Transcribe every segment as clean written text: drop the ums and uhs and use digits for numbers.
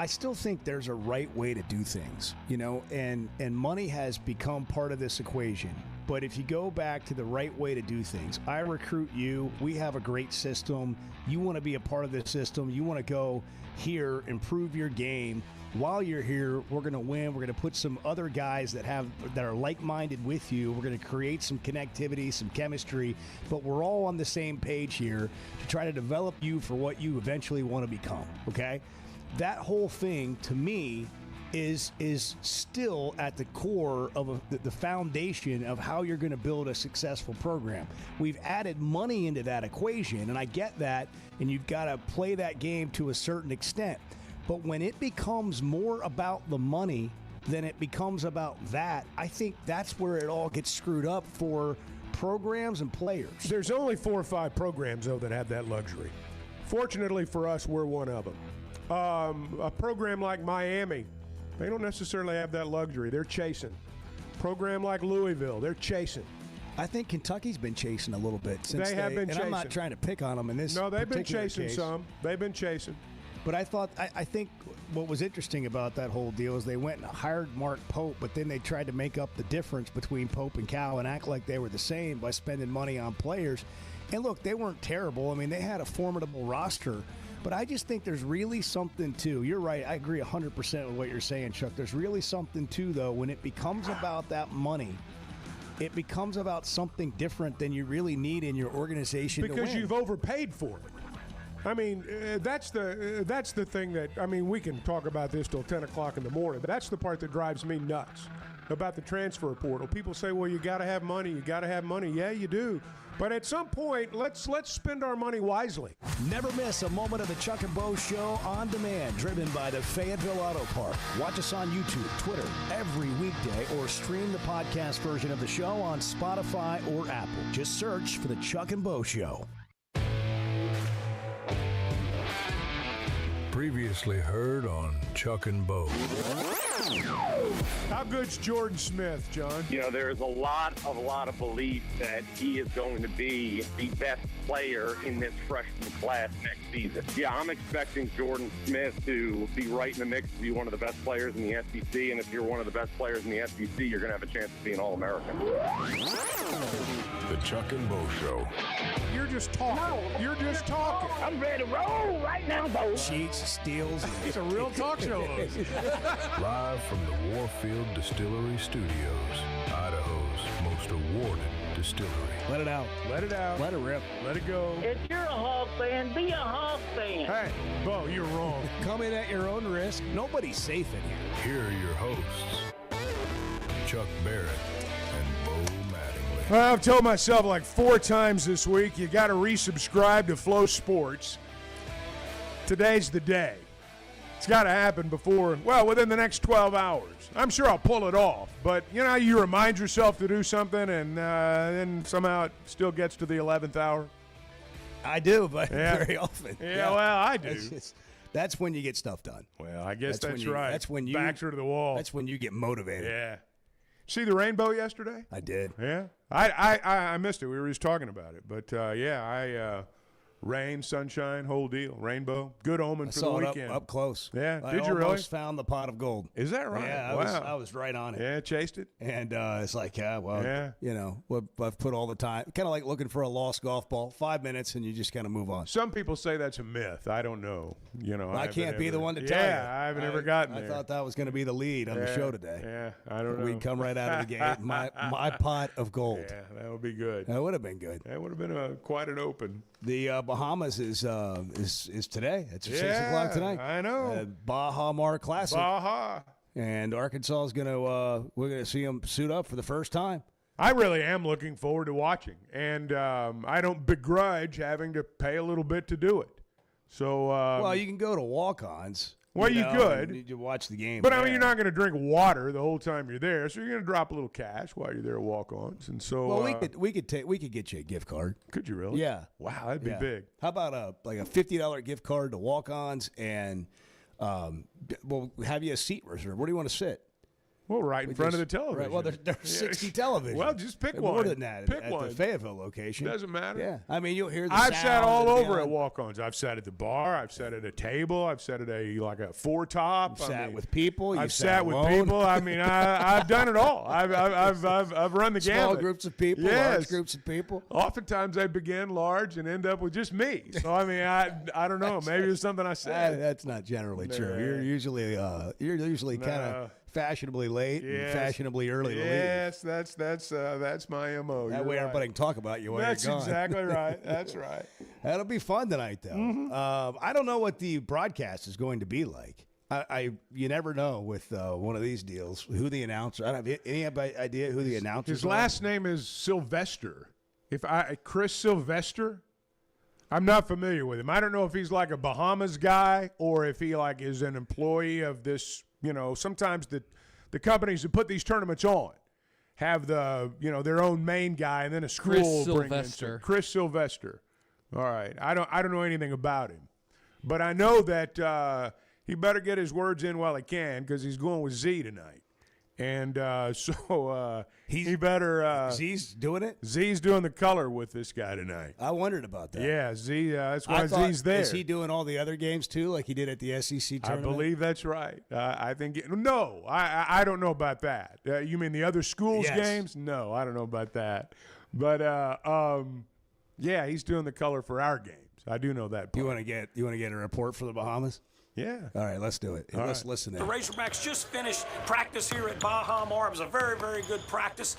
I still think there's a right way to do things, and money has become part of this equation. But if you go back to the right way to do things, I recruit you. We have a great system. You want to be a part of this system. You want to go here, improve your game. While you're here, we're going to win. We're going to put some other guys that are like-minded with you. We're going to create some connectivity, some chemistry, but we're all on the same page here to try to develop you for what you eventually want to become, okay? That whole thing, to me, is still at the core of the foundation of how you're going to build a successful program. We've added money into that equation, and I get that, and you've got to play that game to a certain extent. But when it becomes more about the money than it becomes about that, I think that's where it all gets screwed up for programs and players. There's only 4 or 5 programs, though, that have that luxury. Fortunately for us, we're one of them. A program like Miami, they don't necessarily have that luxury. They're chasing. Program like Louisville, they're chasing. I think Kentucky's been chasing a little bit since they have been chasing. I'm not trying to pick on them in this. No, they've been chasing case. some. They've been chasing. But I think what was interesting about that whole deal is they went and hired Mark Pope, but then they tried to make up the difference between Pope and Cal and act like they were the same by spending money on players. And look, they weren't terrible. I mean, they had a formidable roster. But I just think there's really something to, you're right, I agree 100% with what you're saying, Chuck. There's really something to, though, when it becomes about that money, it becomes about something different than you really need in your organization to win. Because you've overpaid for it. I mean, that's the thing that, I mean, we can talk about this till 10 o'clock in the morning. That's the part that drives me nuts about the transfer portal. People say, well, you got to have money. You got to have money. Yeah, you do. But at some point, let's spend our money wisely. Never miss a moment of the Chuck and Bo Show on demand, driven by the Fayetteville Auto Park. Watch us on YouTube, Twitter, every weekday, or stream the podcast version of the show on Spotify or Apple. Just search for the Chuck and Bo Show. Previously heard on Chuck and Bo. How good's Jordan Smith, John? There's a lot of belief that he is going to be the best player in this freshman class next season. Yeah, I'm expecting Jordan Smith to be right in the mix to be one of the best players in the SEC, and if you're one of the best players in the SEC, you're going to have a chance to be an All-American. The Chuck and Bo Show. You're just talking. No. You're just talking. I'm ready to roll right now, Bo. Cheats, steals. It's a real talk show host. Live from the Warfield Distillery Studios, Idaho's most awarded distillery. Let it out. Let it out. Let it rip. Let it go. If you're a Hawk fan, be a Hawk fan. Hey, Bo, you're wrong. Come in at your own risk. Nobody's safe in here. Here are your hosts, Chuck Barrett and Bo Mattingly. Well, I've told myself like 4 times this week, you got to resubscribe to Flow Sports. Today's the day. It's got to happen within the next 12 hours. I'm sure I'll pull it off, but you remind yourself to do something, and then somehow it still gets to the 11th hour. I do, but very often. Yeah, well, I do. That's when you get stuff done. Well, I guess that's right. That's when you backs her to the wall. That's when you get motivated. Yeah. See the rainbow yesterday? I did. Yeah. I missed it. We were just talking about it, but rain, sunshine, whole deal, rainbow, good omen for the weekend. Up close. Yeah, I did you really? almost found the pot of gold. Is that right? Yeah, wow. I was right on it. Yeah, chased it. And it's like, I've put all the time. Kind of like looking for a lost golf ball. 5 minutes, and you just kind of move on. Some people say that's a myth. I don't know. I can't be the one to tell you. Yeah, I haven't ever gotten there. I thought that was going to be the lead on the show today. Yeah, I don't know. We'd come right out of the gate. My pot of gold. Yeah, that would be good. That would have been good. That would have been quite an open. The Bahamas is today. It's 6 o'clock tonight. I know. Baja Mar Classic. Baja. And Arkansas is we're gonna see them suit up for the first time. I really am looking forward to watching, and I don't begrudge having to pay a little bit to do it. So well, you can go to walk-ons. Well, you could. You watch the game. But, I mean, you're not going to drink water the whole time you're there, so you're going to drop a little cash while you're there at walk-ons. And so, well, we could get you a gift card. Could you really? Yeah. Wow, that'd be big. How about a $50 gift card to walk-ons, and we'll have you a seat reserved. Where do you want to sit? Well, right in front of the television. Right, well, there's 60 televisions. Well, just pick More one. than that Pick at one. the Fayetteville location. Doesn't matter. Yeah, I mean, you'll hear the I've sound sat all and over beyond. at walk-ons. I've sat at the bar. I've sat at a table. I've sat at a four-top. You've sat with people. You've I've sat with alone. people. I mean, I've done it all. I've run the Small gamut. groups of people, Yes. large groups of people. Oftentimes they begin large and end up with just me. So I mean, I don't know. Maybe it's something I said. That's not generally true. Nah. You're usually kind of fashionably late and Yes. fashionably early to leave. Yes, that's my MO. That You're way right. everybody can talk about you while That's you're gone. exactly right. That's right. That'll be fun tonight, though. I don't know what the broadcast is going to be like. You never know with one of these deals who the announcer. I don't have any idea who the announcer. His last name is Sylvester. Chris Sylvester. I'm not familiar with him. I don't know if he's like a Bahamas guy or if he like is an employee of this. You know, sometimes the companies that put these tournaments on have their own main guy and then a school Chris bring in Sylvester. Chris Sylvester. All right, I don't know anything about him, but I know that he better get his words in while he can because he's going with Z tonight, and so he better. Z's doing it. Z's doing the color with this guy tonight. I wondered about that. Yeah, Z. That's I why thought, Z's there. Is he doing all the other games too, like he did at the SEC I tournament? believe that's right. I think no. I don't know about that. You mean the other schools' Yes. games? No, I don't know about that. But yeah, he's doing the color for our games. I do know that part. You want to get a report for the Bahamas? Yeah. All right, let's do it. Let's listen in. The Razorbacks just finished practice here at Baha Mar. It was a very, very good practice.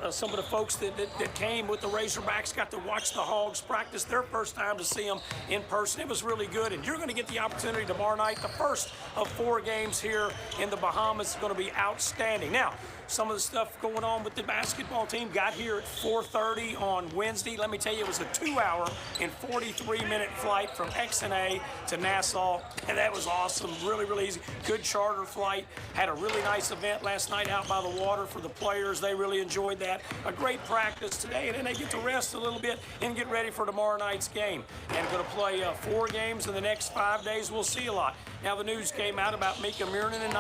Some of the folks that came with the Razorbacks got to watch the Hogs practice. Their first time to see them in person. It was really good, and you're going to get the opportunity tomorrow night. The first of 4 games here in the Bahamas is going to be outstanding. Now, some of the stuff going on with the basketball team got here at 4:30 on Wednesday. Let me tell you, it was a 2-hour and 43-minute flight from XNA to Nassau, and that was awesome. Really, really easy. Good charter flight. Had a really nice event last night out by the water for the players. They really enjoyed that. A great practice today, and then they get to rest a little bit and get ready for tomorrow night's game. And going to play 4 games in the next 5 days. We'll see a lot. Now, the news came out about Mika Mierinen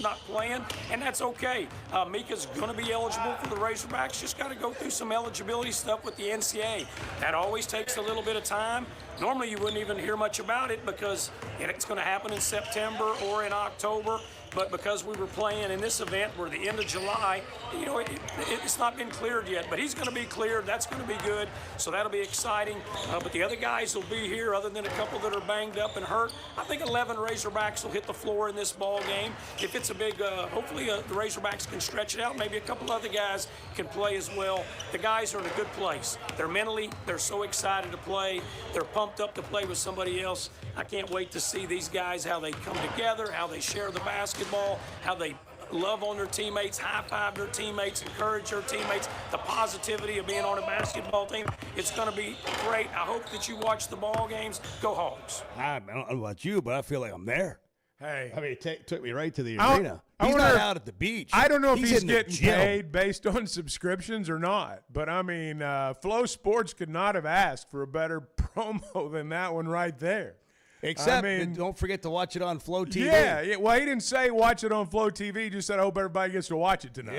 not playing, and that's okay. Mika's going to be eligible for the Razorbacks. Just got to go through some eligibility stuff with the NCAA. That always takes a little bit of time. Normally, you wouldn't even hear much about it because it's going to happen in September or in October. But because we were playing in this event, we're the end of July, it's not been cleared yet. But he's going to be cleared. That's going to be good. So that'll be exciting. But the other guys will be here, other than a couple that are banged up and hurt. I think 11 Razorbacks will hit the floor in this ball game. If it's a big, hopefully the Razorbacks can stretch it out. Maybe a couple other guys can play as well. The guys are in a good place. They're so excited to play. They're pumped up to play with somebody else. I can't wait to see these guys, how they come together, how they share the basketball, how they love on their teammates, high-five their teammates, encourage their teammates, the positivity of being on a basketball team. It's going to be great. I hope that you watch the ball games. Go Hogs. I don't know about you, but I feel like I'm there. Hey. I mean, it took me right to the I- arena. I He's wonder not if- out at the beach. I don't know if he's in the getting gym. paid based on subscriptions or not. But, I mean, Flow Sports could not have asked for a better promo than that one right there. Except, I mean, don't forget to watch it on Flow TV. Yeah. Well, he didn't say watch it on Flow TV. He just said, I hope everybody gets to watch it tonight.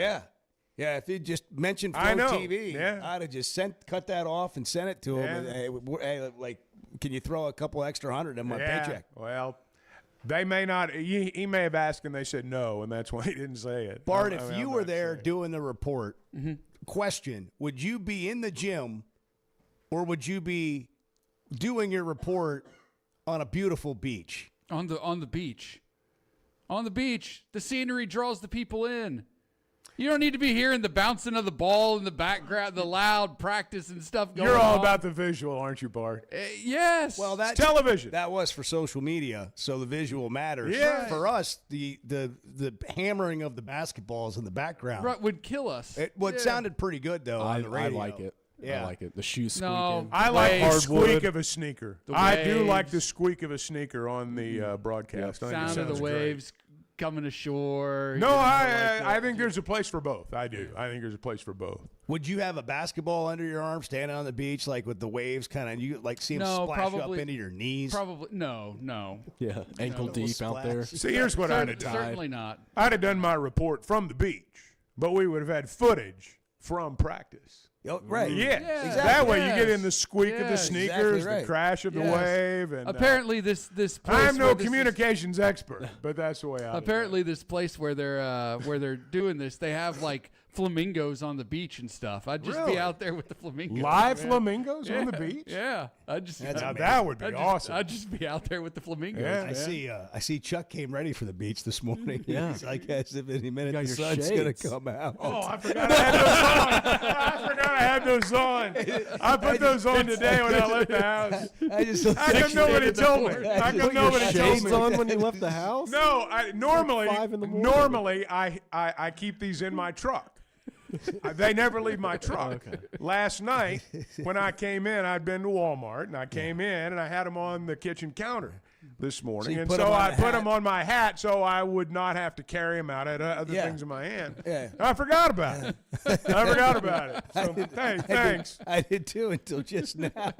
Yeah, if he just mentioned Flow I know. TV, Yeah. I'd have just cut that off and sent it to him. Yeah. And, hey, like, can you throw a couple extra $100 in my paycheck? Well, they may not. He may have asked and they said no, and that's why he didn't say it. Bart, I if mean, you I'm were not there saying. doing the report, question, would you be in the gym or would you be doing your report on a beautiful beach? On the beach. On the beach, the scenery draws the people in. You don't need to be hearing the bouncing of the ball in the background, the loud practice and stuff going on. You're all about the visual, aren't you, Bart? Yes. Well, It's television. That was for social media, so the visual matters. Yeah. For us, the hammering of the basketballs in the background. right, would kill us. It sounded pretty good though on the I radio. like it. Yeah. I like it. The shoe squeaking. No. I like the Waves. squeak of a sneaker. The I do waves. like the squeak of a sneaker on the broadcast. I think it Sound of sounds the great. waves coming ashore. No, like I think there's a place for both. I do. I think there's a place for both. Would you have a basketball under your arm standing on the beach, like with the waves kind of, you like see them No, splash up probably- into your knees? Probably no. Yeah, ankle deep out there. See, here's what I'd have done. Certainly not. I'd have done my report from the beach, but we would have had footage from practice. Oh, right. Yeah, Exactly. That way you get Yes. in the squeak of the Yes. sneakers, Exactly right. the crash of the Yes. wave, and Apparently, this place. I'm no where this is- communications expert, but that's the way I. Apparently, this place where they're doing this, they have like flamingos on the beach and stuff. I'd just Really? be out there with the flamingos. live man. flamingos on the beach. Yeah, I'd just. That's Now, amazing. that would be I'd just, awesome. I'd just be out there with the flamingos. Yeah. Man. I see Chuck came ready for the beach this morning. Yeah. He's like, as if any minute got the your sun's going to shades. come out. Oh, I forgot I had those on. I put those on today when I left the house. I just How come nobody told me? How come nobody told Shades me? on when you left the house? No, normally 5 in the morning. I keep these in my truck. They never leave my truck. Last night when I came in, I'd been to Walmart and I came in and I had them on the kitchen counter this morning, you and put so 'em on I the put hat. them on my hat so I would not have to carry them out. I had other Yeah. things in my hand. Yeah. I forgot about it. I forgot about it. So, hey, thanks. I did too until just now.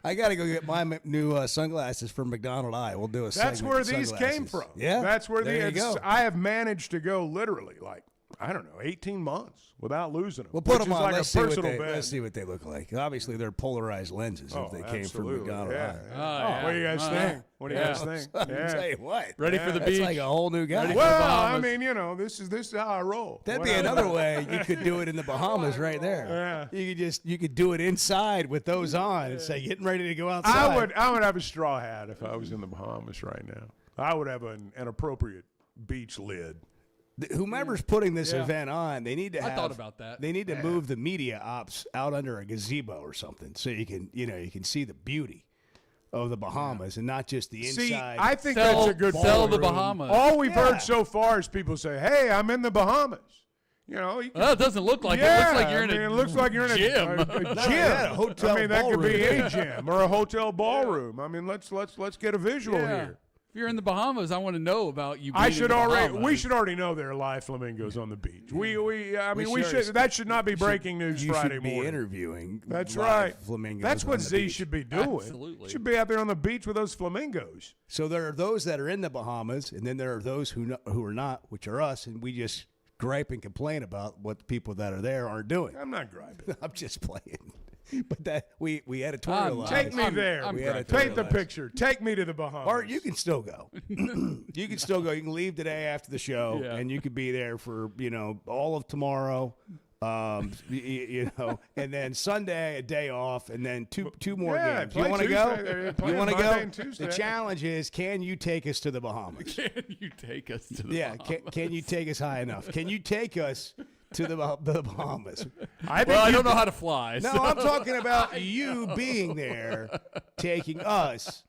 I got to go get my new sunglasses from McDonald Eye. We'll do a That's segment where with these came sunglasses. from. Yeah. That's where there you go. I have managed to go literally like, I don't know, 18 months without losing them. We'll put which them is on. like Let's, a see what personal they, best. let's see what they look like. Obviously, they're polarized lenses if they came from absolutely. McDonald Yeah. Eye. yeah. What do you guys Oh, think? yeah. What do you guys think? I'll tell you what. Ready for the That's beach? like a whole new guy. Ready for Well, the I Bahamas. mean, you know, this is how I roll. That'd be Whatever. another way you could do it in the Bahamas right there. Yeah. You could do it inside with those on and say getting ready to go outside. I would have a straw hat if I was in the Bahamas right now. I would have an appropriate beach lid. Whomever's putting this Yeah. event on, they need to I have. thought about that. They need to move the media ops out under a gazebo or something, so you can see the beauty of the Bahamas and not just the See, inside. I think Sell- that's a good sell the point. Bahamas. All we've Yeah. heard so far is people say, "Hey, I'm in the Bahamas." You know, you can Well, it doesn't look like yeah, it. Looks like you're in I mean, a it looks like you're in gym. a gym. yeah, a hotel I mean, that could be ballroom. a gym or a hotel ballroom. I mean, let's get a visual Yeah. here. If you're in the Bahamas, I want to know about you. I being in should the already. Bahamas. We should already know there are live flamingos on the beach. I mean, we sure should. That should not be breaking news you Friday should be morning. interviewing. That's live right. Flamingos. That's on what the Z beach. should be doing. Absolutely. Should be out there on the beach with those flamingos. So there are those that are in the Bahamas, and then there are those who are not, which are us, and we just gripe and complain about what the people that are there aren't doing. I'm not griping. I'm just playing. But that we editorialize. Take me there. I'm We griping. Paint the editorialize. picture. Take me to the Bahamas. Art, you can still go. You can still go. You can leave today after the show, Yeah. and you could be there for all of tomorrow. And then Sunday a day off, and then two more Yeah, games. You play want to Tuesday. go? They're playing You want to Monday go? and Tuesday. The challenge is, can you take us to the Bahamas? Can you take us to the Yeah, Bahamas? can you take us high enough? Can you take us to the Bahamas? I think Well, I you- don't know how to fly. No, so- I'm talking about you being there, taking us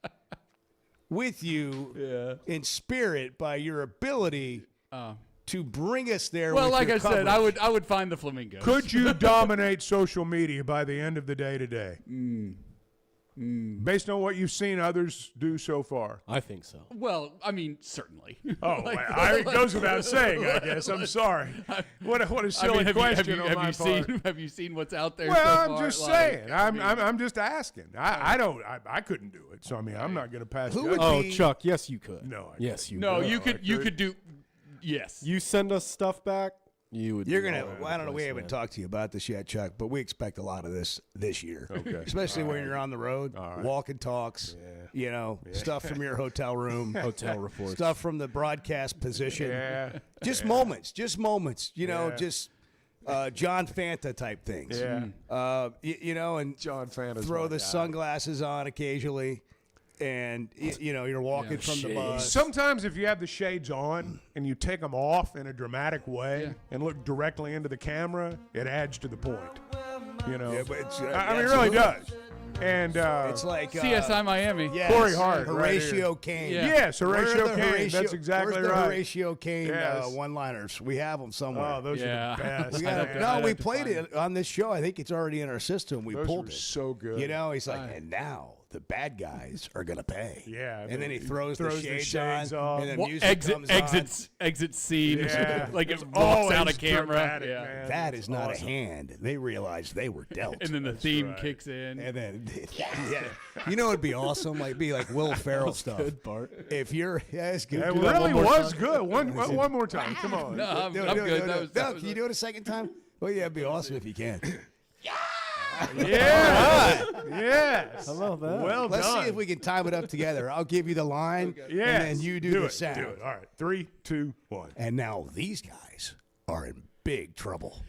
with you in spirit by your ability to bring us there. Well, with like your I said, coverage. I would find the flamingos. Could you dominate social media by the end of the day today? Based on what you've seen others do so far. I think so. Well, I mean, certainly. Oh, it goes without saying, I guess. I'm sorry. What a silly question on my part. Have you seen what's out there? Well, so I'm far? just Like, saying. I mean, I'm just asking. I couldn't do it. So I mean, I'm not going to pass. Who judgment. would Oh, be- Chuck, yes, you could. No, I yes, you no, could. you could do. Yes. You send us stuff back, you would. You're be gonna. all over Well, I don't the know. We place, haven't man. talked to you about this yet, Chuck, but we expect a lot of this year. Okay. Especially when you're on the road, right. walking talks. Stuff from your hotel room, Hotel reports. stuff from the broadcast position. Yeah. Just moments. Just Yeah. just John Fanta type things. Yeah. And John Fanta's throw my the guy. sunglasses on occasionally, and you're walking from the bus. Sometimes if you have the shades on and you take them off in a dramatic way and look directly into the camera, it adds to the point. Yeah, but it's, I mean, it really does. And It's like CSI Miami. yes, Corey Hart, right Horatio here. Kane. Yeah. Yes, Where are Horatio the Kane. That's exactly where's the right. Horatio Kane Yes. one-liners? We have them somewhere. Oh, those Yeah. are the best. We got I'd it. have No, we to played find it on this show. I think it's already in our system. We Those pulled were it. so good. He's like, and now the bad guys are gonna pay. Yeah, and then he throws the shades shades on, off. and the Well, music comes on. exit scene. Yeah. Like it It's walks out always of camera. dramatic, Yeah. man. That It's is not awesome. a hand. They realized they were dealt. And then the theme right. kicks in. And then, yeah, you know, it'd be awesome. Like, be like Will Ferrell stuff. Good, Bart. If you're, it's good. It Do that really one more was time. good. One more time. Come on. No, I'm Do it, good. do it, That do was- it. that No, was can you do it a second time? Well, yeah, it'd be awesome if you can. Yeah. Yes. I love that. Well Let's done. see if we can time it up together. I'll give you the line, Yes. and then you do the it. sound. Do it. All right. 3, 2, 1. And now these guys are in big trouble.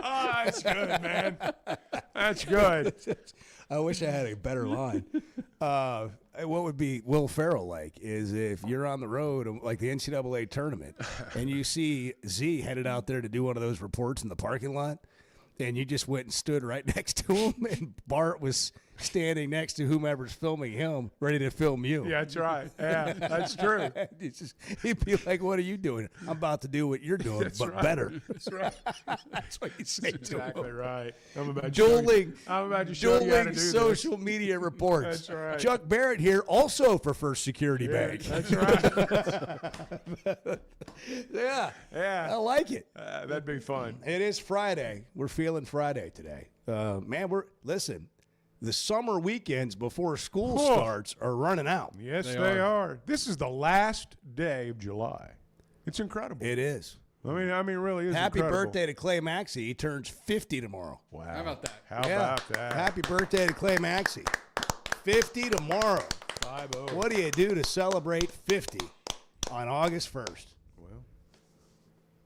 Oh, that's good, man. That's good. I wish I had a better line. What would be Will Ferrell like is if you're on the road, like the NCAA tournament, and you see Z headed out there to do one of those reports in the parking lot, and you just went and stood right next to him, and Bart was standing next to whomever's filming him, ready to film you. Yeah, that's right. Yeah, that's true. It's just, he'd be like, "What are you doing? I'm about to do what you're doing, but right. better." That's right. That's what you say to Exactly him. right. I'm about to Dueling, show you how to dueling do this. social media reports. That's right. Chuck Barrett here, also for First Security Yeah, Bank. that's right. Yeah, I Yeah. like it. That'd be fun. It is Friday. We're feeling Friday today. Man, listen. The summer weekends before school Whoa. starts are running out. Yes, They they are. are. This is the last day of July. It's incredible. It is. I mean, it really is Happy incredible. birthday to Clay Maxey. He turns 50 tomorrow. Wow. How about that? How about that? Happy birthday to Clay Maxey. 50 tomorrow. 5-0. What do you do to celebrate 50 on August 1st?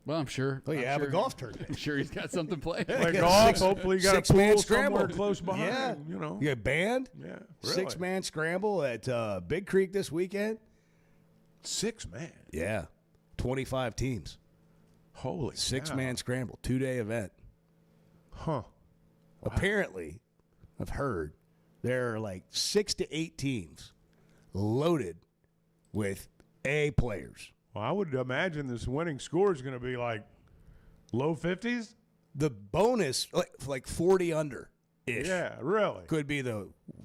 Well, I'm sure. Well, you I'm have sure, a golf tournament. I'm sure he's got something planned. Play got golf. six- Hopefully, you got a six-man pool scramble. somewhere close behind. Yeah. You know. You got a band? Yeah. Really. 6-man scramble at Big Creek this weekend? 6 man. Yeah. 25 teams. Holy 6-man scramble. 2-day event. Huh. Apparently, I've heard there are like 6 to 8 teams loaded with A players. Well, I would imagine this winning score is going to be like low 50s. The bonus, like 40 under ish. Yeah, really. Could be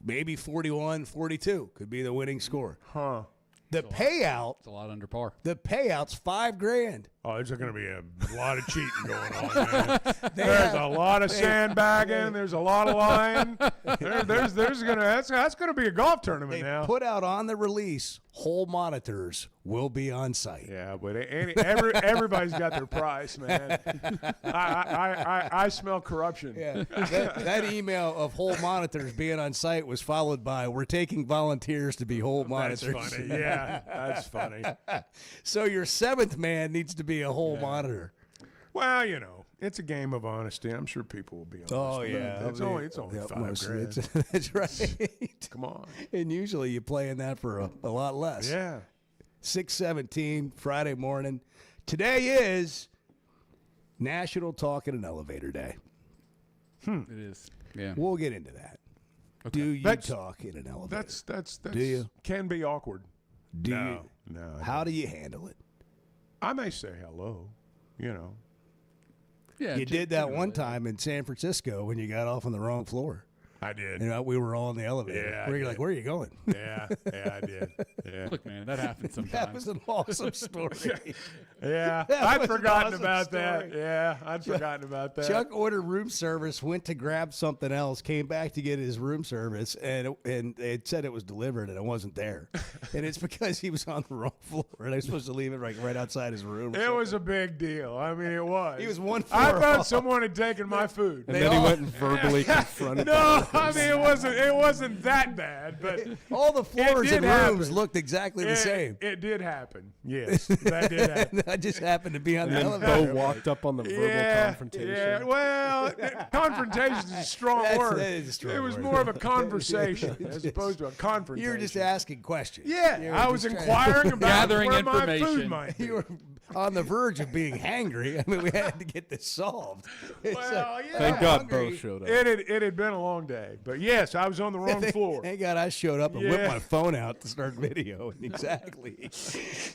maybe 41, 42 could be the winning score. Huh. The payout, It's a lot under par. the payout's $5,000. Oh, there's going to be a lot of cheating going on, man. There's a lot of sandbagging. There's a lot of lying. There's gonna that's gonna be a golf tournament They now. put out on the release, hole monitors will be on site. Yeah, but everybody's got their price, man. I smell corruption. Yeah. that email of hole monitors being on site was followed by, "We're taking volunteers to be hole That's monitors." funny. Yeah, that's funny. So your 7th man needs to be a hole monitor. Well, you know, it's a game of honesty. I'm sure people will be honest. Oh yeah, it's only $5,000. That's right. Come on. And usually you play in that for a lot less. Yeah. 6:17 Friday morning. Today is National Talk in an Elevator Day. It is. Yeah. We'll get into that. Okay. Do you That's- talk in an elevator? That's Do you? Can be awkward. Do no, you? no. How do you handle it? I may say hello. You know. Yeah. You did that one time in San Francisco when you got off on the wrong floor. I did. You know, we were all in the elevator. Yeah, Where I you're did. like, where are you going? Yeah, I did. Yeah. Look, man, that happens sometimes. That was an awesome story. Yeah, That I'd was an forgotten awesome about that. story. Yeah, I'd forgotten about that. Chuck ordered room service, went to grab something else, came back to get his room service, and it said it was delivered, and it wasn't there. And it's because he was on the wrong floor, and I was supposed to leave it right outside his room. It was a big deal. I mean, it was. He was one I floor thought off. someone had taken my food. And then he went and verbally confronted No, the I mean it wasn't that bad, but all the floors did and happen. rooms looked exactly the same. It did happen. Yes, that did happen. I just happened to be on the And then elevator. Bo walked up on the verbal Yeah, confrontation. yeah. Well, confrontation is a strong word. that is a strong it was word. more of a conversation as opposed to a confrontation. You were just asking questions. Yeah, You were I was just trying- inquiring about Gathering where my information. food might be. You were on the verge of being hangry. I mean, we had to get this solved. It's Well, yeah. Thank God hungry. Bo showed up. It had been a long day, but yes, I was on the wrong floor. Thank God I showed up and whipped Yeah. my phone out to start video. Exactly.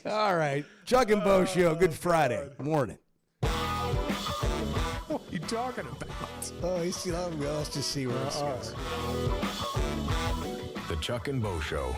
All right. Chuck and Bo Show. Good Friday morning. What are you talking about? Oh, you see, let's just see where this goes. The Chuck and Bo Show.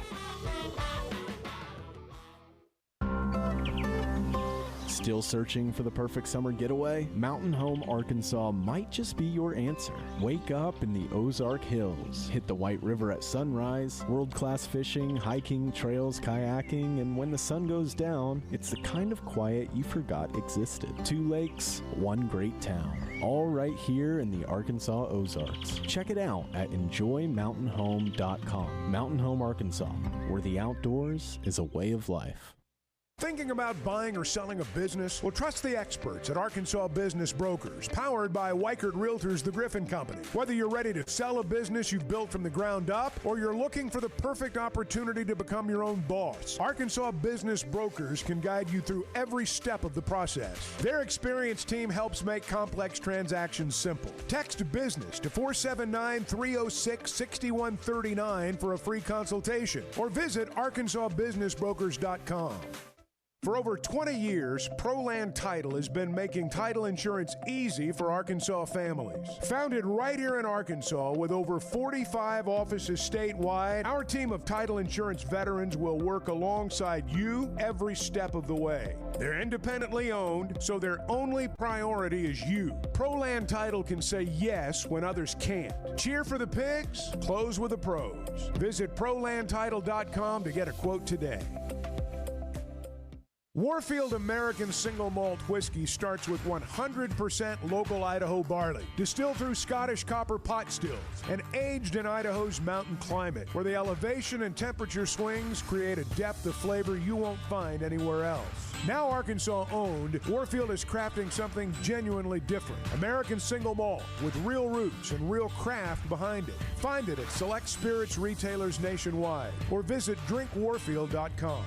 Still searching for the perfect summer getaway? Mountain Home Arkansas might just be your answer. Wake up in the Ozark Hills. Hit the White River at sunrise. World-class fishing, hiking, trails, kayaking, and when the sun goes down, it's the kind of quiet you forgot existed. 2 lakes, 1 great town. All right here in the Arkansas Ozarks. Check it out at enjoymountainhome.com. Mountain Home Arkansas, where the outdoors is a way of life. Thinking about buying or selling a business? Well, trust the experts at Arkansas Business Brokers, powered by Weichert Realtors, the Griffin Company. Whether you're ready to sell a business you've built from the ground up, or you're looking for the perfect opportunity to become your own boss, Arkansas Business Brokers can guide you through every step of the process. Their experienced team helps make complex transactions simple. Text BUSINESS to 479-306-6139 for a free consultation, or visit arkansasbusinessbrokers.com. For over 20 years, ProLand Title has been making title insurance easy for Arkansas families. Founded right here in Arkansas with over 45 offices statewide, our team of title insurance veterans will work alongside you every step of the way. They're independently owned, so their only priority is you. ProLand Title can say yes when others can't. Cheer for the pigs, close with the pros. Visit ProLandTitle.com to get a quote today. Warfield American Single Malt Whiskey starts with 100% local Idaho barley, distilled through Scottish copper pot stills, and aged in Idaho's mountain climate, where the elevation and temperature swings create a depth of flavor you won't find anywhere else. Now Arkansas-owned, Warfield is crafting something genuinely different. American Single Malt with real roots and real craft behind it. Find it at select spirits retailers nationwide, or visit drinkwarfield.com.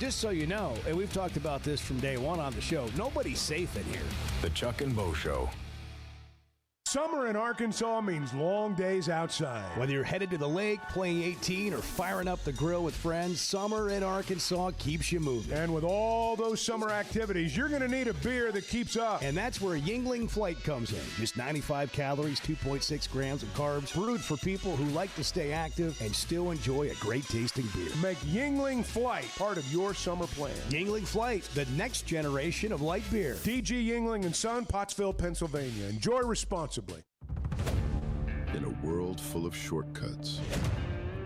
Just so you know, and we've talked about this from day one on the show, nobody's safe in here. The Chuck and Bo Show. Summer in Arkansas means long days outside. Whether you're headed to the lake, playing 18, or firing up the grill with friends, summer in Arkansas keeps you moving. And with all those summer activities, you're going to need a beer that keeps up. And that's where Yuengling Flight comes in. Just 95 calories, 2.6 grams of carbs, brewed for people who like to stay active and still enjoy a great tasting beer. Make Yuengling Flight part of your summer plan. Yuengling Flight, the next generation of light beer. DG Yuengling & Son, Pottsville, Pennsylvania. Enjoy responsibly. In a world full of shortcuts,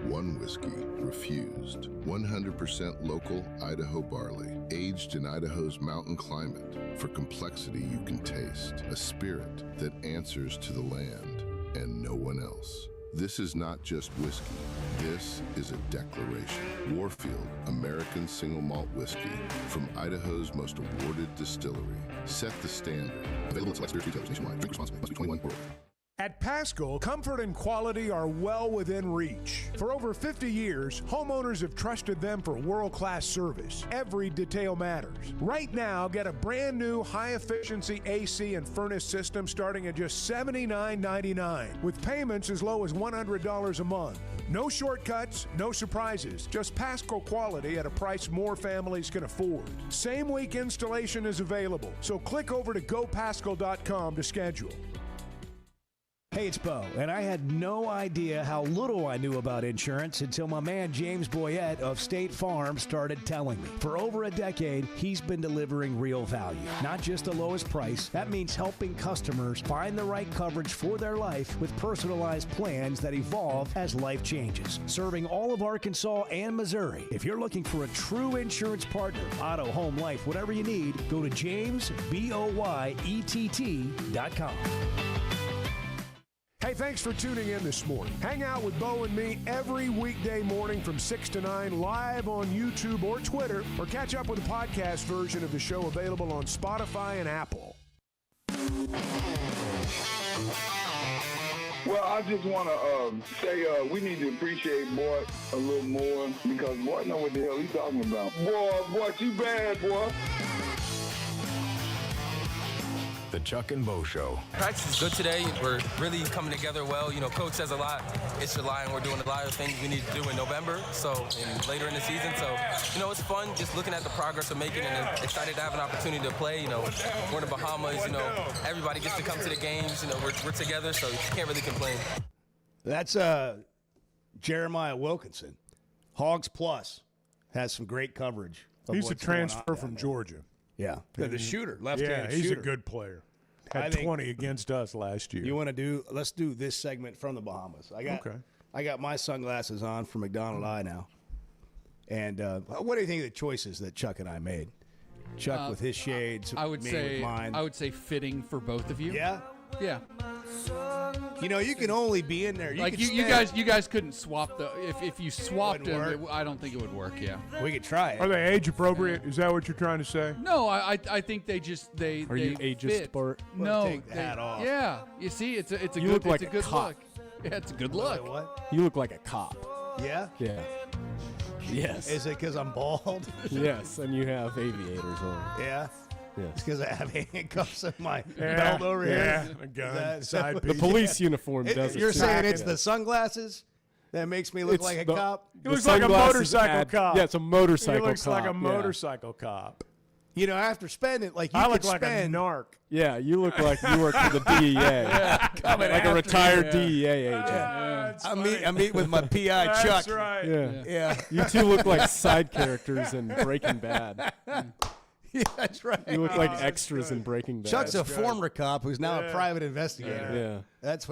one whiskey refused. 100% local Idaho barley, aged in Idaho's mountain climate for complexity you can taste. A spirit that answers to the land and no one else. This is not just whiskey. This is a declaration. Warfield American Single Malt Whiskey from Idaho's most awarded distillery. Set the standard. Available at select spirits retailers nationwide. Drink responsibly. Must be 21 or older. At Paschal, comfort and quality are well within reach. For over 50 years, homeowners have trusted them for world-class service. Every detail matters. Right now, get a brand new high-efficiency AC and furnace system starting at just $79.99, with payments as low as $100 a month. No shortcuts, no surprises, just Paschal quality at a price more families can afford. Same week installation is available, so click over to gopaschal.com to schedule. Hey, it's Bo, and I had no idea how little I knew about insurance until my man James Boyette of State Farm started telling me. For over a decade, he's been delivering real value, not just the lowest price. That means helping customers find the right coverage for their life with personalized plans that evolve as life changes. Serving all of Arkansas and Missouri. If you're looking for a true insurance partner, auto, home, life, whatever you need, go to JamesBoyett.com. Hey, thanks for tuning in this morning. Hang out with Bo and me every weekday morning from 6 to 9 live on YouTube or Twitter, or catch up with the podcast version of the show available on Spotify and Apple. Well, I just want to say we need to appreciate Boy a little more, because Boy know what the hell he's talking about. Boy, you bad, boy. The Chuck and Bo Show. Practice is good today. We're really coming together well. You know, Coach says a lot. It's July, and we're doing a lot of things we need to do in November, and later in the season. So, you know, it's fun just looking at the progress we're making and excited to have an opportunity to play. You know, we're in the Bahamas. You know, everybody gets to come to the games. You know, we're together, so you can't really complain. That's Jeremiah Wilkinson. Hogs Plus has some great coverage. He's a transfer from Georgia. Yeah. The shooter, left-handed he's shooter. a good player. Had 20 against us last year. You want to let's do this segment from the Bahamas. I got my sunglasses on for McDonald Eye now. And what do you think of the choices that Chuck and I made? Chuck with his shades, with mine. I would say fitting for both of you. Yeah? Yeah. You know, you can only be in there. You guys couldn't swap if you swapped them. I don't think it would work. Yeah, we could try it. Are they age appropriate? Is that what you're trying to say? No, I think they Are you ageist, Bart? No, take the hat off. Yeah, you see, it's a You good look like it's a a good cop. look. Yeah, it's a good look. What? You look like a cop. Yeah. Yeah. Yes. Is it because I'm bald? Yes, and you have aviators on. Yeah. Yes. It's because I have handcuffs in my belt over yeah. here. A gun, That- side The piece. police uniform does it. You're too. saying it's the sunglasses that makes me look It's like a the- cop? He the looks like a sunglasses motorcycle add- cop. Yeah, it's a motorcycle He looks cop. like a yeah. motorcycle cop. You know, after spending like you I could look like spend. a narc. Yeah, you look like you work for the DEA. Like a retired DEA agent. That's I funny. meet with my PI Chuck. That's right. Yeah. Yeah. You two look like side characters in Breaking Bad. Yeah, that's right. You look like that's extras good. in Breaking Bad. Chuck's a former cop who's now a Yeah. private investigator. Yeah. That's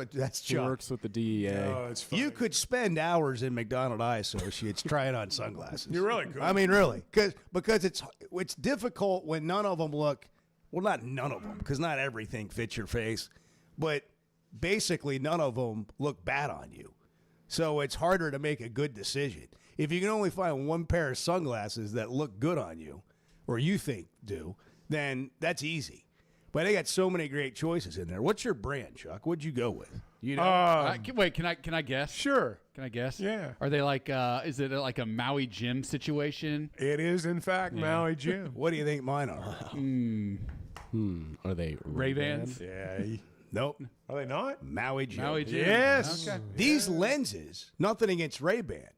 He Chuck. works with the DEA. Oh, it's funny. You could spend hours in McDonald Eye Associates trying on sunglasses. You really could. I mean, really, because it's difficult when none of them look. Well, not none of them, because not everything fits your face, but basically none of them look bad on you. So it's harder to make a good decision if you can only find one pair of sunglasses that look good on you, or you think do. Then that's easy. But they got so many great choices in there. What's your brand, Chuck? What'd you go with? You know, Wait, can I guess? Sure. Can I guess? Yeah. Are they like? Is it like a Maui Jim situation? It is, in fact, Maui Jim. what do you think mine are? Are they Ray-Bans? Yeah. Nope. Are they not? Maui Jim. Maui Jim. Yes. Okay. These lenses, nothing against Ray-Ban,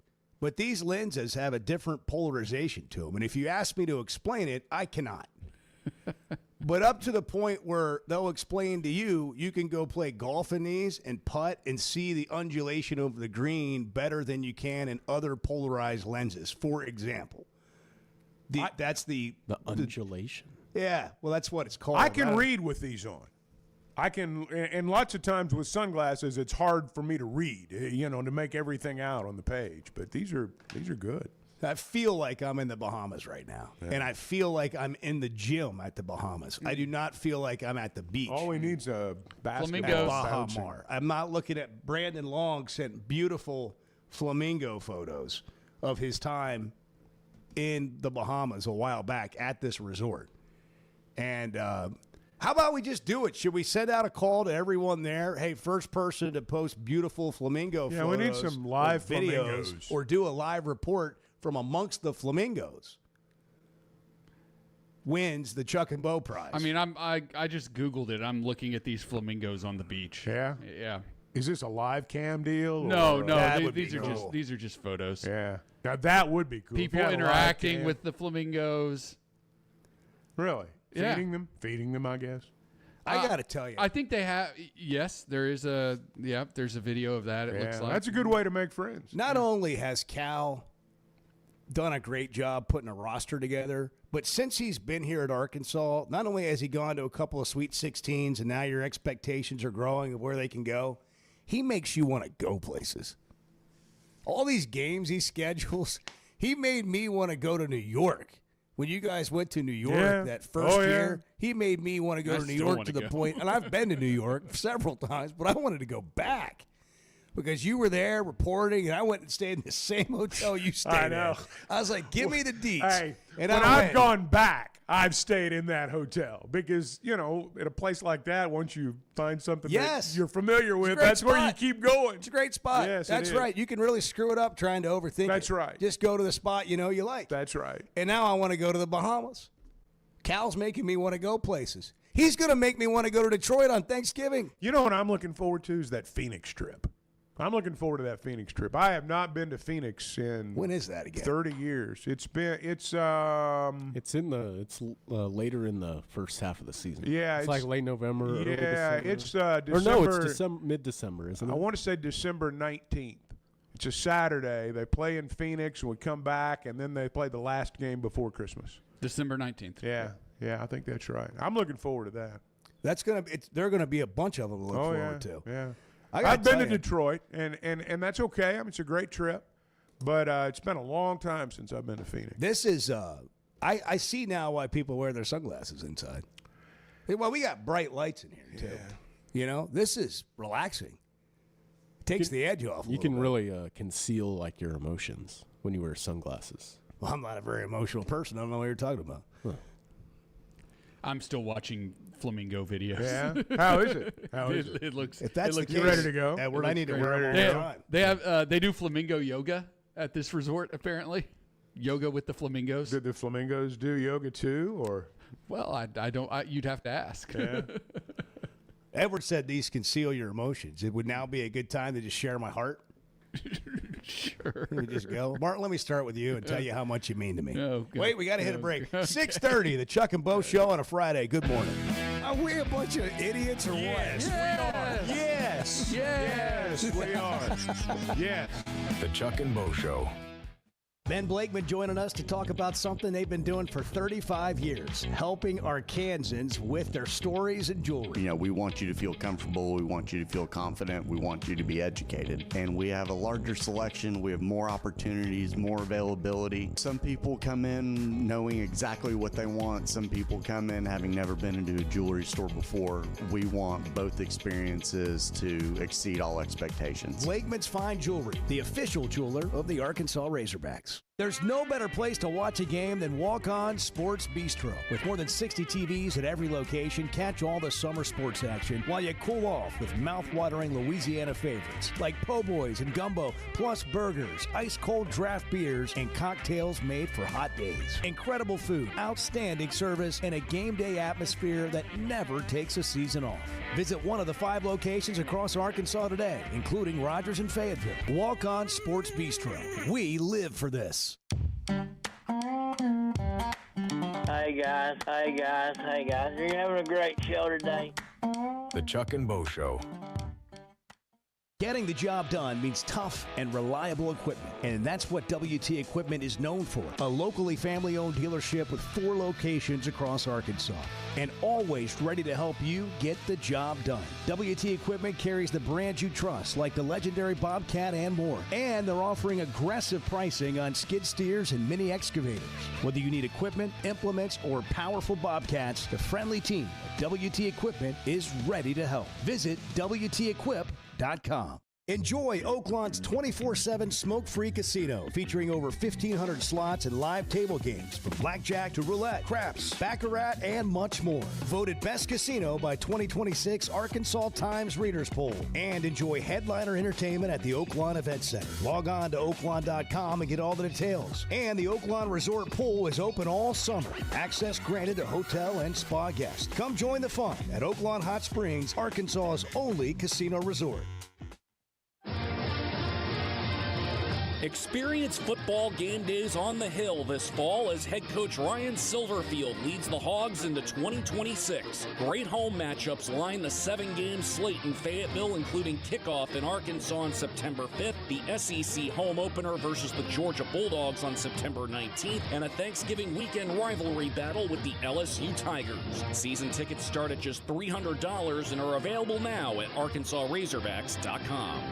but these lenses have a different polarization to them. And if you ask me to explain it, I cannot. But up to the point where they'll explain to you, you can go play golf in these and putt and see the undulation of the green better than you can in other polarized lenses. For example, that's the undulation. Yeah, well, that's what it's called. I can read with these on. I can, and lots of times with sunglasses, it's hard for me to read, to make everything out on the page. But these are good. I feel like I'm in the Bahamas right now, and I feel like I'm in the gym at the Bahamas. I do not feel like I'm at the beach. All we need is a basketball. Flamingos. bouncing. Bahamar. I'm not looking at Brandon Long sent beautiful flamingo photos of his time in the Bahamas a while back at this resort. And how about we just do it? Should we send out a call to everyone there? Hey, first person to post beautiful flamingo photos. Yeah, we need some live or videos, flamingos. or do a live report from amongst the flamingos. Wins the Chuck and Bo Prize. I mean, I just Googled it. I'm looking at these flamingos on the beach. Yeah? Yeah. Is this a live cam deal? No, or- That would these be are cool. these are just photos. Yeah. Now that would be cool. If People you had a live interacting cam. with the flamingos. Really? Yeah. Feeding them, I guess. I got to tell you. I think they have. Yes, there's a video of that. It looks like That's a good way to make friends. Not only has Cal done a great job putting a roster together, but since he's been here at Arkansas, not only has he gone to a couple of Sweet 16s and now your expectations are growing of where they can go, he makes you want to go places. All these games he schedules, he made me want to go to New York. When you guys went to New York that first year, he made me want to go to New York to the point, and I've been to New York several times, but I wanted to go back. Because you were there reporting, and I went and stayed in the same hotel you stayed I know. in. I was like, give me the deets. Hey, and when I I've went. gone back, I've stayed in that hotel because, at a place like that, once you find something Yes. that you're familiar with, great that's where you spot. keep going. It's a great spot. Yes, it That's is. right. You can really screw it up trying to overthink it. That's right. Just go to the spot you know you like. That's right. And now I want to go to the Bahamas. Cal's making me want to go places. He's going to make me want to go to Detroit on Thanksgiving. You know what I'm looking forward to is that Phoenix trip. I'm looking forward to that Phoenix trip. I have not been to Phoenix in when is that again? 30 years. It's later in the first half of the season. Yeah, it's like late November. Yeah, it's December. December. Or no, it's mid-December, isn't it? I want to say December 19th. It's a Saturday. They play in Phoenix, and we come back, and then they play the last game before Christmas. December 19th. Yeah, I think that's right. I'm looking forward to that. There are going to be a bunch of them to look forward to. Yeah. I've been to Detroit, and that's okay. I mean, it's a great trip, but it's been a long time since I've been to Phoenix. This is I see now why people wear their sunglasses inside. Well, we got bright lights in here too. You know, this is relaxing. Takes the edge off. You can really conceal like your emotions when you wear sunglasses. Well, I'm not a very emotional person. I don't know what you're talking about. Huh. I'm still watching flamingo videos. Yeah, how is it? How is it? It looks. If that's the case, you ready to go? Edward, I need to wear it all the time. They have they do flamingo yoga at this resort apparently. Yoga with the flamingos. Did the flamingos do yoga too, or? Well, I don't. You'd have to ask. Yeah. Edward said these conceal your emotions. It would now be a good time to just share my heart. Sure. We just go. Martin, let me start with you and tell you how much you mean to me. Okay. Wait, we got to hit a break. 6:30, the Chuck and Bo Show on a Friday. Good morning. Are we a bunch of idiots or what? Yes, we are. Yes. Yes, we are. Yes. The Chuck and Bo Show. Ben Blakeman joining us to talk about something they've been doing for 35 years, helping Arkansans with their stories and jewelry. You know, we want you to feel comfortable. We want you to feel confident. We want you to be educated. And we have a larger selection. We have more opportunities, more availability. Some people come in knowing exactly what they want. Some people come in having never been into a jewelry store before. We want both experiences to exceed all expectations. Blakeman's Fine Jewelry, the official jeweler of the Arkansas Razorbacks. There's no better place to watch a game than Walk On Sports Bistro. With more than 60 TVs at every location, catch all the summer sports action while you cool off with mouth-watering Louisiana favorites like po' boys and gumbo, plus burgers, ice-cold draft beers, and cocktails made for hot days. Incredible food, outstanding service, and a game day atmosphere that never takes a season off. Visit one of the 5 locations across Arkansas today, including Rogers and Fayetteville. Walk On Sports Bistro. We live for this. Hey guys, you're having a great show today. The Chuck and Bo Show. Getting the job done means tough and reliable equipment, and that's what WT Equipment is known for. A locally family-owned dealership with 4 locations across Arkansas, and always ready to help you get the job done. WT Equipment carries the brands you trust, like the legendary Bobcat and more, and they're offering aggressive pricing on skid steers and mini excavators. Whether you need equipment, implements, or powerful Bobcats, the friendly team at WT Equipment is ready to help. Visit WTEquip.com. Enjoy Oaklawn's 24/7 smoke-free casino featuring over 1,500 slots and live table games from blackjack to roulette, craps, baccarat, and much more. Voted best casino by 2026 Arkansas Times Readers Poll. And enjoy headliner entertainment at the Oaklawn Event Center. Log on to oaklawn.com and get all the details. And the Oaklawn Resort Pool is open all summer. Access granted to hotel and spa guests. Come join the fun at Oaklawn Hot Springs, Arkansas's only casino resort. Experience football game days on the Hill this fall as head coach Ryan Silverfield leads the Hogs into 2026. Great home matchups line the 7-game slate in Fayetteville, including kickoff in Arkansas on September 5th, the SEC home opener versus the Georgia Bulldogs on September 19th, and a Thanksgiving weekend rivalry battle with the LSU Tigers. Season tickets start at just $300 and are available now at ArkansasRazorbacks.com.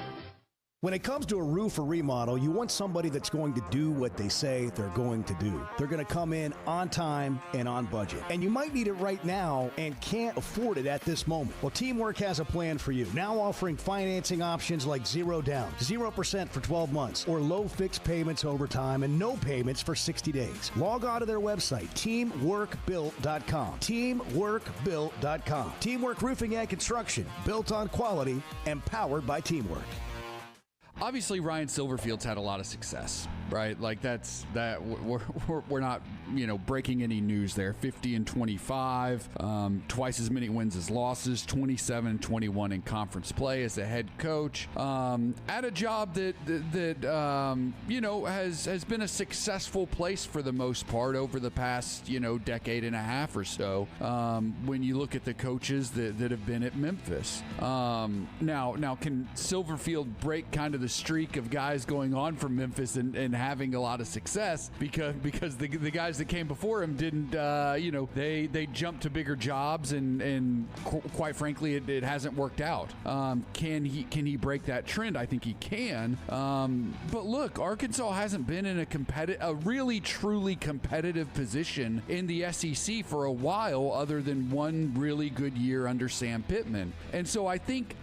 When it comes to a roof or remodel, you want somebody that's going to do what they say they're going to do. They're going to come in on time and on budget. And you might need it right now and can't afford it at this moment. Well, Teamwork has a plan for you. Now offering financing options like 0 down, 0% for 12 months, or low fixed payments over time and no payments for 60 days. Log on to their website, teamworkbuilt.com. Teamworkbuilt.com. Teamwork Roofing and Construction, built on quality and powered by Teamwork. obviously Ryan Silverfield's had a lot of success, right? Like we're not, breaking any news there. 50-25, twice as many wins as losses, 27-21 in conference play as a head coach, at a job that has been a successful place for the most part over the past, decade and a half or so. When you look at the coaches that have been at Memphis, now can Silverfield break kind of the streak of guys going on from Memphis and having a lot of success because the guys that came before him didn't, they jumped to bigger jobs and quite frankly it hasn't worked out. Can he break that trend? I think he can. But look, Arkansas hasn't been in a really truly competitive position in the SEC for a while, other than one really good year under Sam Pittman. And so I think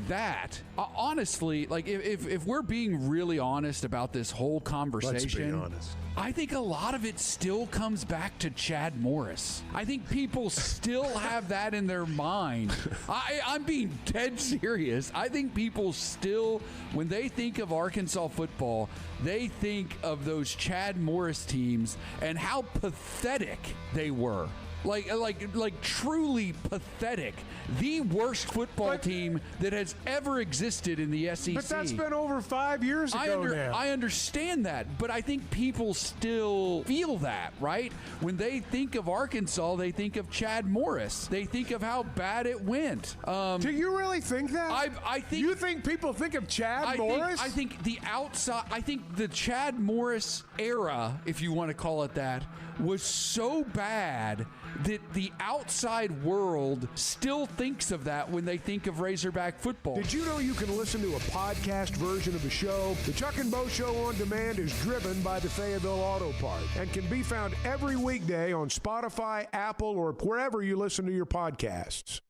that honestly, like if we're being really honest about this whole conversation, let's be honest. I think a lot of it still comes back to Chad Morris. I think people still have that in their mind. I'm being dead serious. I think people still, when they think of Arkansas football, they think of those Chad Morris teams and how pathetic they were. Like truly pathetic. The worst football team that has ever existed in the SEC. But that's been over 5 years ago now. I understand that, but I think people still feel that, right? When they think of Arkansas, they think of Chad Morris. They think of how bad it went. Do you really think that? I think. You think people think of Chad Morris? I think the Chad Morris era, if you want to call it that, was so bad that the outside world still thinks of that when they think of Razorback football. Did you know you can listen to a podcast version of the show? The Chuck and Bo Show on Demand is driven by the Fayetteville Auto Park and can be found every weekday on Spotify, Apple, or wherever you listen to your podcasts.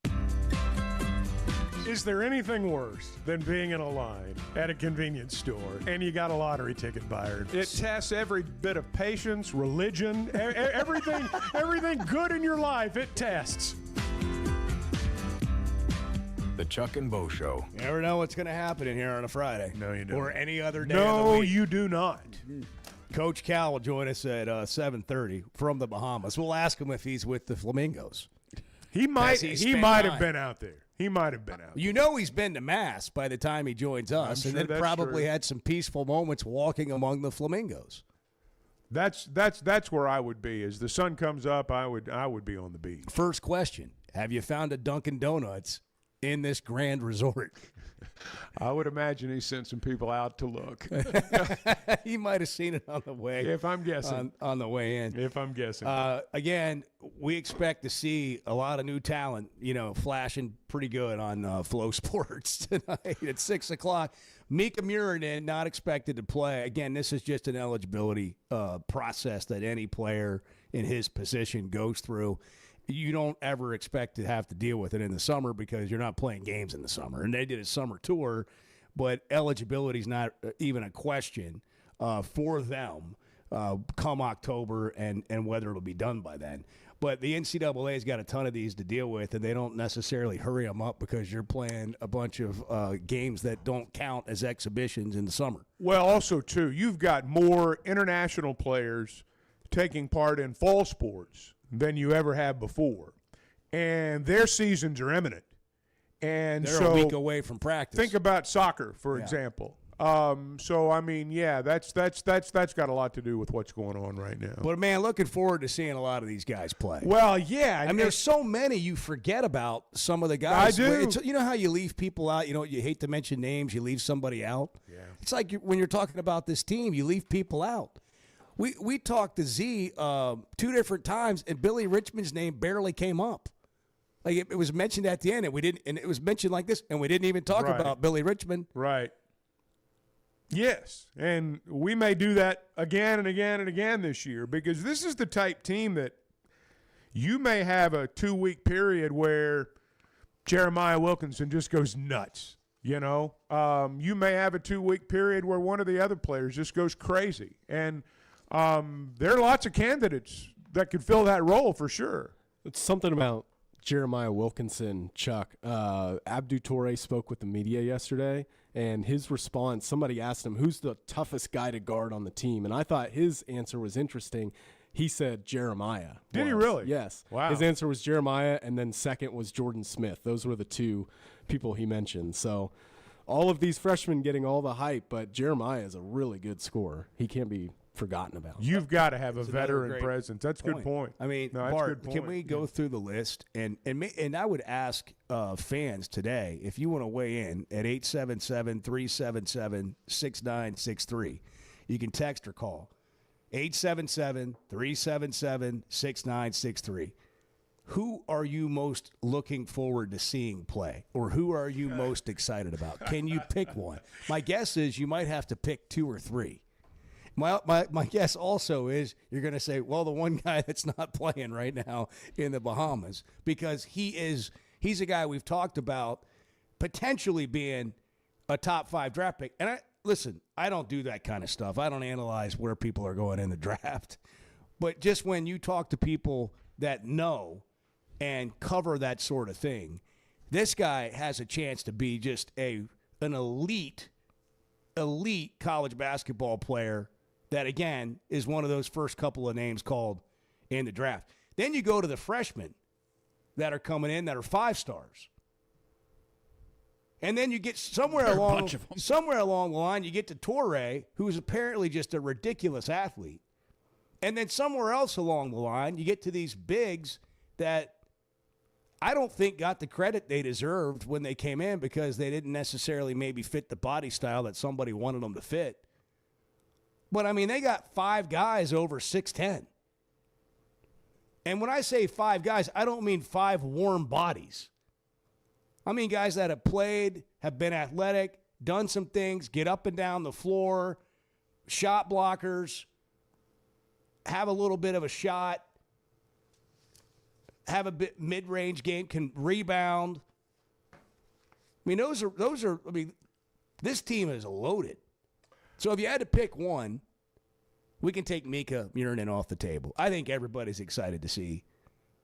Is there anything worse than being in a line at a convenience store and you got a lottery ticket buyer? It tests every bit of patience, religion, everything good in your life, it tests. The Chuck and Bo Show. You never know what's going to happen in here on a Friday. No, you don't. Or any other day of the No, week. you do not. Coach Cal will join us at 7:30 from the Bahamas. We'll ask him if he's with the Flamingos. He might have been out there. He might have been out. You know he's been to Mass by the time he joins us, I'm and sure then that's probably true. had some peaceful moments walking among the Flamingos. That's where I would be. As the sun comes up, I would be on the beach. First question: have you found a Dunkin' Donuts in this grand resort? I would imagine he sent some people out to look. He might have seen it on the way. If I'm guessing. On the way in. If I'm guessing. Again, we expect to see a lot of new talent, flashing pretty good on Flow Sports tonight at 6 o'clock. Mika Murinen not expected to play. Again, this is just an eligibility process that any player in his position goes through. You don't ever expect to have to deal with it in the summer because you're not playing games in the summer. And they did a summer tour, but eligibility is not even a question for them come October and whether it'll be done by then. But the NCAA's got a ton of these to deal with, and they don't necessarily hurry them up because you're playing a bunch of games that don't count as exhibitions in the summer. Well, also, too, you've got more international players taking part in fall sports than you ever have before. And their seasons are imminent. And they're a week away from practice. Think about soccer, for example. That's got a lot to do with what's going on right now. But, man, looking forward to seeing a lot of these guys play. Well, yeah. I mean, there's so many you forget about some of the guys. I do. You know how you leave people out? You hate to mention names. You leave somebody out. Yeah. It's like when you're talking about this team, you leave people out. We talked to Z 2 different times, and Billy Richmond's name barely came up. Like it was mentioned at the end, and it was mentioned like this, and we didn't even talk about Billy Richmond. Right. Yes, and we may do that again and again and again this year because this is the type team that you may have a 2-week period where Jeremiah Wilkinson just goes nuts. You may have a 2-week period where one of the other players just goes crazy, and there are lots of candidates that could fill that role for sure. It's something about Jeremiah Wilkinson, Chuck, Abdou Toure spoke with the media yesterday, and his response, somebody asked him, who's the toughest guy to guard on the team? And I thought his answer was interesting. He said Jeremiah. Did he really? Yes. Wow. His answer was Jeremiah, and then second was Jordan Smith. Those were the two people he mentioned. So all of these freshmen getting all the hype, but Jeremiah is a really good scorer. He can't be forgotten about. You've got to have a veteran presence. That's a good point. I mean, No, that's a Bart, good can point. we go through the list? And I would ask fans today, if you want to weigh in at 877-377-6963. You can text or call. 877-377-6963. Who are you most looking forward to seeing play? Or who are you most excited about? Can you pick one? My guess is you might have to pick two or three. My guess also is you're going to say, well, the one guy that's not playing right now in the Bahamas, because he's a guy we've talked about potentially being a top 5 draft pick. And listen, I don't do that kind of stuff. I don't analyze where people are going in the draft. But just when you talk to people that know and cover that sort of thing, this guy has a chance to be just an elite college basketball player that, again, is one of those first couple of names called in the draft. Then you go to the freshmen that are coming in that are 5 stars. And then you get somewhere along the line, you get to Toure, who is apparently just a ridiculous athlete. And then somewhere else along the line, you get to these bigs that I don't think got the credit they deserved when they came in, because they didn't necessarily maybe fit the body style that somebody wanted them to fit. But, I mean, they got 5 guys over 6'10". And when I say 5 guys, I don't mean 5 warm bodies. I mean guys that have played, have been athletic, done some things, get up and down the floor, shot blockers, have a little bit of a shot, have a bit mid-range game, can rebound. I mean, those are. I mean, this team is loaded. So if you had to pick one, we can take Mika Murinen off the table. I think everybody's excited to see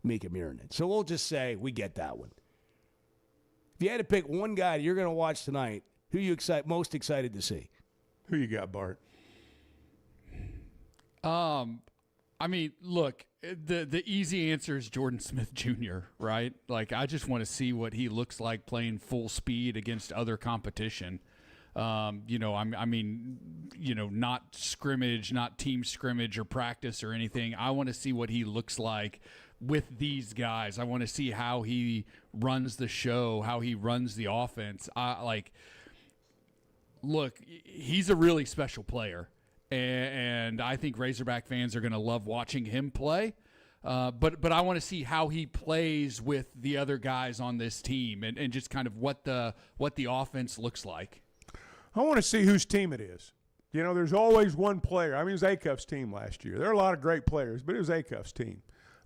Mika Murinen. So we'll just say we get that one. If you had to pick one guy you're going to watch tonight, who are you most excited to see? Who you got, Bart? I mean, look, the easy answer is Jordan Smith Jr., right? Like, I just want to see what he looks like playing full speed against other competition. Not scrimmage, not team scrimmage or practice or anything. I want to see what he looks like with these guys. I want to see how he runs the show, how he runs the offense. Look, he's a really special player, and I think Razorback fans are going to love watching him play. But I want to see how he plays with the other guys on this team, and just kind of what the offense looks like. I want to see whose team it is. You know, there's always one player. I mean, it was Acuff's team last year. There are a lot of great players, but it was Acuff's team.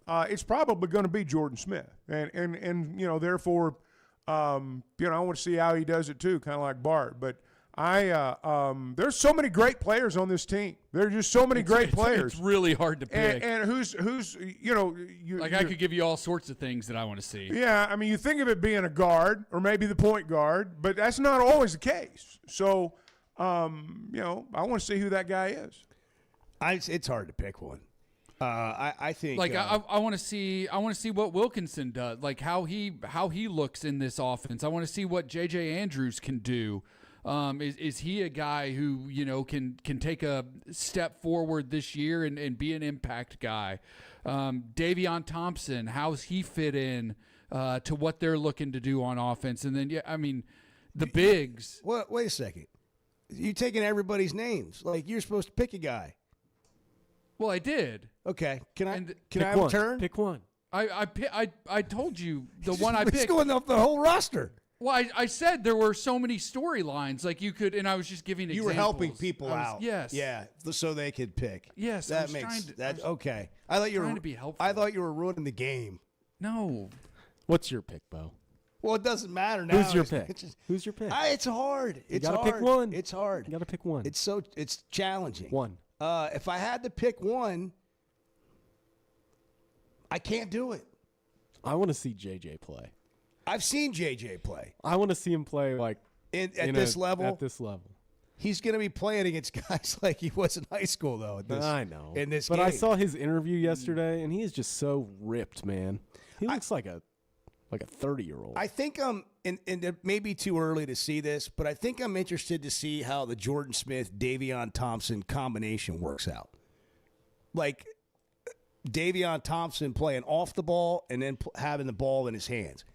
It's probably going to be Jordan Smith. And therefore, I want to see how he does it too, kind of like Bart. But there's so many great players on this team. There are just so many great players. It's really hard to pick. And who's I could give you all sorts of things that I want to see. Yeah, I mean, you think of it being a guard or maybe the point guard, but that's not always the case. So, I want to see who that guy is. It's hard to pick one. I think I want to see what Wilkinson does, like how he looks in this offense. I want to see what J.J. Andrews can do. Is he a guy who can take a step forward this year and be an impact guy? Davion Thompson, how's he fit in to what they're looking to do on offense? And then the bigs. Well, wait a second. You taking everybody's names like you're supposed to pick a guy. Well, I did. Okay. Can I have a turn? Pick one. I told you the one I picked. He's going off the whole roster. Well, I said there were so many storylines, like you could, and I was just giving examples. You were helping people out. Yes. Yeah, so they could pick. Yes. That makes that okay. I thought you were trying to be helpful. I thought you were ruining the game. No. What's your pick, Bo? Well, it doesn't matter now. Who's your pick? Who's your pick? It's hard. You got to pick one. It's hard. You got to pick one. It's challenging. One. If I had to pick one, I can't do it. I want to see JJ play. I've seen JJ play. I want to see him play at this level. At this level. He's going to be playing against guys like he was in high school, though. I know. In this but game. I saw his interview yesterday, and he is just so ripped, man. He looks like a 30-year-old. I think and it may be too early to see this, but I think I'm interested to see how the Jordan Smith, Davion Thompson combination works out. Like Davion Thompson playing off the ball and then having the ball in his hands.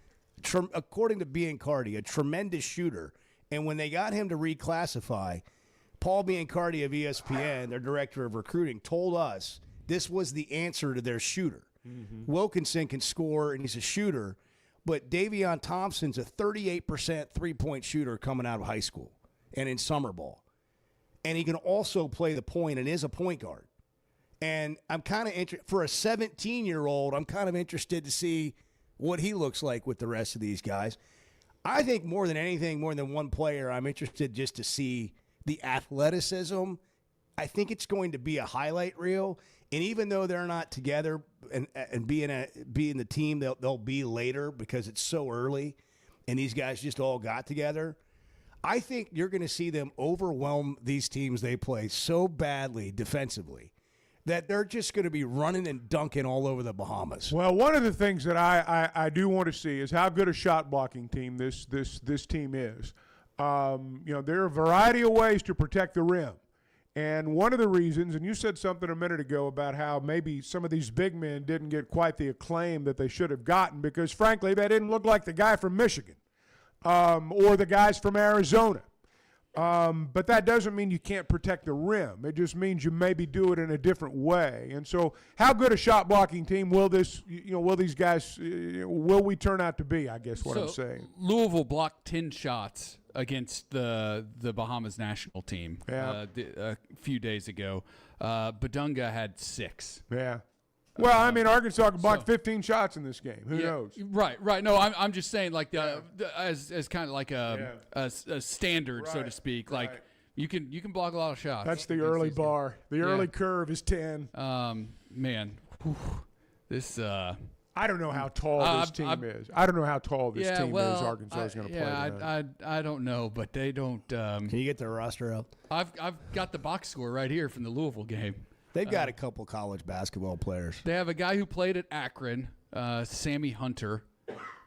According to Biancardi, a tremendous shooter. And when they got him to reclassify, Paul Biancardi of ESPN, their director of recruiting, told us this was the answer to their shooter. Mm-hmm. Wilkinson can score, and he's a shooter, but Davion Thompson's a 38% three-point shooter coming out of high school and in summer ball. And he can also play the point and is a point guard. And I'm kind of interested, for a 17-year-old, I'm kind of interested to see what he looks like with the rest of these guys. I think more than anything, more than one player, I'm interested just to see the athleticism. I think it's going to be a highlight reel. And even though they're not together and being the team they'll be later because it's so early and these guys just all got together, I think you're going to see them overwhelm these teams they play so badly defensively that they're just going to be running and dunking all over the Bahamas. Well, one of the things that I do want to see is how good a shot blocking team this team is. There are a variety of ways to protect the rim. And one of the reasons, and you said something a minute ago about how maybe some of these big men didn't get quite the acclaim that they should have gotten because, frankly, they didn't look like the guy from Michigan or the guys from Arizona. But that doesn't mean you can't protect the rim. It just means you maybe do it in a different way. And so how good a shot blocking team will these guys, will we turn out to be, I guess what I'm saying. Louisville blocked 10 shots against the Bahamas national team a few days ago. Badunga had 6. Yeah. Well, I mean, Arkansas can block 15 shots in this game. Who knows? Right. No, I'm just saying, like as kind of like a standard, so to speak. Like you can block a lot of shots. That's the early bar. The early curve is 10. Man, this. I don't know how tall this team is. I don't know how tall this team is. Arkansas is going to play. Yeah, I don't know, but they don't. Can you get their roster up? I've got the box score right here from the Louisville game. They've got a couple college basketball players. They have a guy who played at Akron, Sammy Hunter.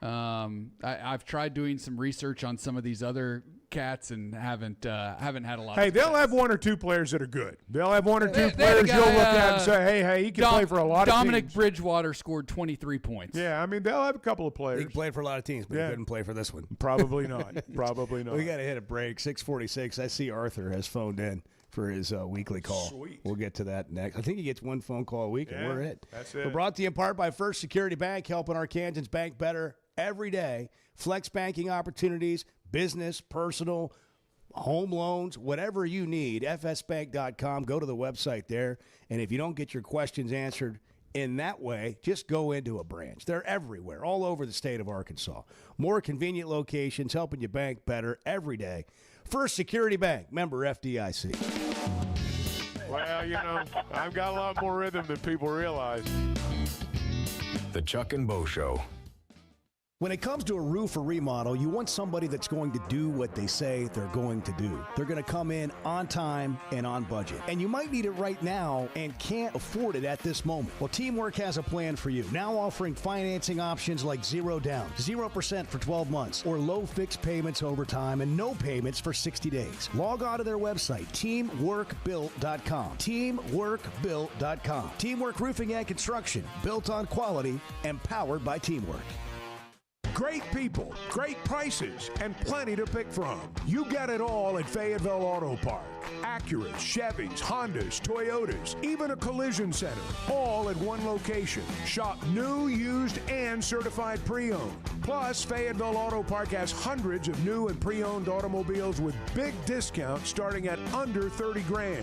I've tried doing some research on some of these other cats and haven't had a lot. Hey, of they'll have 1 or 2 players that are good. They'll have 1 or 2 players you'll look at and say, hey, he can play for a lot of teams. Dominic Bridgewater scored 23 points. Yeah, I mean, they'll have a couple of players. He can play for a lot of teams, but he couldn't play for this one. Probably not. Probably not. We got to hit a break. 6:46. I see Arthur has phoned in for his weekly call. Sweet. We'll get to that next. I think he gets 1 phone call a week, and we're it. That's it. We're brought to you in part by First Security Bank, helping Arkansans bank better every day. Flex banking opportunities, business, personal, home loans, whatever you need, fsbank.com. Go to the website there. And if you don't get your questions answered in that way, just go into a branch. They're everywhere, all over the state of Arkansas. More convenient locations, helping you bank better every day. First Security Bank, member FDIC. Well, I've got a lot more rhythm than people realize. The Chuck and Bo Show. When it comes to a roof or remodel, you want somebody that's going to do what they say they're going to do. They're going to come in on time and on budget. And you might need it right now and can't afford it at this moment. Well, Teamwork has a plan for you. Now offering financing options like 0 down, 0% for 12 months, or low fixed payments over time and no payments for 60 days. Log on to their website, teamworkbuilt.com. Teamworkbuilt.com. Teamwork Roofing and Construction, built on quality and powered by Teamwork. Great people, great prices, and plenty to pick from. You get it all at Fayetteville Auto Park. Acuras, Chevys, Hondas, Toyotas, even a collision center, all at one location. Shop new, used, and certified pre-owned. Plus, Fayetteville Auto Park has hundreds of new and pre-owned automobiles with big discounts starting at under $30,000.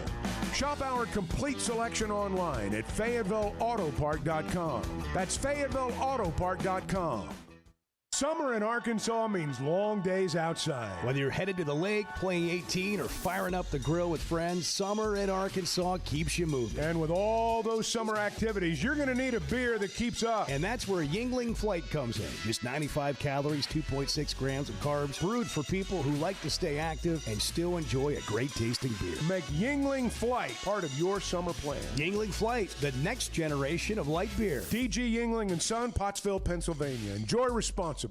Shop our complete selection online at FayettevilleAutopark.com. That's FayettevilleAutopark.com. Summer in Arkansas means long days outside. Whether you're headed to the lake, playing 18, or firing up the grill with friends, summer in Arkansas keeps you moving. And with all those summer activities, you're going to need a beer that keeps up. And that's where Yuengling Flight comes in. Just 95 calories, 2.6 grams of carbs, brewed for people who like to stay active and still enjoy a great tasting beer. Make Yuengling Flight part of your summer plan. Yuengling Flight, the next generation of light beer. DG Yuengling and Son, Pottsville, Pennsylvania. Enjoy responsibly.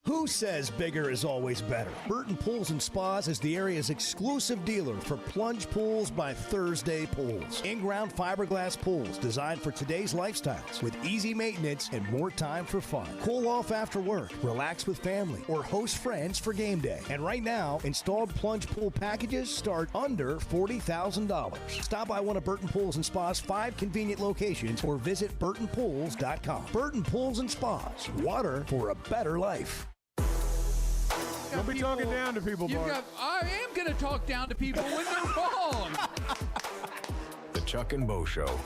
Who says bigger is always better? Burton Pools and Spas is the area's exclusive dealer for plunge pools by Thursday Pools. In-ground fiberglass pools designed for today's lifestyles with easy maintenance and more time for fun. Cool off after work, relax with family, or host friends for game day. And right now, installed plunge pool packages start under $40,000. Stop by one of Burton Pools and Spas' 5 convenient locations or visit burtonpools.com. Burton Pools and Spas, water for a better life. Don't be talking down to people, Bart. I am going to talk down to people when they're wrong. The Chuck and Bo Show.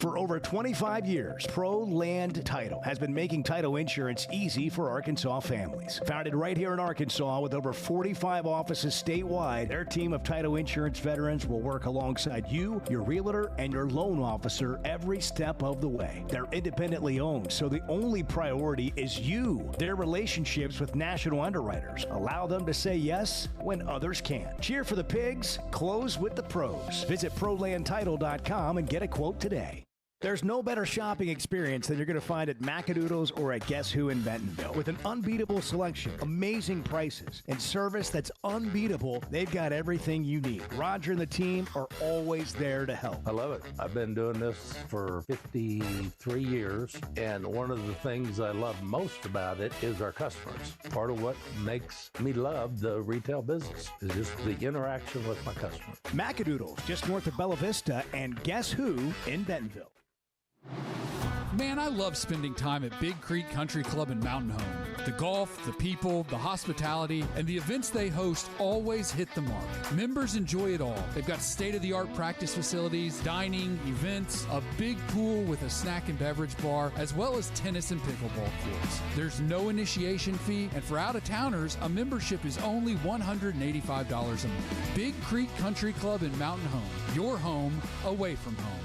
For over 25 years, Pro Land Title has been making title insurance easy for Arkansas families. Founded right here in Arkansas with over 45 offices statewide, their team of title insurance veterans will work alongside you, your realtor, and your loan officer every step of the way. They're independently owned, so the only priority is you. Their relationships with national underwriters allow them to say yes when others can't. Cheer for the pigs, close with the pros. Visit ProLandTitle.com and get a quote today. There's no better shopping experience than you're going to find at Macadoodles or at Guess Who in Bentonville. With an unbeatable selection, amazing prices, and service that's unbeatable, they've got everything you need. Roger and the team are always there to help. I love it. I've been doing this for 53 years, and one of the things I love most about it is our customers. Part of what makes me love the retail business is just the interaction with my customers. Macadoodles, just north of Bella Vista, and Guess Who in Bentonville. Man, I love spending time at Big Creek Country Club in Mountain Home. The golf, the people, the hospitality, and the events they host always hit the mark. Members enjoy it all. They've got state-of-the-art practice facilities, dining, events, a big pool with a snack and beverage bar, as well as tennis and pickleball courts. There's no initiation fee, and for out-of-towners, a membership is only $185 a month. Big Creek Country Club in Mountain Home. Your home away from home.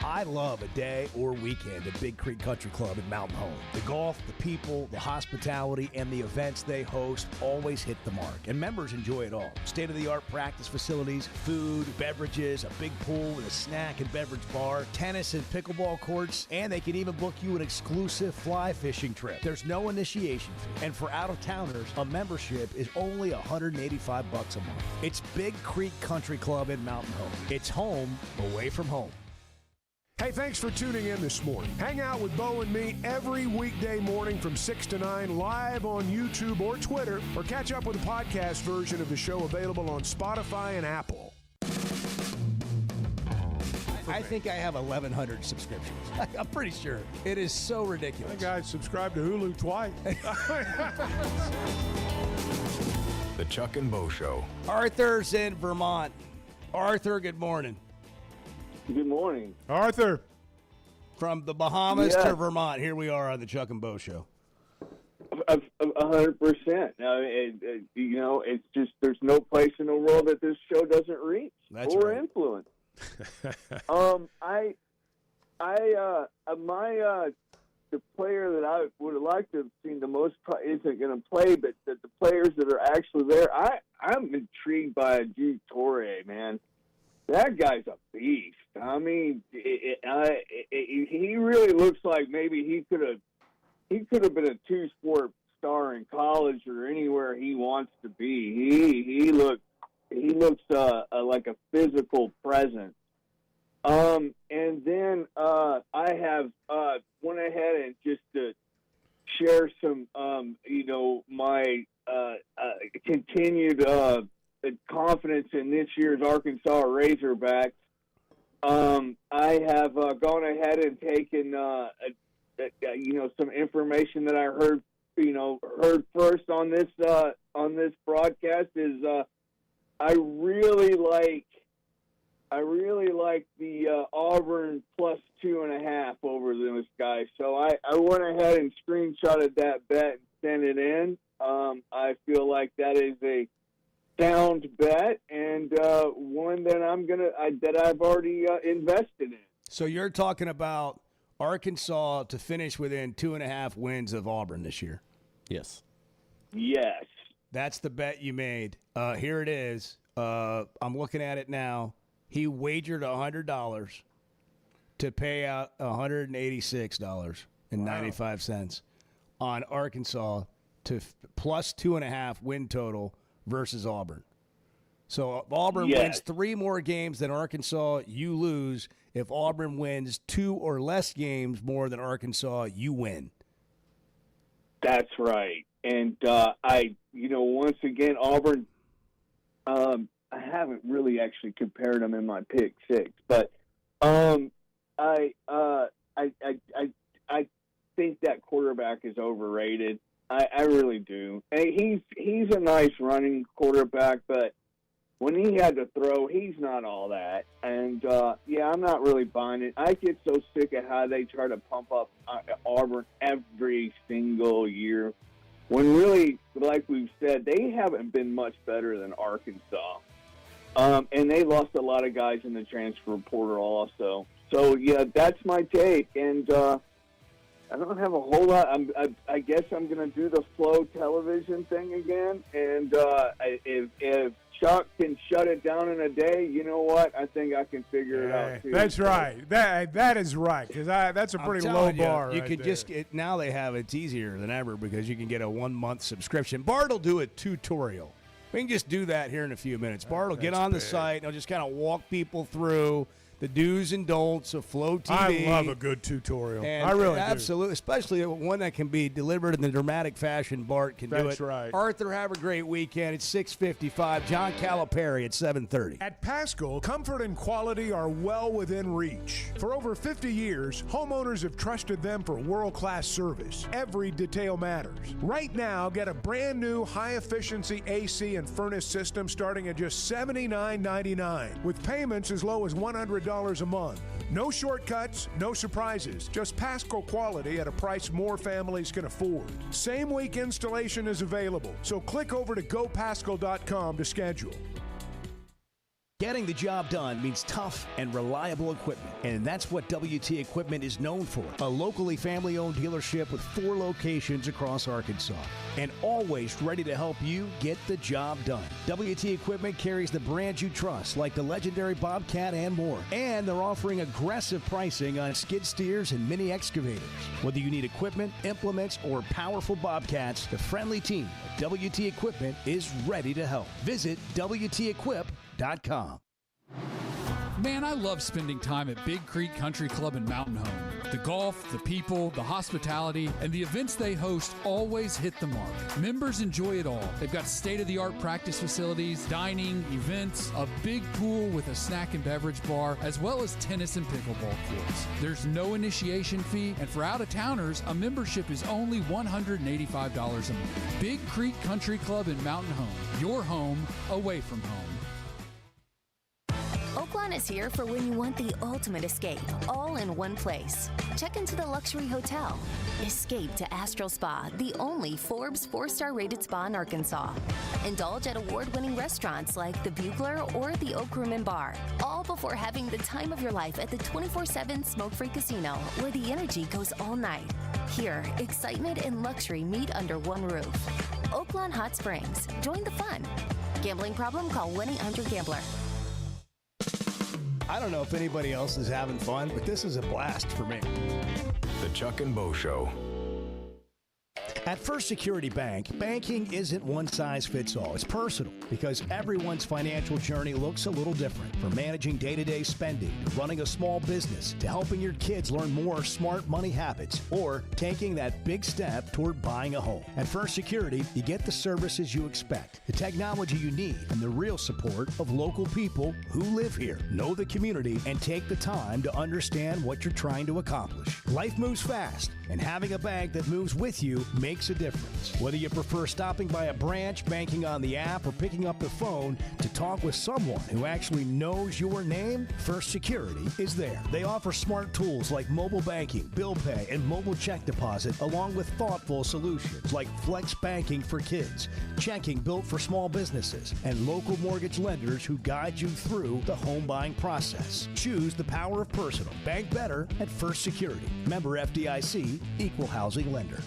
I love a day or weekend at Big Creek Country Club in Mountain Home. The golf, the people, the hospitality, and the events they host always hit the mark, and members enjoy it all. State-of-the-art practice facilities, food, beverages, a big pool with a snack and beverage bar, tennis and pickleball courts, and they can even book you an exclusive fly fishing trip. There's no initiation fee, and for out-of-towners, a membership is only $185 a month. It's Big Creek Country Club in Mountain Home. It's home away from home. Hey, thanks for tuning in this morning. Hang out with Bo and me every weekday morning from 6 to 9 live on YouTube or Twitter, or catch up with the podcast version of the show available on Spotify and Apple. I think I have 1,100 subscriptions. I'm pretty sure. It is so ridiculous. I think I subscribed to Hulu twice. The Chuck and Bo Show. Arthur's in Vermont. Arthur, good morning. Good morning. Arthur. From the Bahamas to Vermont, here we are on the Chuck and Bo Show. 100%. You know, it's just there's no place in the world that this show doesn't reach or influence. The player that I would have liked to have seen the most isn't going to play, but the players that are actually there, I'm intrigued by Jude Torre, man. That guy's a beast. I mean, he really looks like maybe he could have been a two-sport star in college or anywhere he wants to be. He looks like a physical presence. And then I have went ahead and just to share some, my continued confidence in this year's Arkansas Razorbacks. I have gone ahead and taken, some information that I heard first on this broadcast is I really like I really like the Auburn plus 2.5 over those guys. So I went ahead and screenshotted that bet and sent it in. I feel like that is a sound bet and one that I've already invested in. So you're talking about Arkansas to finish within 2.5 wins of Auburn this year? Yes. Yes. That's the bet you made. Here it is. I'm looking at it now. He wagered $100 to pay out $186.95 on Arkansas to plus 2.5 win total versus Auburn. So if Auburn wins 3 more games than Arkansas, you lose. If Auburn wins 2 or less games more than Arkansas, you win. That's right. And once again, Auburn, I haven't really actually compared them in my pick six, but I think that quarterback is overrated. I really do. And he's a nice running quarterback, but when he had to throw, he's not all that. And, I'm not really buying it. I get so sick of how they try to pump up Auburn every single year when really, like we've said, they haven't been much better than Arkansas. And they lost a lot of guys in the transfer portal also. So, yeah, that's my take. And I don't have a whole lot. I guess I'm going to do the Flow television thing again. And if Chuck can shut it down in a day, you know what? I think I can figure it out, too. That's right. That is right, because that's a pretty low bar. You could just get, now they have it's easier than ever because you can get a 1-month subscription. Bart will do a tutorial. We can just do that here in a few minutes. Bart will get on the site and he'll just kind of walk people through the do's and don'ts of Flow TV. I love a good tutorial. And I really do. Absolutely, especially one that can be delivered in the dramatic fashion Bart can do it. That's right. Arthur, have a great weekend. It's 6:55. John Calipari at 7:30. At Paschal, comfort and quality are well within reach. For over 50 years, homeowners have trusted them for world-class service. Every detail matters. Right now, get a brand new high-efficiency AC and furnace system starting at just $79.99 with payments as low as $100 a month. No shortcuts, no surprises, just Paschal quality at a price more families can afford. Same week installation is available, so click over to gopaschal.com to schedule. Getting the job done means tough and reliable equipment, and that's what WT Equipment is known for. A locally family-owned dealership with 4 locations across Arkansas, and always ready to help you get the job done. WT Equipment carries the brands you trust, like the legendary Bobcat and more, and they're offering aggressive pricing on skid steers and mini excavators. Whether you need equipment, implements, or powerful Bobcats, the friendly team at WT Equipment is ready to help. Visit WTEquip.com. Man, I love spending time at Big Creek Country Club in Mountain Home. The golf, the people, the hospitality, and the events they host always hit the mark. Members enjoy it all. They've got state-of-the-art practice facilities, dining, events, a big pool with a snack and beverage bar, as well as tennis and pickleball courts. There's no initiation fee, and for out-of-towners, a membership is only $185 a month. Big Creek Country Club in Mountain Home. Your home away from home. Oaklawn is here for when you want the ultimate escape, all in one place. Check into the luxury hotel. Escape to Astral Spa, the only Forbes 4-star rated spa in Arkansas. Indulge at award-winning restaurants like the Bugler or the Oak Room and Bar, all before having the time of your life at the 24/7 smoke-free casino, where the energy goes all night. Here, excitement and luxury meet under one roof. Oaklawn Hot Springs. Join the fun. Gambling problem? Call 1-800-GAMBLER. I don't know if anybody else is having fun, but this is a blast for me. The Chuck and Bo Show. At First Security Bank, banking isn't one size fits all. It's personal because everyone's financial journey looks a little different. From managing day-to-day spending, to running a small business, to helping your kids learn more smart money habits, or taking that big step toward buying a home. At First Security, you get the services you expect, the technology you need, and the real support of local people who live here, know the community, and take the time to understand what you're trying to accomplish. Life moves fast, and having a bank that moves with you makes makes a difference. Whether you prefer stopping by a branch, banking on the app, or picking up the phone to talk with someone who actually knows your name, First Security is there. They offer smart tools like mobile banking, bill pay, and mobile check deposit, along with thoughtful solutions like flex banking for kids, checking built for small businesses, and local mortgage lenders who guide you through the home buying process. Choose the power of personal. Bank better at First Security. Member FDIC, Equal Housing Lender.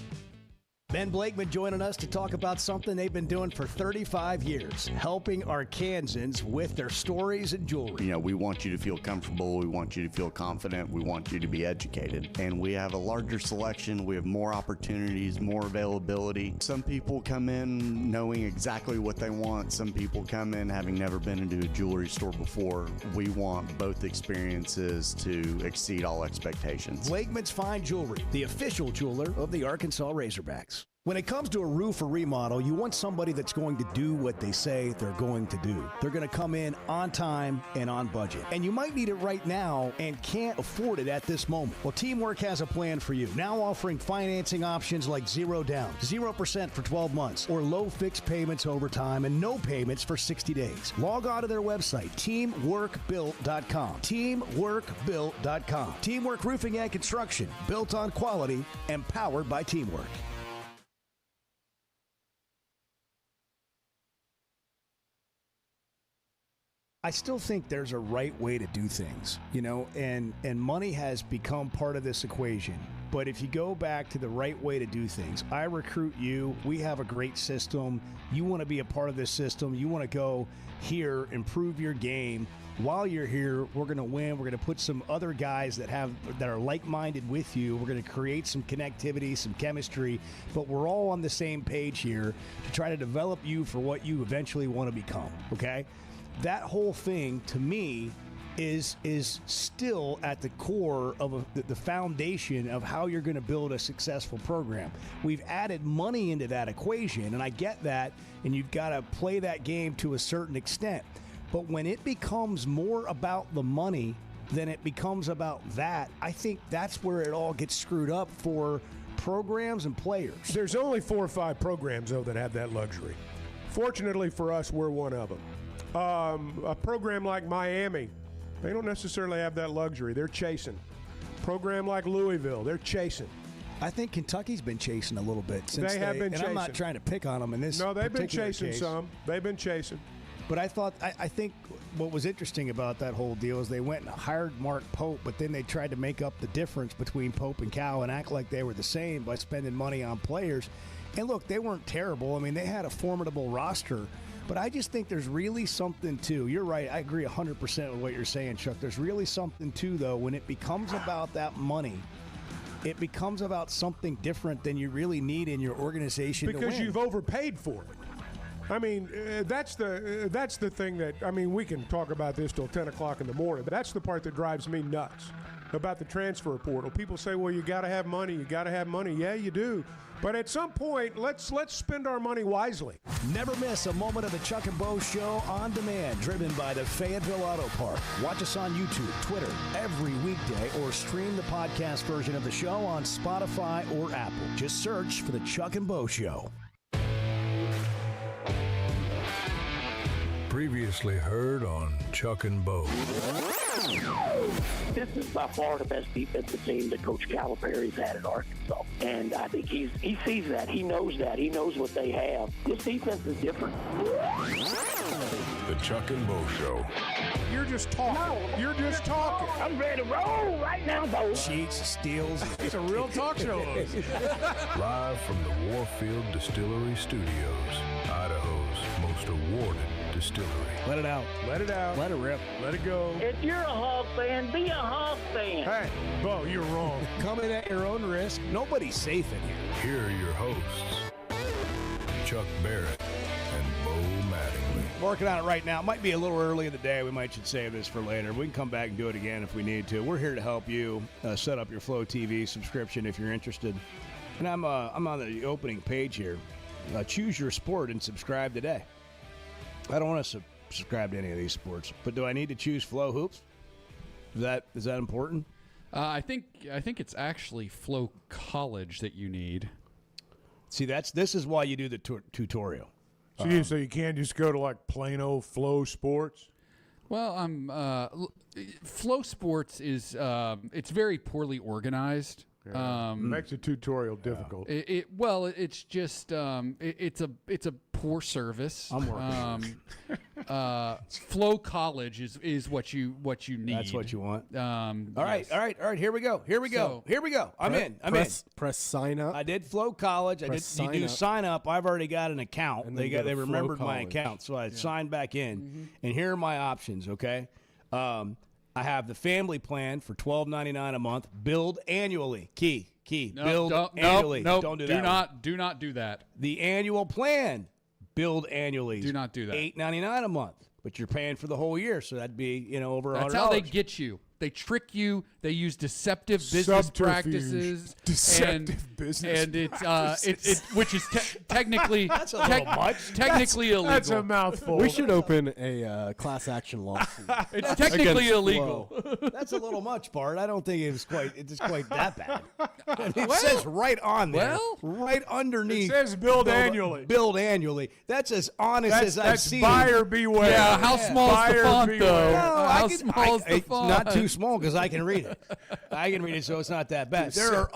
Ben Blakeman joining us to talk about something they've been doing for 35 years, helping Arkansans with their stories and jewelry. You know, we want you to feel comfortable. We want you to feel confident. We want you to be educated. And we have a larger selection. We have more opportunities, more availability. Some people come in knowing exactly what they want. Some people come in having never been into a jewelry store before. We want both experiences to exceed all expectations. Blakeman's Fine Jewelry, the official jeweler of the Arkansas Razorbacks. When it comes to a roof or remodel, you want somebody that's going to do what they say they're going to do. They're going to come in on time and on budget. And you might need it right now and can't afford it at this moment. Well, Teamwork has a plan for you. Now offering financing options like 0 down, 0% for 12 months, or low fixed payments over time and no payments for 60 days. Log on to their website, teamworkbuilt.com. Teamworkbuilt.com. Teamwork Roofing and Construction, built on quality and powered by Teamwork. I still think there's a right way to do things, you know, and money has become part of this equation. But if you go back to the right way to do things, I recruit you. We have a great system. You want to be a part of this system. You want to go here, improve your game. While you're here, we're going to win. We're going to put some other guys that are like-minded with you. We're going to create some connectivity, some chemistry, but we're all on the same page here to try to develop you for what you eventually want to become, okay? That whole thing, to me, is still at the core of the foundation of how you're going to build a successful program. We've added money into that equation, and I get that, and you've got to play that game to a certain extent. But when it becomes more about the money than it becomes about that, I think that's where it all gets screwed up for programs and players. There's only 4 or 5 programs, though, that have that luxury. Fortunately for us, we're one of them. A program like Miami, they don't necessarily have that luxury. They're chasing. Program like Louisville, they're chasing. I think Kentucky's been chasing a little bit since they have been chasing. I'm not trying to pick on them in this. No, they've been particular chasing case. some. They've been chasing. But I think what was interesting about that whole deal is they went and hired Mark Pope, but then they tried to make up the difference between Pope and Cal and act like they were the same by spending money on players. And look, they weren't terrible. I mean, they had a formidable roster. But I just think there's really something, too. You're right. I agree 100% with what you're saying, Chuck. There's really something, too, though, when it becomes about that money, it becomes about something different than you really need in your organization to win. Because you've overpaid for it. I mean, that's the thing that, I mean, we can talk about this till 10 o'clock in the morning, but that's the part that drives me nuts about the transfer portal. People say, well, you got to have money. You got to have money. Yeah, you do. But at some point, let's spend our money wisely. Never miss a moment of the Chuck and Bo Show on demand, driven by the Fayetteville Auto Park. Watch us on YouTube, Twitter, every weekday, or stream the podcast version of the show on Spotify or Apple. Just search for the Chuck and Bo Show. Previously heard on Chuck and Bo. This is by far the best defensive team that Coach Calipari's had at Arkansas. And I think he sees that. He knows that. He knows what they have. This defense is different. The Chuck and Bo Show. You're just talking. No, You're just talking. I'm ready to roll right now, Bo. Cheats, steals. It's a real talk show host. Live from the Warfield Distillery Studios, Idaho's most awarded distillery. Let it out. Let it out. Let it rip. Let it go. If you're a Hog fan, be a Hog fan. Hey, Bo, you're wrong. Come in at your own risk. Nobody's safe in here. Here are your hosts, Chuck Barrett and Bo Mattingly. Working on it right now. It might be a little early in the day. We might should save this for later. We can come back and do it again if we need to. We're here to help you set up your Flow TV subscription if you're interested. And I'm on the opening page here. Choose your sport and subscribe today. I don't want to subscribe to any of these sports, but do I need to choose Flow Hoops? Is that important? I think it's actually Flow College that you need. See, this is why you do the tutorial. So you can't just go to like plain old Flow Sports? Well, Flow Sports is it's very poorly organized. Makes a tutorial difficult. It's just it's a poor service. I'm working. Flow College is what you need. That's what you want. All right. Here we go. I'm in. Press sign up. I did Flow College. You do sign up. I've already got an account. And They then remembered Flow my College. account, so I signed back in. And here are my options. Okay. I have the family plan for $12.99 a month. Billed annually. Key. Billed annually. Don't do that. Do not do that. The annual plan. Billed annually. Do not do that. $8.99 a month, but you're paying for the whole year, so that'd be over $100. That's how they get you. They trick you. They use deceptive business Subterfuge. practices. Deceptive business and it's which is technically that's a little much. Technically illegal. That's a mouthful. We should open a class action lawsuit. It's technically illegal. Flow. That's a little much, Bart. I don't think it's quite that bad. It says right on there, right underneath. It says billed annually. Billed annually. That's as honest as I've That's seen. buyer beware. Yeah, how small is the font, though? No, How small is the font? Not too small because I can read it. So it's not that bad. There are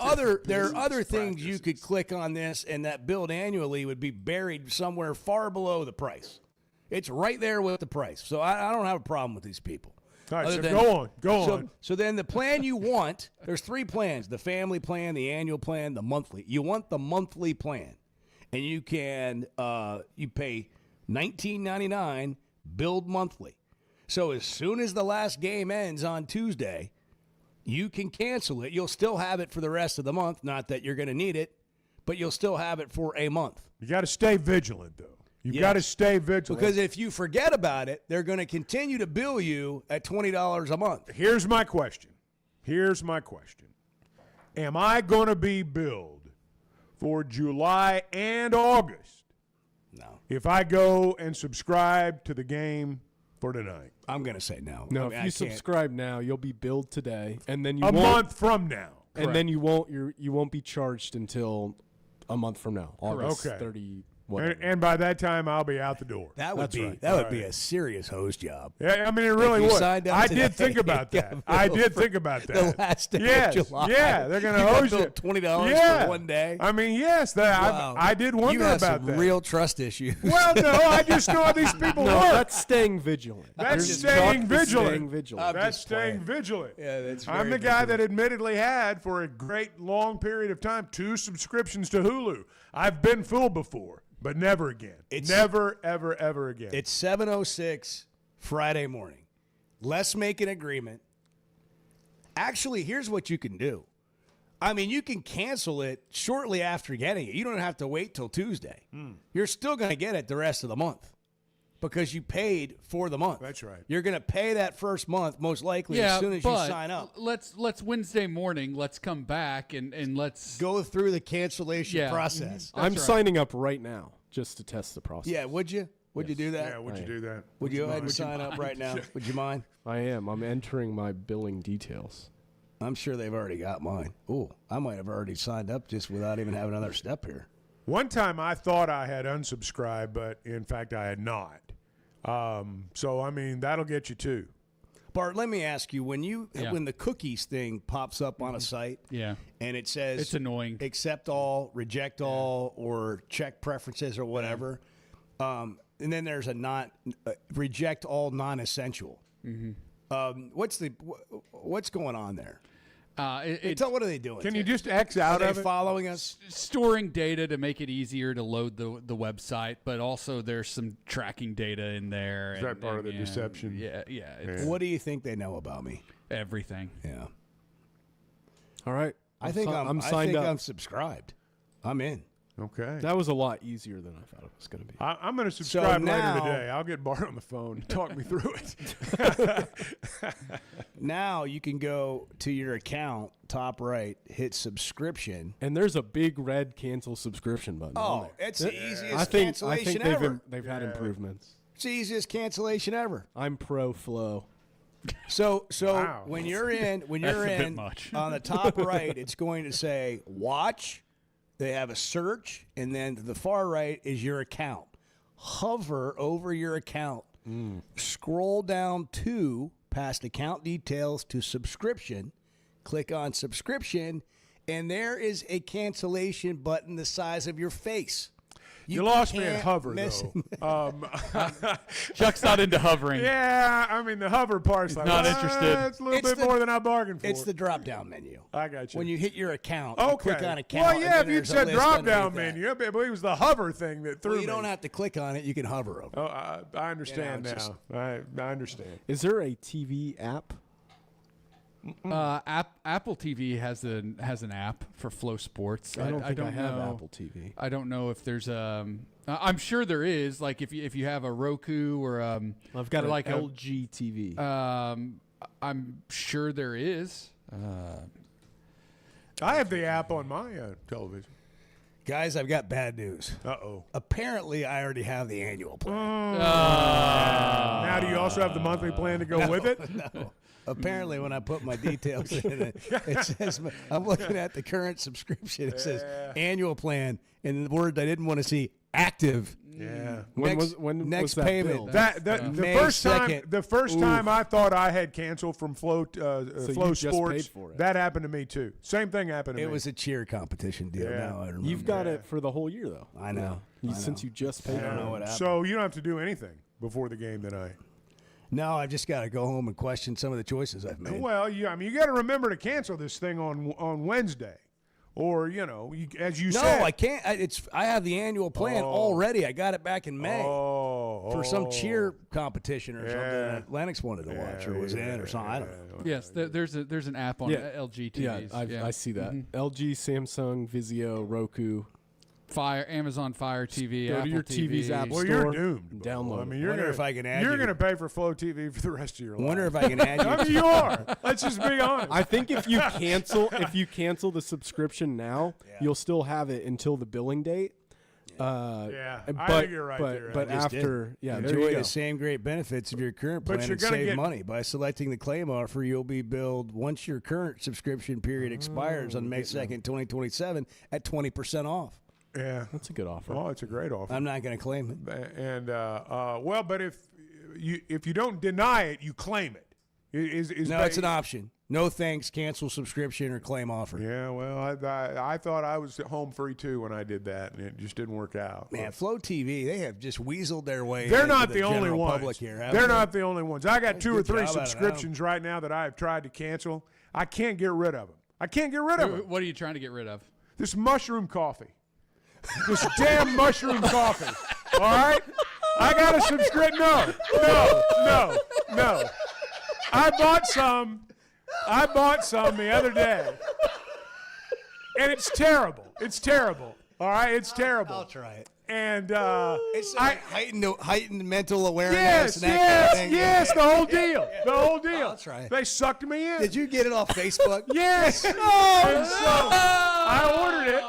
other things you could click on this, and that billed annually would be buried somewhere far below the price. It's right there with the price. So I don't have a problem with these people. All right, so go on. So then the plan you want, there's 3 plans: the family plan, the annual plan, the monthly. You want the monthly plan, and you can you pay $19.99 billed monthly. So as soon as the last game ends on Tuesday, you can cancel it. You'll still have it for the rest of the month. Not that you're going to need it, but you'll still have it for a month. You got to stay vigilant, though. You've got to stay vigilant. Because if you forget about it, they're going to continue to bill you at $20 a month. Here's my question. Am I going to be billed for July and August? No. If I go and subscribe to the game for tonight? I'm going to say no. No, if you subscribe now, you'll be billed today, and then you a month from now. And Correct. then you won't be charged until a month from now, August Okay. 30. And by that time, I'll be out the door. That would be a serious hose job. Yeah, I mean, it really If you would. signed up I today, did think about that. The last day of July. Yeah, they're going to You got hose you. billed $20 for one day. I mean, yes, Wow. I did wonder you have about some that. real trust issues. Well, no, I just know how these people No, work. that's staying vigilant. That's You're staying not vigilant. Staying vigilant. That's staying vigilant. Yeah, that's I'm the very guy vigilant. that admittedly had, for a great long period of time, 2 subscriptions to Hulu. I've been fooled before, but never again. Never, ever, ever again. It's 7:06 Friday morning. Let's make an agreement. Actually, here's what you can do. I mean, you can cancel it shortly after getting it. You don't have to wait till Tuesday. You're still going to get it the rest of the month because you paid for the month. That's right. You're going to pay that first month most likely as soon as you sign up. Let's Wednesday morning. Let's come back and let's go through the cancellation process. I'm signing up right now just to test the process. Yeah, would you? Would you do that? Yeah, would you do that? Would you go ahead and sign up right now? Would you mind? I am. I'm entering my billing details. I'm sure they've already got mine. Ooh, I might have already signed up just without even having another step here. One time I thought I had unsubscribed, but in fact I had not. So, I mean, that'll get you too. Bart, let me ask you, when the cookies thing pops up on a site and it says it's annoying, accept all, reject all, or check preferences or whatever, and then there's a reject all non-essential. What's going on there? What are they doing? Can you just X out are of they it? following us? Storing data to make it easier to load the website, but also there's some tracking data in there. Is that part of the deception? Yeah. What do you think they know about me? Everything. Yeah. All right. I think I'm signed up. I'm subscribed. I'm in. Okay. That was a lot easier than I thought it was going to be. I'm going to subscribe now- later today. I'll get Bart on the phone and talk me through it. Now you can go to your account, top right, hit subscription. And there's a big red cancel subscription button on Oh, there. it's the easiest I think cancellation ever. they've had improvements. It's the easiest cancellation ever. I'm pro Flow. So Wow. when you're in That's a bit much. on the top right, it's going to say watch, They have a search, and then to the far right is your account. Hover over your account. Scroll down past account details to subscription. Click on subscription, and there is a cancellation button the size of your face. You lost me at can't hover, miss though. Chuck's not into hovering. Yeah, I mean, the hover part's like, not interested. It's a little bit more than I bargained for. It's the drop-down menu. I got you. When you hit your account, you Okay. click on account. Well, yeah, and if then you'd there's a said list drop-down underneath that. menu, I believe it was the hover thing that threw Well, me. you don't have to click on it. You can hover over it. Oh, I understand it's now. I understand. Is there a TV app? Apple TV has an app for Flow Sports. I don't think I have know. Apple TV. I don't know if there's I'm sure there is. Like if you have a Roku or I've got like an LG TV. I'm sure there is. I have the app on my television. Guys, I've got bad news. Uh-oh. Apparently, I already have the annual plan. Now, do you also have the monthly plan to go with it? No. Apparently, when I put my details in it says, I'm looking at the current subscription. It says annual plan, and the word I didn't want to see, active. Yeah. Next was that payment. bill? The first time I thought I had canceled from Flow Flow you just Sports, paid for it. that happened to me too. Same thing happened to me. It was a cheer competition deal. Yeah. Now I remember. You've got it for the whole year, though. I know. Since you just paid I don't for know it. what happened. So you don't have to do anything before the game tonight. No, I've just got to go home and question some of the choices I've made. Well, you got to remember to cancel this thing on Wednesday, or as you said. No, I can't. I have the annual plan already. I got it back in May for some cheer competition or something that Lennox wanted to watch or was in or something. I don't know. Yes, there's an app on LG TVs. Yeah, I see that. LG, Samsung, Vizio, Roku. Amazon Fire TV, Go Apple to your TV. TV's app Well, store. you're doomed. Download. I mean, it. you're Wonder gonna, if I can add You're you. going to pay for Flow TV for the rest of your life. Wonder if I can add you. I mean, you are. Let's just be honest. I think if you cancel the subscription now, you'll still have it until the billing date. I but, think you're right but, there. But Just after, did. there you enjoy go. the same great benefits of your current But plan you're and gonna save get- money by selecting the claim offer. You'll be billed once your current subscription period expires on May 2nd, 2027, at 20% off. Yeah, That's a good offer. Oh, it's a great offer. I'm not going to claim it. And well, but if you don't deny it, you claim it. No, it's an option. No thanks, cancel subscription or claim offer. Yeah, well, I thought I was home free too when I did that, and it just didn't work out. Man, Flow TV, they have just weaseled their way. They're into not the the only general ones. public here, haven't They're they? not the only ones. I got 2 or Good 3 job out of them. subscriptions right now that I have tried to cancel. I can't get rid of them. I can't get rid of them. What are you trying to get rid of? This mushroom coffee. This damn mushroom coffee. All right? I got a subscription. No. I bought some the other day. And it's terrible. It's terrible. All right? It's terrible. I'll try it. And It's like heightened mental awareness. and that kind of thing. yes, the whole deal. The whole deal. I'll try it. They sucked me in. Did you get it off Facebook? Yes. And so I ordered it,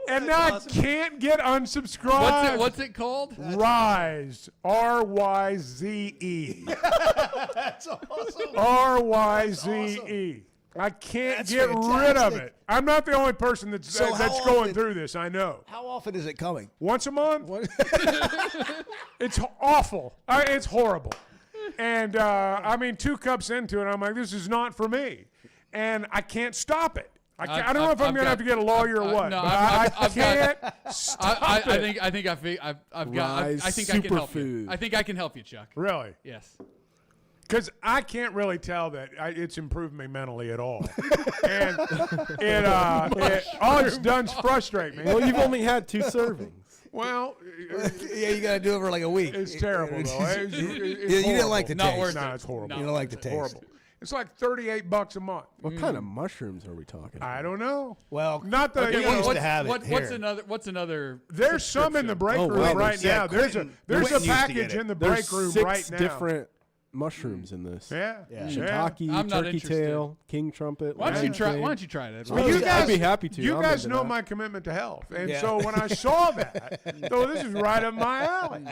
and now I can't get unsubscribed. What's it called? Rise. R-Y-Z-E. That's awesome. R-Y-Z-E. I can't That's get rid of fantastic. it. I'm not the only person that's So how going often- through this. I know. How often is it coming? Once a month? It's awful. It's horrible. And, 2 cups into it, I'm like, this is not for me. And I can't stop it. I don't know if I'm going to have to get a lawyer or what. No, but I can't stop it. I think I've got. I think I can help you. I think I can help you, Chuck. Really? Yes. Because I can't really tell that it's improved me mentally at all. And all it's done is frustrate me. Well, you've only had 2 servings. Well, Yeah, you got to do it for like a week. it's terrible, though. It's You didn't like the horrible. taste. No, it's horrible. You don't like the taste. Horrible. It's like $38 a month. What kind of mushrooms are we talking? I don't know. Well, Not the. okay, you know, used to have it What's here. another? there's some in the break Oh, room wow. right Yeah, now. There's Quentin a used to get package it. in the There's break room 6 right now. different mushrooms in this. Yeah. Shiitake, I'm not turkey interested. tail, king trumpet. Why don't you try? lion's Why mane. don't you try it? Well, you guys, I'd be happy to. You I'm guys into know that. my commitment to health, and Yeah. so when I saw that, so this is right up my alley.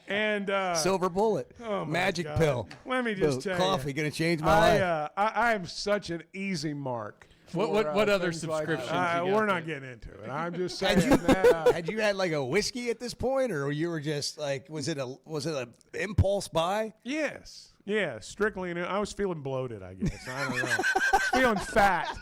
And Silver bullet, oh my magic God. pill. Let me just tell Coffee you, gonna change my life. I am such an easy mark. What other things like subscriptions? that. you got We're there? not getting into it. I'm just saying. Had you had like a whiskey at this point, or you were just like, was it a impulse buy? Yes. Yeah, strictly. I was feeling bloated, I guess. I don't know. Feeling fat.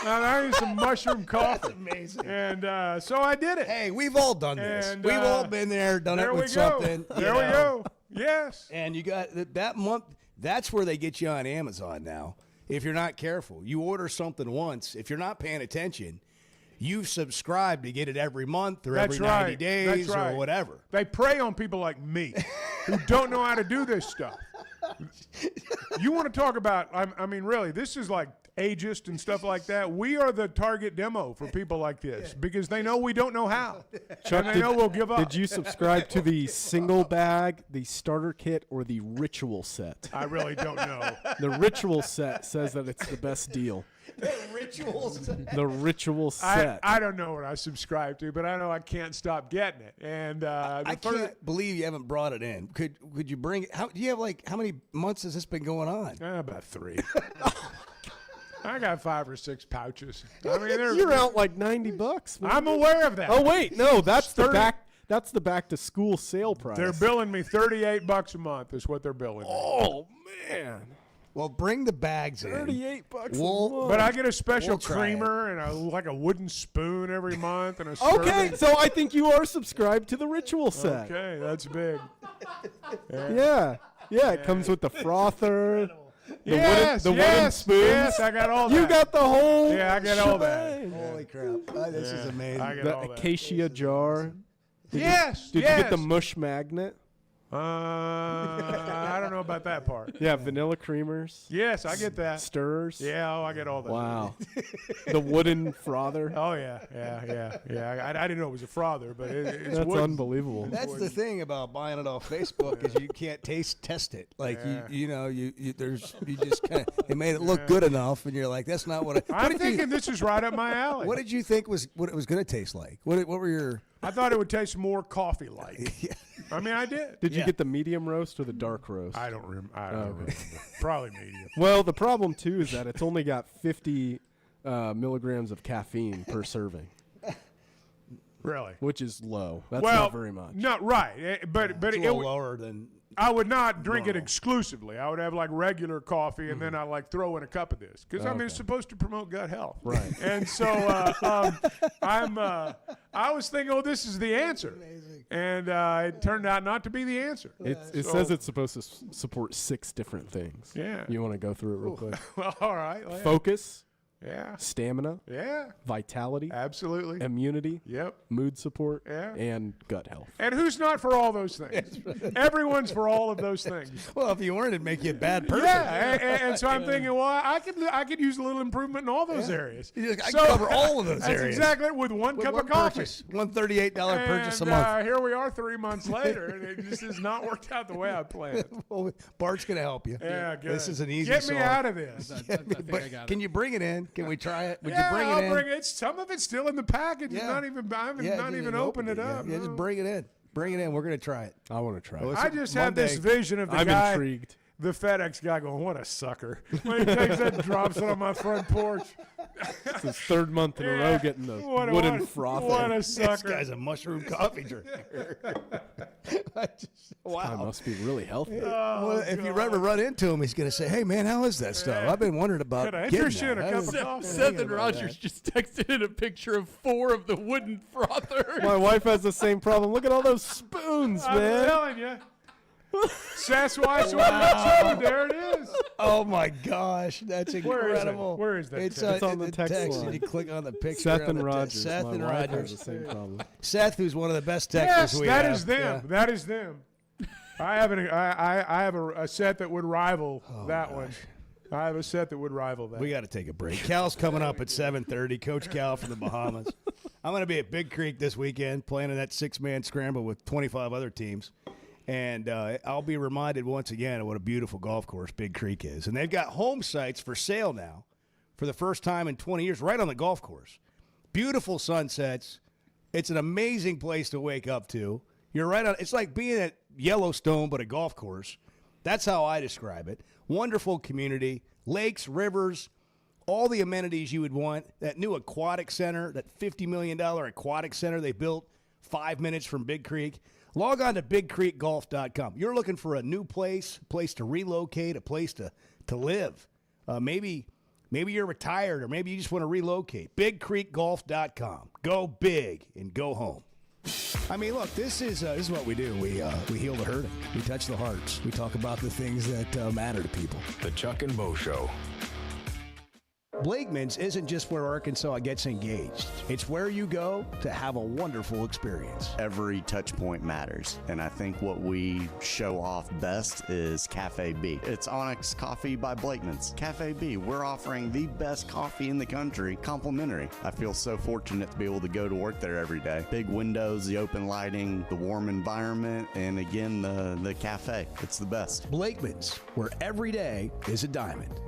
I need some mushroom coffee. That's amazing. And so I did it. Hey, we've all done this. And, We've all been there, done it with something. There we go. Yes. And you got that month. That's where they get you on Amazon now. If you're not careful, you order something once. If you're not paying attention, you subscribe to get it every month or every 90 days or whatever. They prey on people like me who don't know how to do this stuff. You want to talk about, I mean, really, this is like ageist and stuff like that. We are the target demo for people like this because they know we don't know how. Chuck, and they know we'll give up. Did you subscribe to the single bag, the starter kit, or the ritual set? I really don't know. The ritual set says that it's the best deal. The rituals. The ritual set. I don't know what I subscribe to, but I know I can't stop getting it. And I can't believe you haven't brought it in. Could you bring it? Do you have how many months has this been going on? About 3. I got 5 or 6 pouches. I mean, you're out like $90. I'm aware of that. Oh wait, no, that's the back. That's the back to school sale price. They're billing me $38 a month. Is what they're billing me. Oh man. Well, bring the bags in. $38 a month. But I get a special We'll try creamer and like a wooden spoon every month and a Okay, serving. so I think you are subscribed to the ritual set. Okay, that's big. Yeah. It comes with the frother. Yes, wooden spoons. Yes, I got all that. You got the whole. Yeah, I got all that. shebang. Holy crap! This is amazing. I got The all that. acacia jar. Did you get the mush magnet? I don't know about that part. Yeah, vanilla creamers. Yes, I get that. Stirrers. Yeah, I get all that. Wow. The wooden frother. Oh yeah. I didn't know it was a frother, but it's That's wooden. unbelievable. That's the thing about buying it off Facebook is you can't test it. Like you just kind of it made it look good enough, and you're like, that's not what I'm thinking this is right up my alley. What did you think what it was going to taste like? What were your? I thought it would taste more coffee-like. I mean, I did. Did you get the medium roast or the dark roast? I don't remember. Probably medium. Well, the problem too is that it's only got 50 milligrams of caffeine per serving. Really? Which is low. That's not very much. Not right, but It's a it little would, lower than. I would not drink it exclusively. I would have like regular coffee, and then I like throw in a cup of this because I mean it's supposed to promote gut health. Right. And so I was thinking, oh, this is the answer, and it turned out not to be the answer. It says it's supposed to support 6 different things. Yeah. You want to go through it real quick? Well, all right. Focus. Yeah. Stamina. Yeah. Vitality. Absolutely. Immunity. Yep. Mood support. Yeah. And gut health. And who's not for all those things? Everyone's for all of those things. Well, if you weren't, it'd make you a bad person. Yeah, and so I'm thinking, well, I could use a little improvement in all those areas. I can cover all of those that's areas. Exactly, with one cup of coffee. Purchase, $138 purchase a month. Here we are 3 months later, and it just has not worked out the way I planned. Well, Bart's going to help you. Yeah, good. This is an easy Get me solve. out of this. Can you bring it in? Can we try it? Would yeah, you bring it I'll in? bring it. Some of it's still in the package. It's not even. I haven't not even opened it up. Yeah, just bring it in. Bring it in. We're going to try it. I want to try it. I just had this vision of the I'm guy, intrigued. the FedEx guy, going, "What a sucker!" When he takes that and drops it on my front porch. It's his 3rd month in a row getting the wooden frother. What a This sucker! guy's a mushroom coffee drinker. I must be really healthy. Well, if you ever run into him, he's going to say, "Hey, man, how is that stuff? I've been wondering about Could I getting interest you in that. a I cup was of coffee?" Seth and Rogers just texted in a picture of 4 of the wooden frother. My wife has the same problem. Look at all those spoons, I'm man. telling you. Sasquatch wow. There it is. Oh my gosh, that's incredible. Where is that? It's on the text line. And you click on the picture. Seth on and the Rogers. Seth My and wife Rogers. has the same problem. Seth, who's one of the best texters Yes, we that have. is them. Yeah. That is them. I have a set that would rival that one. I have a set that would rival that. We got to take a break. Cal's coming up at 7:30. Coach Cal from the Bahamas. I'm going to be at Big Creek this weekend playing in that 6-man scramble with 25 other teams. And I'll be reminded once again of what a beautiful golf course Big Creek is. And they've got home sites for sale now for the first time in 20 years right on the golf course. Beautiful sunsets. It's an amazing place to wake up to. You're right on. It's like being at Yellowstone but a golf course. That's how I describe it. Wonderful community, lakes, rivers, all the amenities you would want. That new aquatic center, that $50 million aquatic center they built 5 minutes from Big Creek. Log on to BigCreekGolf.com. You're looking for a new place to relocate, a place to live. Maybe you're retired, or maybe you just want to relocate. BigCreekGolf.com. Go big and go home. I mean, look, this is what we do. We heal the hurting. We touch the hearts. We talk about the things that matter to people. The Chuck and Bo Show. Blakeman's isn't just where Arkansas gets engaged. It's where you go to have a wonderful experience. Every touch point matters, and I think what we show off best is Cafe B. It's Onyx Coffee by Blakeman's. Cafe B, we're offering the best coffee in the country, complimentary. I feel so fortunate to be able to go to work there every day. Big windows, the open lighting, the warm environment, and again, the cafe. It's the best. Blakeman's, where every day is a diamond.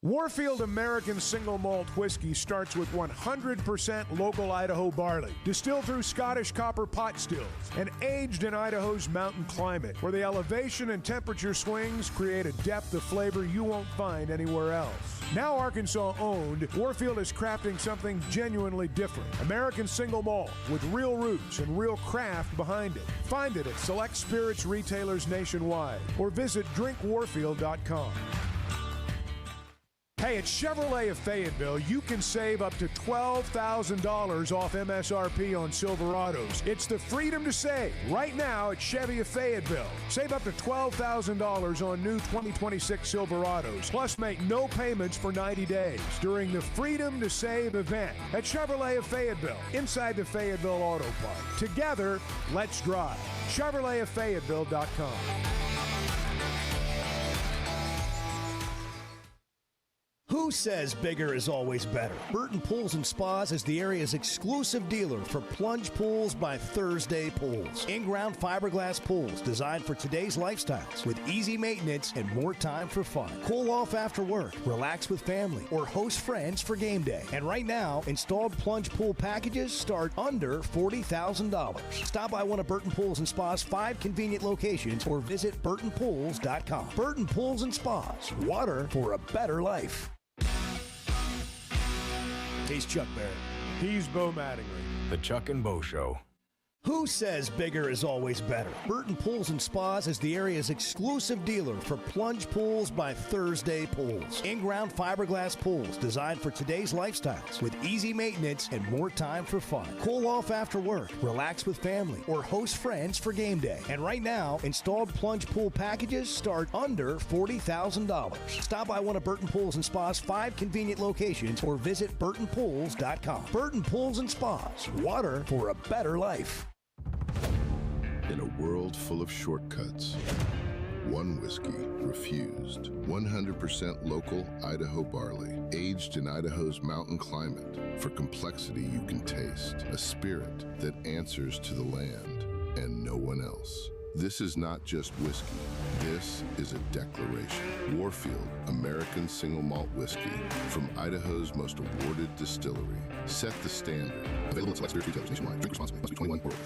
Warfield American Single Malt Whiskey starts with 100% local Idaho barley, distilled through Scottish copper pot stills, and aged in Idaho's mountain climate, where the elevation and temperature swings create a depth of flavor you won't find anywhere else. Now Arkansas-owned, Warfield is crafting something genuinely different. American Single Malt with real roots and real craft behind it. Find it at select spirits retailers nationwide or visit drinkwarfield.com. Hey, at Chevrolet of Fayetteville, you can save up to $12,000 off MSRP on Silverados. It's the freedom to save right now at Chevy of Fayetteville. Save up to $12,000 on new 2026 Silverados, plus make no payments for 90 days during the Freedom to Save event at Chevrolet of Fayetteville, inside the Fayetteville Auto Park. Together, let's drive. ChevroletofFayetteville.com. Who says bigger is always better? Burton Pools and Spas is the area's exclusive dealer for plunge pools by Thursday Pools. In-ground fiberglass pools designed for today's lifestyles with easy maintenance and more time for fun. Cool off after work, relax with family, or host friends for game day. And right now, installed plunge pool packages start under $40,000. Stop by one of Burton Pools and Spas' 5 convenient locations or visit BurtonPools.com. Burton Pools and Spas. Water for a better life. He's Chuck Barrett. He's Bo Mattingly. The Chuck and Bo Show. Who says bigger is always better? Burton Pools and Spas is the area's exclusive dealer for plunge pools by Thursday Pools. In-ground fiberglass pools designed for today's lifestyles with easy maintenance and more time for fun. Cool off after work, relax with family, or host friends for game day. And right now, installed plunge pool packages start under $40,000. Stop by one of Burton Pools and Spas' 5 convenient locations or visit BurtonPools.com. Burton Pools and Spas. Water for a better life. In a world full of shortcuts, one whiskey refused. 100% local Idaho barley, aged in Idaho's mountain climate. For complexity you can taste, a spirit that answers to the land and no one else. This is not just whiskey. This is a declaration. Warfield American Single Malt Whiskey from Idaho's most awarded distillery. Set the standard. Available at select spirits retailers nationwide. Drink responsibly. Must be 21 or older.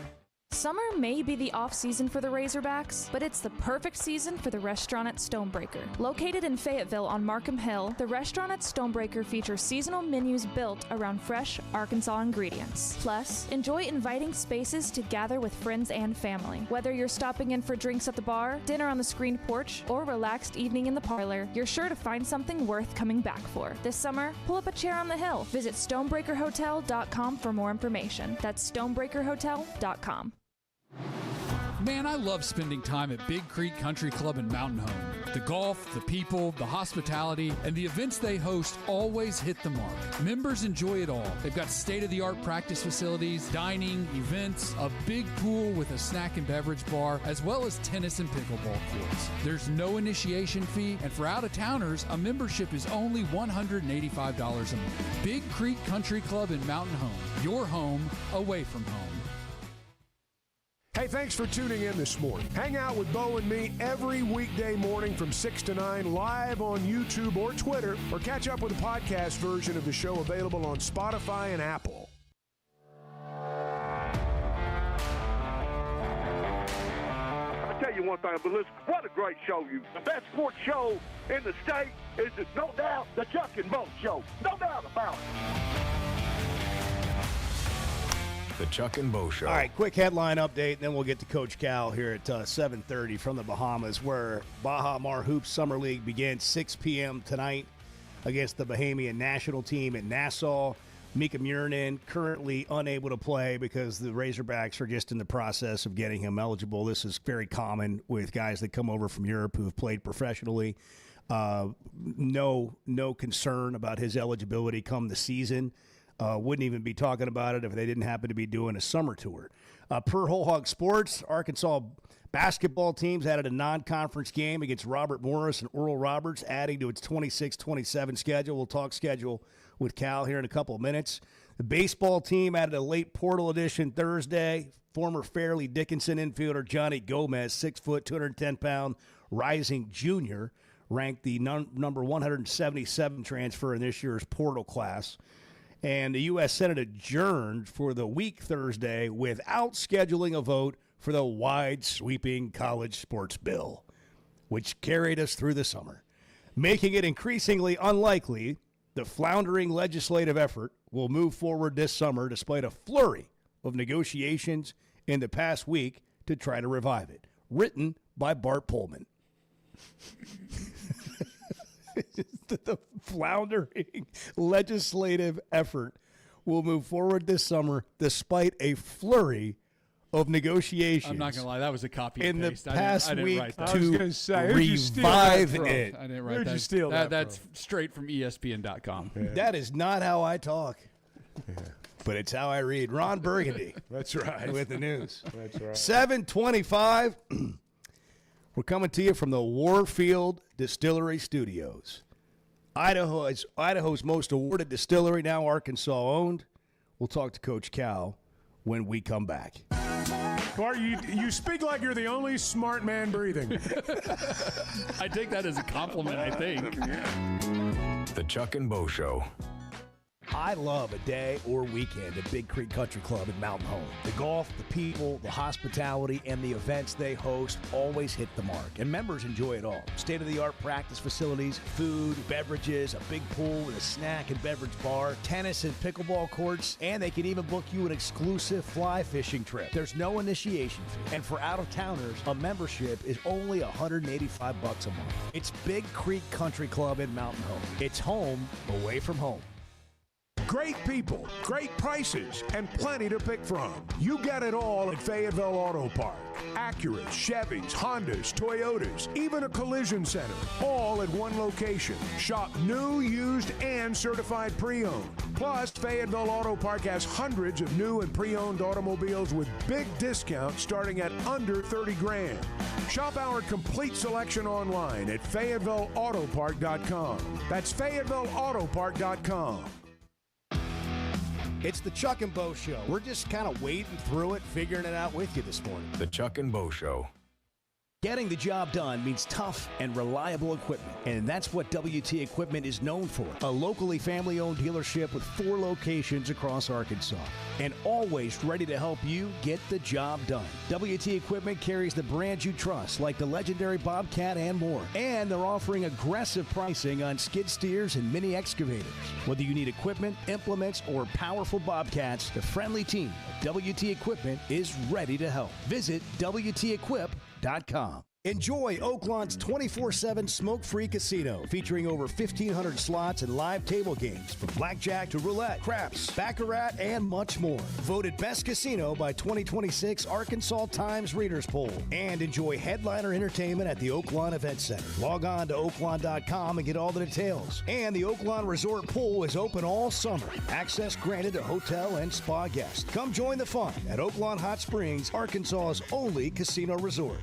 Summer may be the off-season for the Razorbacks, but it's the perfect season for the restaurant at Stonebreaker. Located in Fayetteville on Markham Hill, the restaurant at Stonebreaker features seasonal menus built around fresh Arkansas ingredients. Plus, enjoy inviting spaces to gather with friends and family. Whether you're stopping in for drinks at the bar, dinner on the screened porch, or relaxed evening in the parlor, you're sure to find something worth coming back for. This summer, pull up a chair on the hill. Visit StonebreakerHotel.com for more information. That's StonebreakerHotel.com. Man, I love spending time at Big Creek Country Club in Mountain Home. The golf, the people, the hospitality, and the events they host always hit the mark. Members enjoy it all. They've got state-of-the-art practice facilities, dining, events, a big pool with a snack and beverage bar, as well as tennis and pickleball courts. There's no initiation fee, and for out-of-towners, a membership is only $185 a month. Big Creek Country Club in Mountain Home. Your home away from home. Hey, thanks for tuning in this morning. Hang out with Bo and me every weekday morning from 6 to 9 live on YouTube or Twitter, or catch up with the podcast version of the show available on Spotify and Apple. I'll tell you one thing, but listen, what a great show. The best sports show in the state is, no doubt, the Chuck and Bo Show. No doubt about it. The Chuck and Bo Show. All right, quick headline update, and then we'll get to Coach Cal here at 7:30 from the Bahamas, where Baha Mar Hoops Summer League begins 6 p.m. tonight against the Bahamian national team in Nassau. Mika Murnin currently unable to play because the Razorbacks are just in the process of getting him eligible. This is very common with guys that come over from Europe who have played professionally. No concern about his eligibility come the season. Wouldn't even be talking about it if they didn't happen to be doing a summer tour. Per Whole Hog Sports, Arkansas basketball teams added a non-conference game against Robert Morris and Oral Roberts, adding to its 26-27 schedule. We'll talk schedule with Cal here in a couple of minutes. The baseball team added a late portal edition Thursday. Former Fairleigh Dickinson infielder Johnny Gomez, 6 foot, 210-pound rising junior, ranked the number 177 transfer in this year's portal class. And the U.S. Senate adjourned for the week Thursday without scheduling a vote for the wide-sweeping college sports bill, which carried us through the summer, making it increasingly unlikely the floundering legislative effort will move forward this summer despite a flurry of negotiations in the past week to try to revive it. Written by Bart Pullman. The floundering legislative effort will move forward this summer despite a flurry of negotiations. I'm not going to lie, that was a copy in and paste. the past week write that. to revive it. I didn't write Where'd you steal that That's from? straight from ESPN.com. Yeah. That is not how I talk. But it's how I read. Ron Burgundy. That's right. With the news. That's right. 7:25. We're coming to you from the Warfield Distillery Studios. Idaho's most awarded distillery, now Arkansas-owned. We'll talk to Coach Cal when we come back. Bart, you speak like you're the only smart man breathing. I take that as a compliment, I think. The Chuck and Bo Show. I love a day or weekend at Big Creek Country Club in Mountain Home. The golf, the people, the hospitality, and the events they host always hit the mark, and members enjoy it all. State-of-the-art practice facilities, food, beverages, a big pool with a snack and beverage bar, tennis and pickleball courts, and they can even book you an exclusive fly fishing trip. There's no initiation fee, and for out-of-towners, a membership is only $185 a month. It's Big Creek Country Club in Mountain Home. It's home away from home. Great people, great prices, and plenty to pick from. You get it all at Fayetteville Auto Park. Acuras, Chevys, Hondas, Toyotas, even a collision center, all at one location. Shop new, used, and certified pre-owned. Plus, Fayetteville Auto Park has hundreds of new and pre-owned automobiles with big discounts starting at under $30,000. Shop our complete selection online at FayettevilleAutopark.com. That's FayettevilleAutopark.com. It's the Chuck and Bo Show. We're just kind of wading through it, figuring it out with you this morning. The Chuck and Bo Show. Getting the job done means tough and reliable equipment, and that's what WT Equipment is known for. A locally family-owned dealership with 4 locations across Arkansas, and always ready to help you get the job done. WT Equipment carries the brands you trust, like the legendary Bobcat and more, and they're offering aggressive pricing on skid steers and mini excavators. Whether you need equipment, implements, or powerful Bobcats, the friendly team at WT Equipment is ready to help. Visit WTEquip.com. Enjoy Oaklawn's 24/7 smoke-free casino featuring over 1,500 slots and live table games from blackjack to roulette, craps, baccarat, and much more. Voted best casino by 2026 Arkansas Times Readers Poll. And enjoy headliner entertainment at the Oaklawn Event Center. Log on to oaklawn.com and get all the details. And the Oaklawn Resort Pool is open all summer. Access granted to hotel and spa guests. Come join the fun at Oaklawn Hot Springs, Arkansas's only casino resort.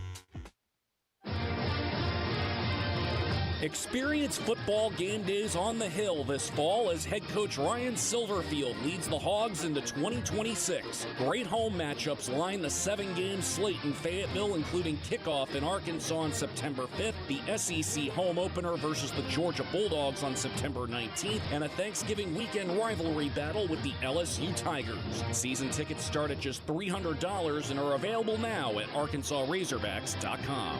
Experience football game days on the Hill this fall as head coach Ryan Silverfield leads the Hogs into 2026. Great home matchups line the 7-game slate in Fayetteville, including kickoff in Arkansas on September 5th, the SEC home opener versus the Georgia Bulldogs on September 19th, and a Thanksgiving weekend rivalry battle with the LSU Tigers. Season tickets start at just $300 and are available now at ArkansasRazorbacks.com.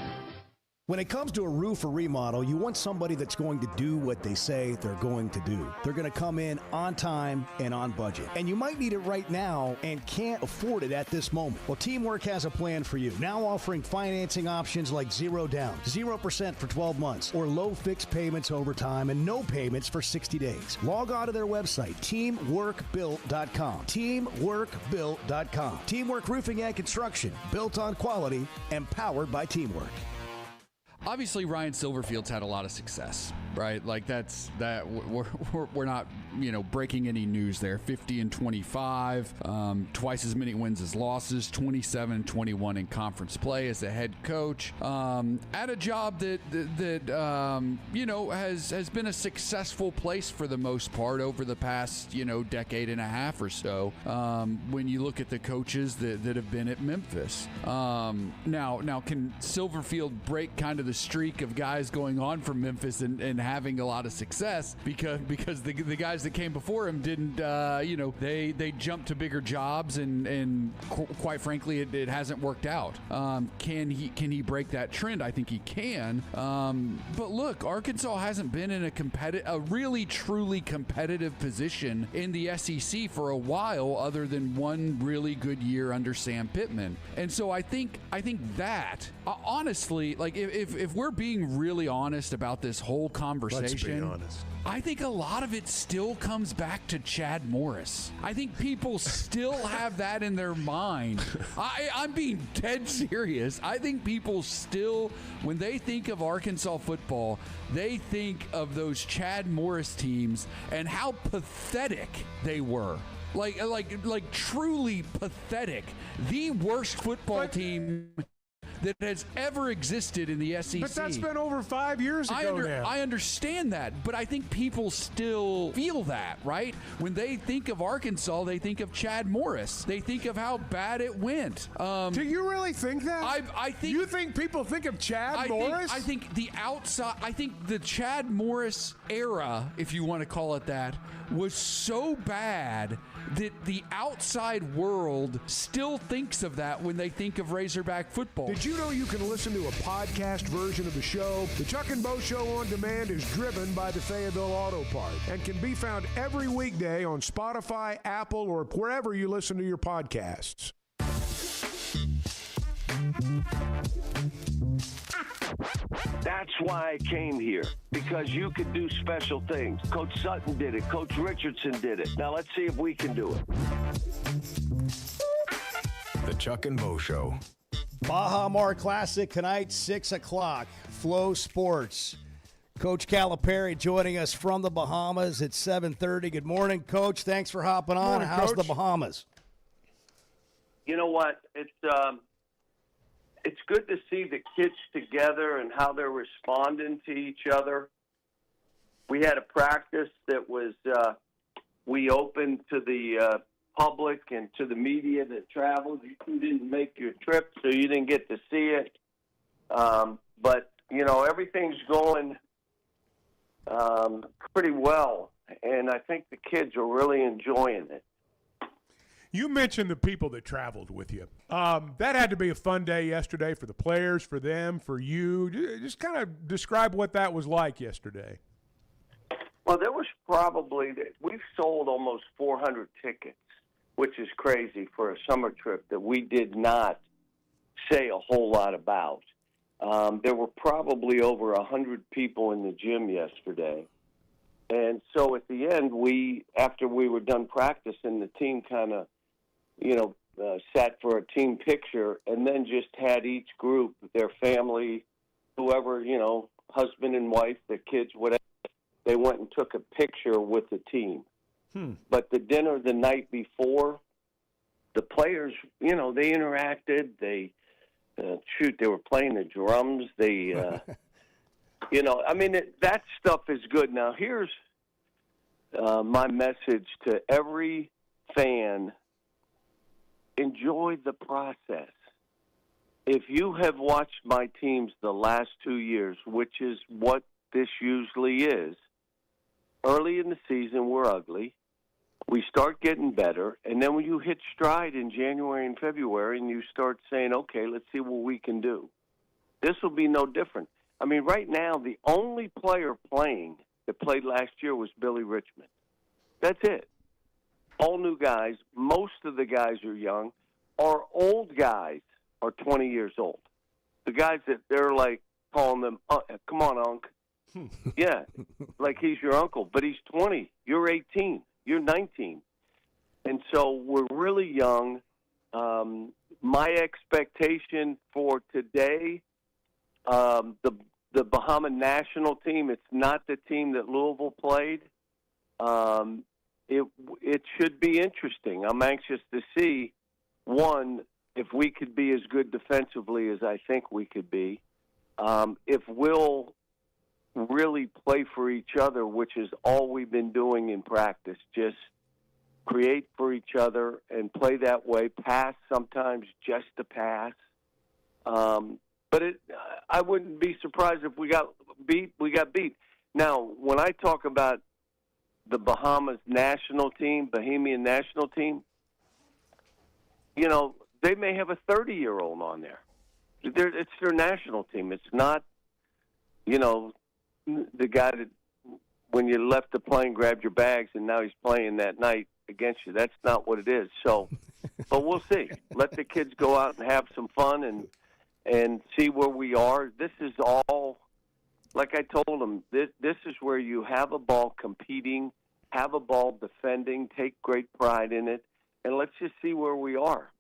When it comes to a roof or remodel, you want somebody that's going to do what they say they're going to do. They're going to come in on time and on budget. And you might need it right now and can't afford it at this moment. Well, Teamwork has a plan for you. Now offering financing options like 0 down, 0% for 12 months, or low fixed payments over time and no payments for 60 days. Log on to their website, teamworkbuilt.com. Teamworkbuilt.com. Teamwork Roofing and Construction, built on quality and powered by Teamwork. Obviously, Ryan Silverfield's had a lot of success, right? Like we're not, breaking any news there. 50-25, twice as many wins as losses, 27-21 in conference play as a head coach, at a job that has been a successful place for the most part over the past decade and a half or so. When you look at the coaches that have been at Memphis, now can Silverfield break kind of the streak of guys going on from Memphis and having a lot of success because the guys that came before him didn't they jumped to bigger jobs and quite frankly it hasn't worked out. Can he break that trend? I think he can. But look, Arkansas hasn't been in a really truly competitive position in the SEC for a while, other than one really good year under Sam Pittman. And so I think that honestly, like if we're being really honest about this whole conversation, let's be honest. I think a lot of it still comes back to Chad Morris. I think people still have that in their mind. I'm being dead serious. I think people still, when they think of Arkansas football, they think of those Chad Morris teams and how pathetic they were. Like truly pathetic. The worst football team that has ever existed in the SEC. But that's been over 5 years ago now. I understand that, but I think people still feel that, right? When they think of Arkansas, they think of Chad Morris. They think of how bad it went. Do you really think that? I think. You think people think of Chad Morris? I think the Chad Morris era, if you want to call it that, was so bad that the outside world still thinks of that when they think of Razorback football. Did you know you can listen to a podcast version of the show? The Chuck and Bo Show on Demand is driven by the Fayetteville Auto Part and can be found every weekday on Spotify, Apple, or wherever you listen to your podcasts. That's why I came here, because you could do special things. Coach Sutton did it. Coach Richardson did it. Now let's see if we can do it. The Chuck and Bo Show. Baja Mar Classic tonight, 6 o'clock. Flow Sports. Coach Calipari joining us from the Bahamas at 7:30. Good morning, Coach. Thanks for hopping on. Morning, How's Coach. the Bahamas? You know what? It's good to see the kids together and how they're responding to each other. We had a practice that was we opened to the public and to the media that traveled. You didn't make your trip, so you didn't get to see it. But, everything's going pretty well, and I think the kids are really enjoying it. You mentioned the people that traveled with you. That had to be a fun day yesterday for the players, for them, for you. Just kind of describe what that was like yesterday. Well, there was we've sold almost 400 tickets, which is crazy for a summer trip that we did not say a whole lot about. There were probably over 100 people in the gym yesterday. And so at the end, after we were done practicing, the team kind of, sat for a team picture and then just had each group, their family, whoever, husband and wife, the kids, whatever, they went and took a picture with the team. But the dinner the night before, the players, they interacted. They were playing the drums. They You know, I mean, that stuff is good. Now, here's my message to every fan. Enjoy the process. If you have watched my teams the last 2 years, which is what this usually is, early in the season, we're ugly. We start getting better, and then when you hit stride in January and February and you start saying, okay, let's see what we can do, this will be no different. I mean, right now, the only player playing that played last year was Billy Richmond. That's it. All new guys. Most of the guys are young. Our old guys are 20 years old. The guys that they're like calling them, come on, Unc. Yeah, like he's your uncle. But he's 20. You're 18. You're 19. And so we're really young. My expectation for today, the Bahama national team, it's not the team that Louisville played. It should be interesting. I'm anxious to see, one, if we could be as good defensively as I think we could be, if we'll really play for each other, which is all we've been doing in practice, just create for each other and play that way, pass sometimes just to pass. But I wouldn't be surprised if we got beat. We got beat. Now, when I talk about the Bahamas national team, Bahamian national team, you know, they may have a 30-year-old on there. It's their national team. It's not, you know, the guy that when you left the plane grabbed your bags and now he's playing that night against you. That's not what it is. So, but we'll see. Let the kids go out and have some fun and see where we are. This is all, like I told them, this is where you have a ball competing, have a ball defending, take great pride in it, and let's just see where we are.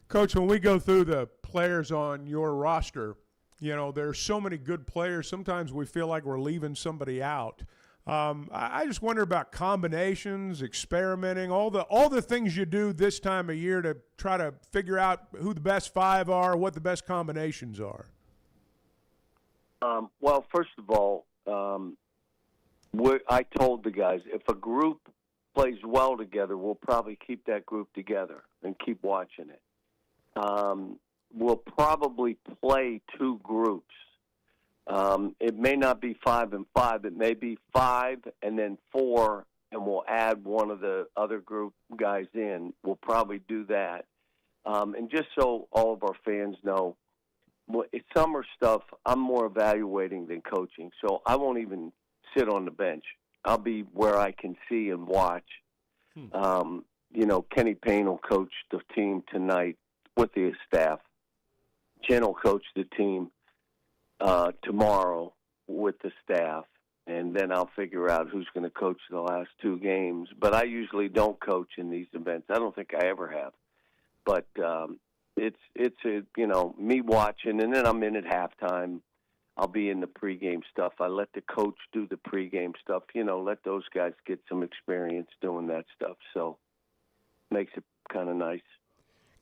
Coach, when we go through the players on your roster, you know, there's so many good players. Sometimes we feel like we're leaving somebody out. I just wonder about combinations, experimenting, all the things you do this time of year to try to figure out who the best five are, what the best combinations are. Well, first of all, I told the guys, if a group plays well together, we'll probably keep that group together and keep watching it. We'll probably play two groups. It may not be 5 and 5. It may be 5 and then 4, and we'll add one of the other group guys in. We'll probably do that. And just so all of our fans know, it's summer stuff. I'm more evaluating than coaching, so I won't even sit on the bench. I'll be where I can see and watch. You know, Kenny Payne will coach the team tonight with his staff. Jen will coach the team tomorrow with the staff, and then I'll figure out who's going to coach the last 2 games. But I usually don't coach in these events. I don't think I ever have. But it's a, you know, me watching, and then I'm in at halftime. I'll be in the pregame stuff. I let the coach do the pregame stuff. You know, let those guys get some experience doing that stuff. So makes it kind of nice.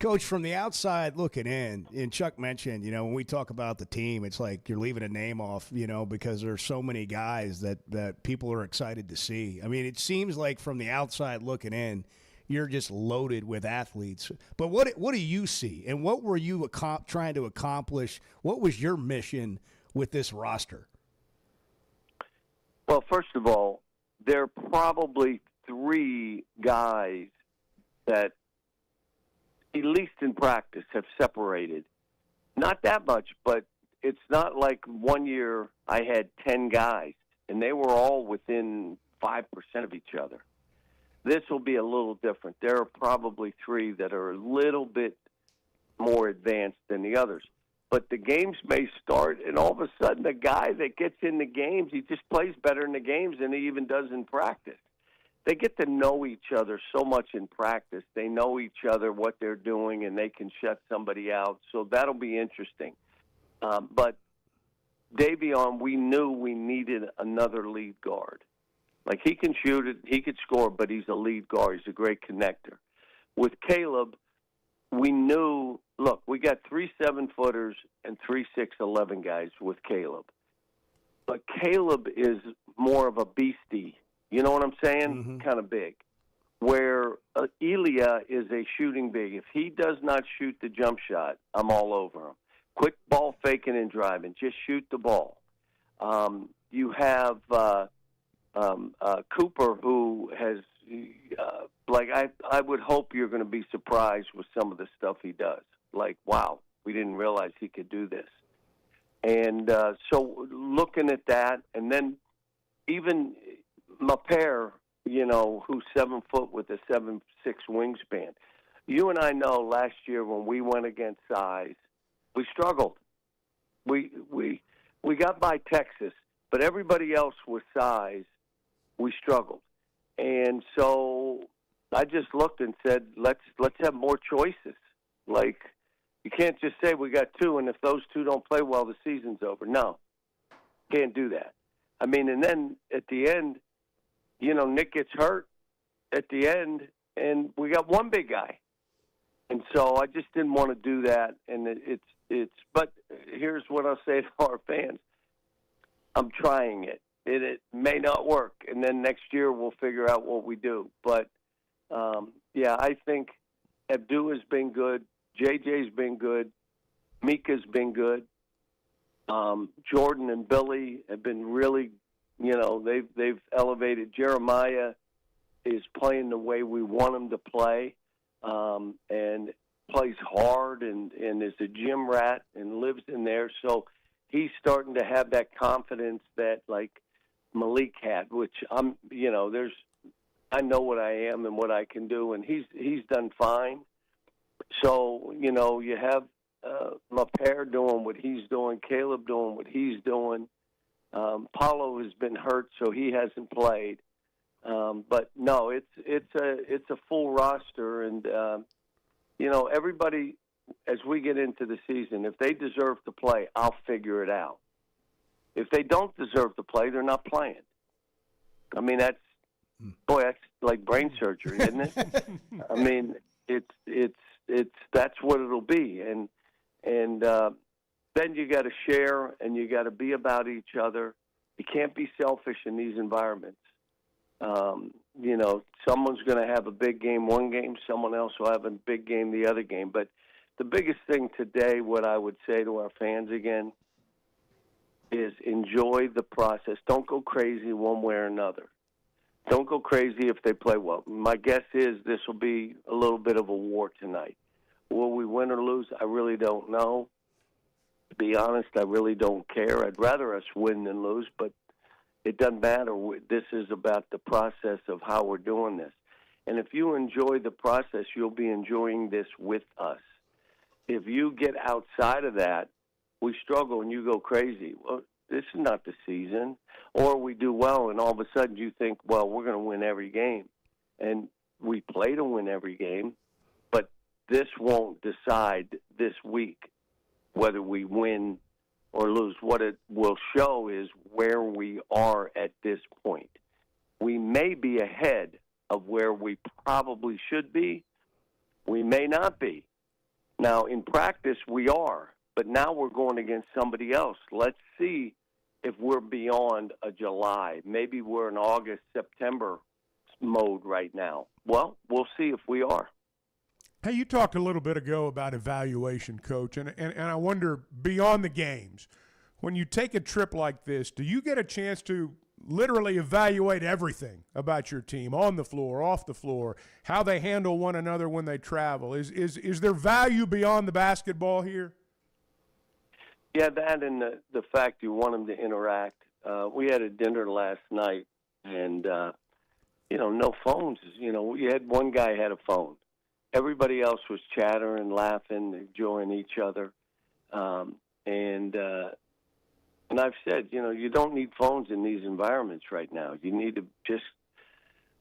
Coach, from the outside looking in, and Chuck mentioned, you know, when we talk about the team, it's like you're leaving a name off, you know, because there's so many guys that people are excited to see. I mean, it seems like from the outside looking in, you're just loaded with athletes. But what do you see, and what were you trying to accomplish? What was your mission with this roster? Well, first of all, there are probably 3 guys that, at least in practice, have separated. Not that much, but it's not like one year I had 10 guys, and they were all within 5% of each other. This will be a little different. There are probably 3 that are a little bit more advanced than the others. But the games may start, and all of a sudden the guy that gets in the games, he just plays better in the games than he even does in practice. They get to know each other so much in practice. They know each other, what they're doing, and they can shut somebody out. So that'll be interesting. But Davion, we knew we needed another lead guard. Like, he can shoot it, he could score, but he's a lead guard. He's a great connector. With Caleb, we knew, look, we got 3 7-footers and 3 6'11" guys with Caleb. but Caleb is more of a beastie. You know what I'm saying? Kind of big. Where Elia is a shooting big. If he does not shoot the jump shot, I'm all over him. Quit ball faking and driving. Just shoot the ball. You have Cooper, who has, I would hope you're going to be surprised with some of the stuff he does. Like, wow, we didn't realize he could do this. And so looking at that, and then even Maper, who's 7 foot with a 7'6" wingspan. You and I know last year when we went against size, we struggled. We got by Texas, but everybody else with size, we struggled. And so I just looked and said, let's have more choices. Like, you can't just say we got 2, and if those 2 don't play well, the season's over. No, can't do that. I mean, and then at the end, Nick gets hurt at the end, and we got 1 big guy. And so I just didn't want to do that. And but here's what I'll say to our fans. I'm trying it. It may not work. And then next year we'll figure out what we do. But, I think Abdu has been good. JJ's been good. Mika's been good. Jordan and Billy have been really, they've elevated. Jeremiah is playing the way we want him to play, and plays hard and is a gym rat and lives in there. So he's starting to have that confidence that like Malik had, which I know what I am and what I can do, and he's done fine. So, you have Maper doing what he's doing, Caleb doing what he's doing. Paulo has been hurt, so he hasn't played. But no, it's a full roster, and everybody, as we get into the season, if they deserve to play, I'll figure it out. If they don't deserve to play, they're not playing. I mean, that's like brain surgery, isn't it? I mean, it's that's what it'll be, and then you got to share and you got to be about each other. You can't be selfish in these environments. Someone's going to have a big game one game, someone else will have a big game the other game. But the biggest thing today, what I would say to our fans again, is enjoy the process. Don't go crazy one way or another. Don't go crazy if they play well. My guess is this will be a little bit of a war tonight. Will we win or lose? I really don't know. To be honest, I really don't care. I'd rather us win than lose, but it doesn't matter. This is about the process of how we're doing this. And if you enjoy the process, you'll be enjoying this with us. If you get outside of that, we struggle and you go crazy. Well, this is not the season. Or we do well, and all of a sudden you think, well, we're going to win every game. And we play to win every game, but this won't decide this week whether we win or lose. What it will show is where we are at this point. We may be ahead of where we probably should be. We may not be. Now, in practice, we are, but now we're going against somebody else. Let's see if we're beyond a July. Maybe we're in August, September mode right now. Well, we'll see if we are. Hey, you talked a little bit ago about evaluation, Coach, and I wonder, beyond the games, when you take a trip like this, do you get a chance to literally evaluate everything about your team, on the floor, off the floor, how they handle one another when they travel? Is there value beyond the basketball here? Yeah, that and the fact you want them to interact. We had a dinner last night, and, no phones. We had one guy had a phone. Everybody else was chattering, laughing, enjoying each other. And I've said, you don't need phones in these environments right now. You need to just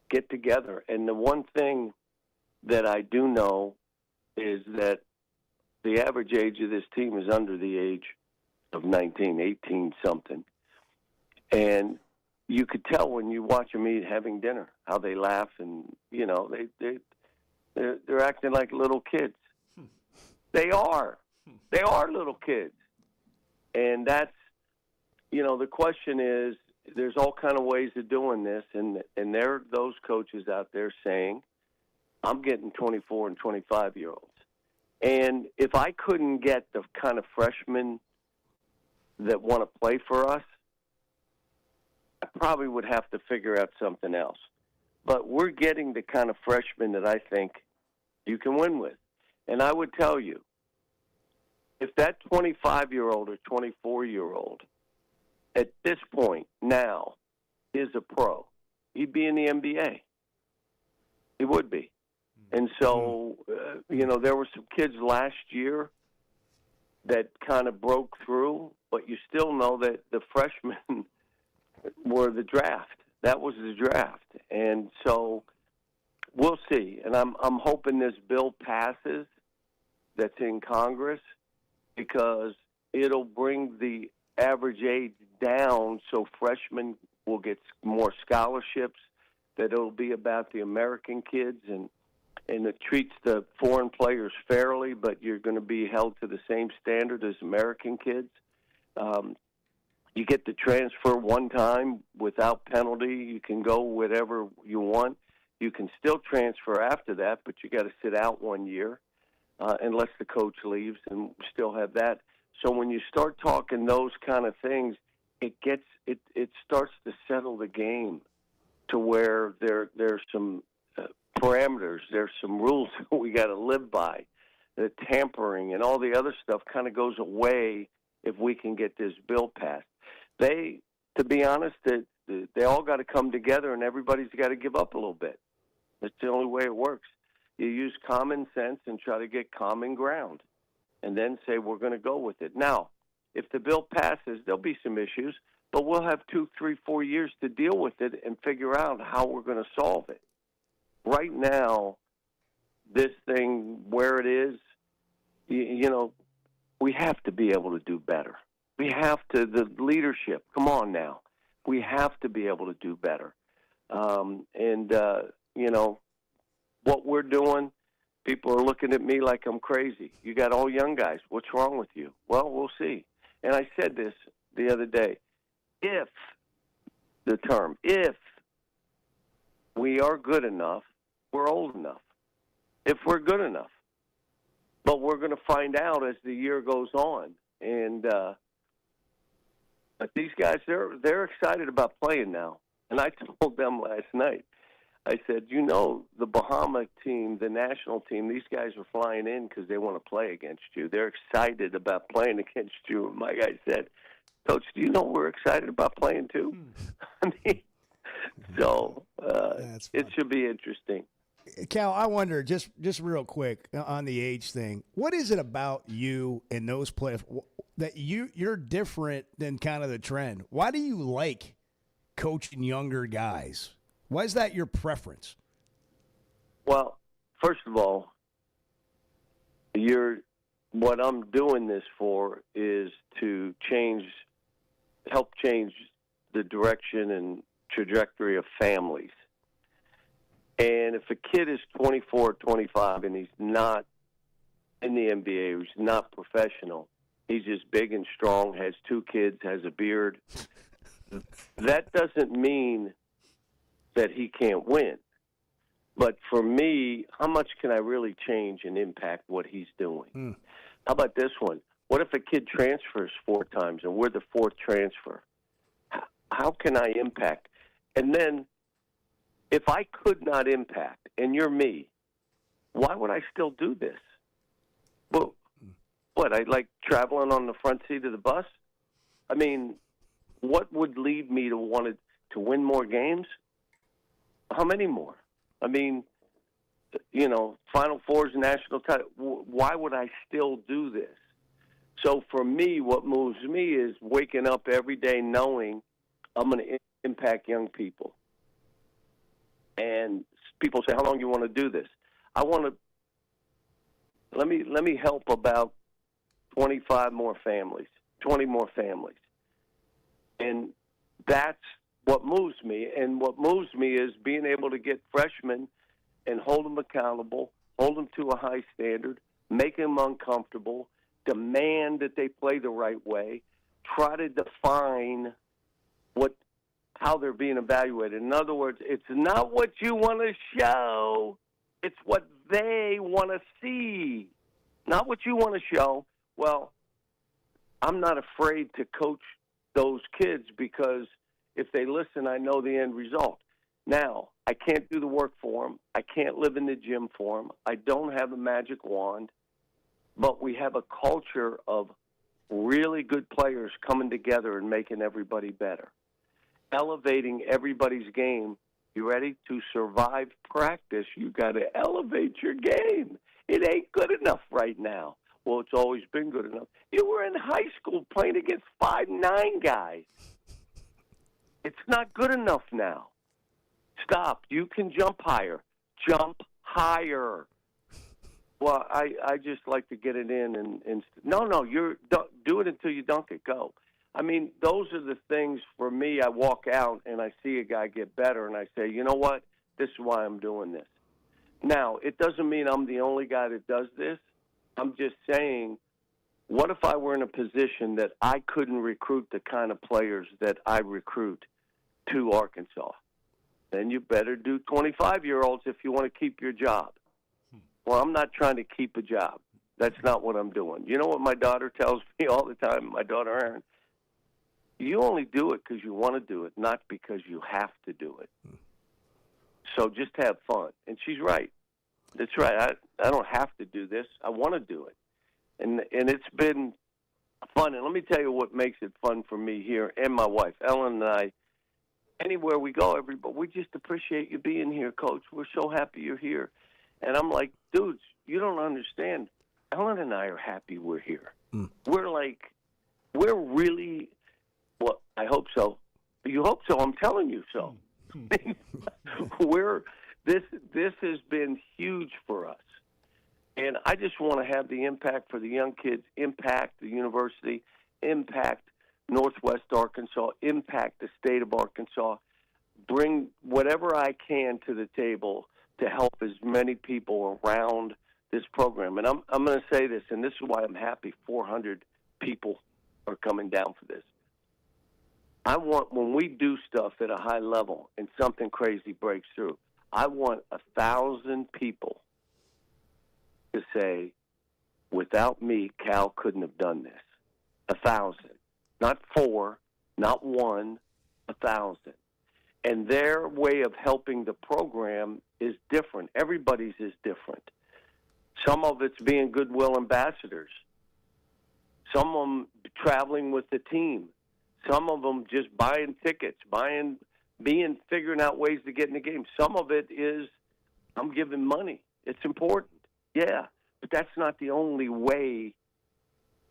get together. And the one thing that I do know is that the average age of this team is under the age of 19, 18-something. And you could tell when you watch them eat, having dinner, how they laugh and, they're acting like little kids. They are. They are little kids. And that's, the question is, there's all kind of ways of doing this, and there are those coaches out there saying, I'm getting 24 and 25-year-olds. And if I couldn't get the kind of freshmen that want to play for us, I probably would have to figure out something else. But we're getting the kind of freshmen that I think you can win with. And I would tell you, if that 25-year-old or 24-year-old at this point now is a pro, he'd be in the NBA. He would be. And so, there were some kids last year that kind of broke through, but you still know that the freshmen were the draft. That was the draft. And so we'll see. And I'm hoping this bill passes that's in Congress, because it'll bring the average age down so freshmen will get more scholarships, that it'll be about the American kids, and it treats the foreign players fairly, but you're going to be held to the same standard as American kids. You get to transfer one time without penalty. You can go whatever you want. You can still transfer after that, but you got to sit out 1 year unless the coach leaves, and still have that. So when you start talking those kind of things, it starts to settle the game to where there's some parameters, there's some rules we got to live by. The tampering and all the other stuff kind of goes away if we can get this bill passed. To be honest, they all got to come together, and everybody's got to give up a little bit. That's the only way it works. You use common sense and try to get common ground, and then say we're going to go with it. Now, if the bill passes, there'll be some issues, but we'll have 2, 3, 4 years to deal with it and figure out how we're going to solve it. Right now, this thing where it is, we have to be able to do better. We have to, the leadership, come on now. We have to be able to do better. What we're doing, people are looking at me like I'm crazy. You got all young guys. What's wrong with you? Well, we'll see. And I said this the other day. If we are good enough, we're old enough. If we're good enough. But we're going to find out as the year goes on. And but these guys, they're excited about playing now. And I told them last night, I said, the Bahama team, the national team, these guys are flying in because they want to play against you. They're excited about playing against you. And my guy said, Coach, do you know we're excited about playing too? I mean, so it should be interesting. Cal, I wonder, just real quick on the age thing, what is it about you and those players that you're different than kind of the trend? Why do you like coaching younger guys? Why is that your preference? Well, first of all, what I'm doing this for is to help change the direction and trajectory of families. And if a kid is 24 or 25 and he's not in the NBA, he's not professional, he's just big and strong, has 2 kids, has a beard, that doesn't mean that he can't win. But for me, how much can I really change and impact what he's doing? How about this one? What if a kid transfers 4 times and we're the 4th transfer? How can I impact? And then if I could not impact, and you're me, why would I still do this? Well, what, I like traveling on the front seat of the bus? I mean, what would lead me to want to win more games? How many more? I mean, Final Fours, national title. Why would I still do this? So for me, what moves me is waking up every day knowing I'm going to impact young people. And people say, how long do you want to do this? I want to, let me help about 25 more families, 20 more families. And that's what moves me. And what moves me is being able to get freshmen and hold them accountable, hold them to a high standard, make them uncomfortable, demand that they play the right way, try to define how they're being evaluated. In other words, it's not what you want to show, it's what they want to see. Not what you want to show. Well, I'm not afraid to coach those kids because if they listen, I know the end result. Now, I can't do the work for them. I can't live in the gym for them. I don't have a magic wand, but we have a culture of really good players coming together and making everybody better, elevating everybody's game. You ready? To survive practice, you got to elevate your game. It ain't good enough right now. Well, it's always been good enough. You were in high school playing against 5'9" guys. It's not good enough now. Stop. You can jump higher. Jump higher. Well, I just like to get it in and no, do it until you dunk it. Go. I mean, those are the things for me. I walk out and I see a guy get better, and I say, you know what? This is why I'm doing this. Now, it doesn't mean I'm the only guy that does this. I'm just saying, what if I were in a position that I couldn't recruit the kind of players that I recruit to Arkansas? Then you better do 25-year-olds if you want to keep your job. Well, I'm not trying to keep a job. That's not what I'm doing. You know what my daughter tells me all the time, my daughter Erin? You only do it because you want to do it, not because you have to do it. So just have fun. And she's right. That's right. I don't have to do this. I want to do it. And it's been fun. And let me tell you what makes it fun for me here and my wife. Ellen and I, anywhere we go, everybody, we just appreciate you being here, Coach. We're so happy you're here. And I'm like, dudes, you don't understand. Ellen and I are happy we're here. We're really, well, I hope so. You hope so. I'm telling you so. This has been huge for us. And I just want to have the impact for the young kids, impact the university, impact Northwest Arkansas, impact the state of Arkansas, bring whatever I can to the table to help as many people around this program. And I'm going to say this, and this is why I'm happy 400 people are coming down for this. I want, when we do stuff at a high level and something crazy breaks through, I want 1,000 people to say, without me, Cal couldn't have done this. 1,000. Not 4, not 1, 1,000. And their way of helping the program is different. Everybody's is different. Some of it's being goodwill ambassadors. Some of them traveling with the team. Some of them just buying tickets, figuring out ways to get in the game. Some of it is, I'm giving money. It's important. Yeah, but that's not the only way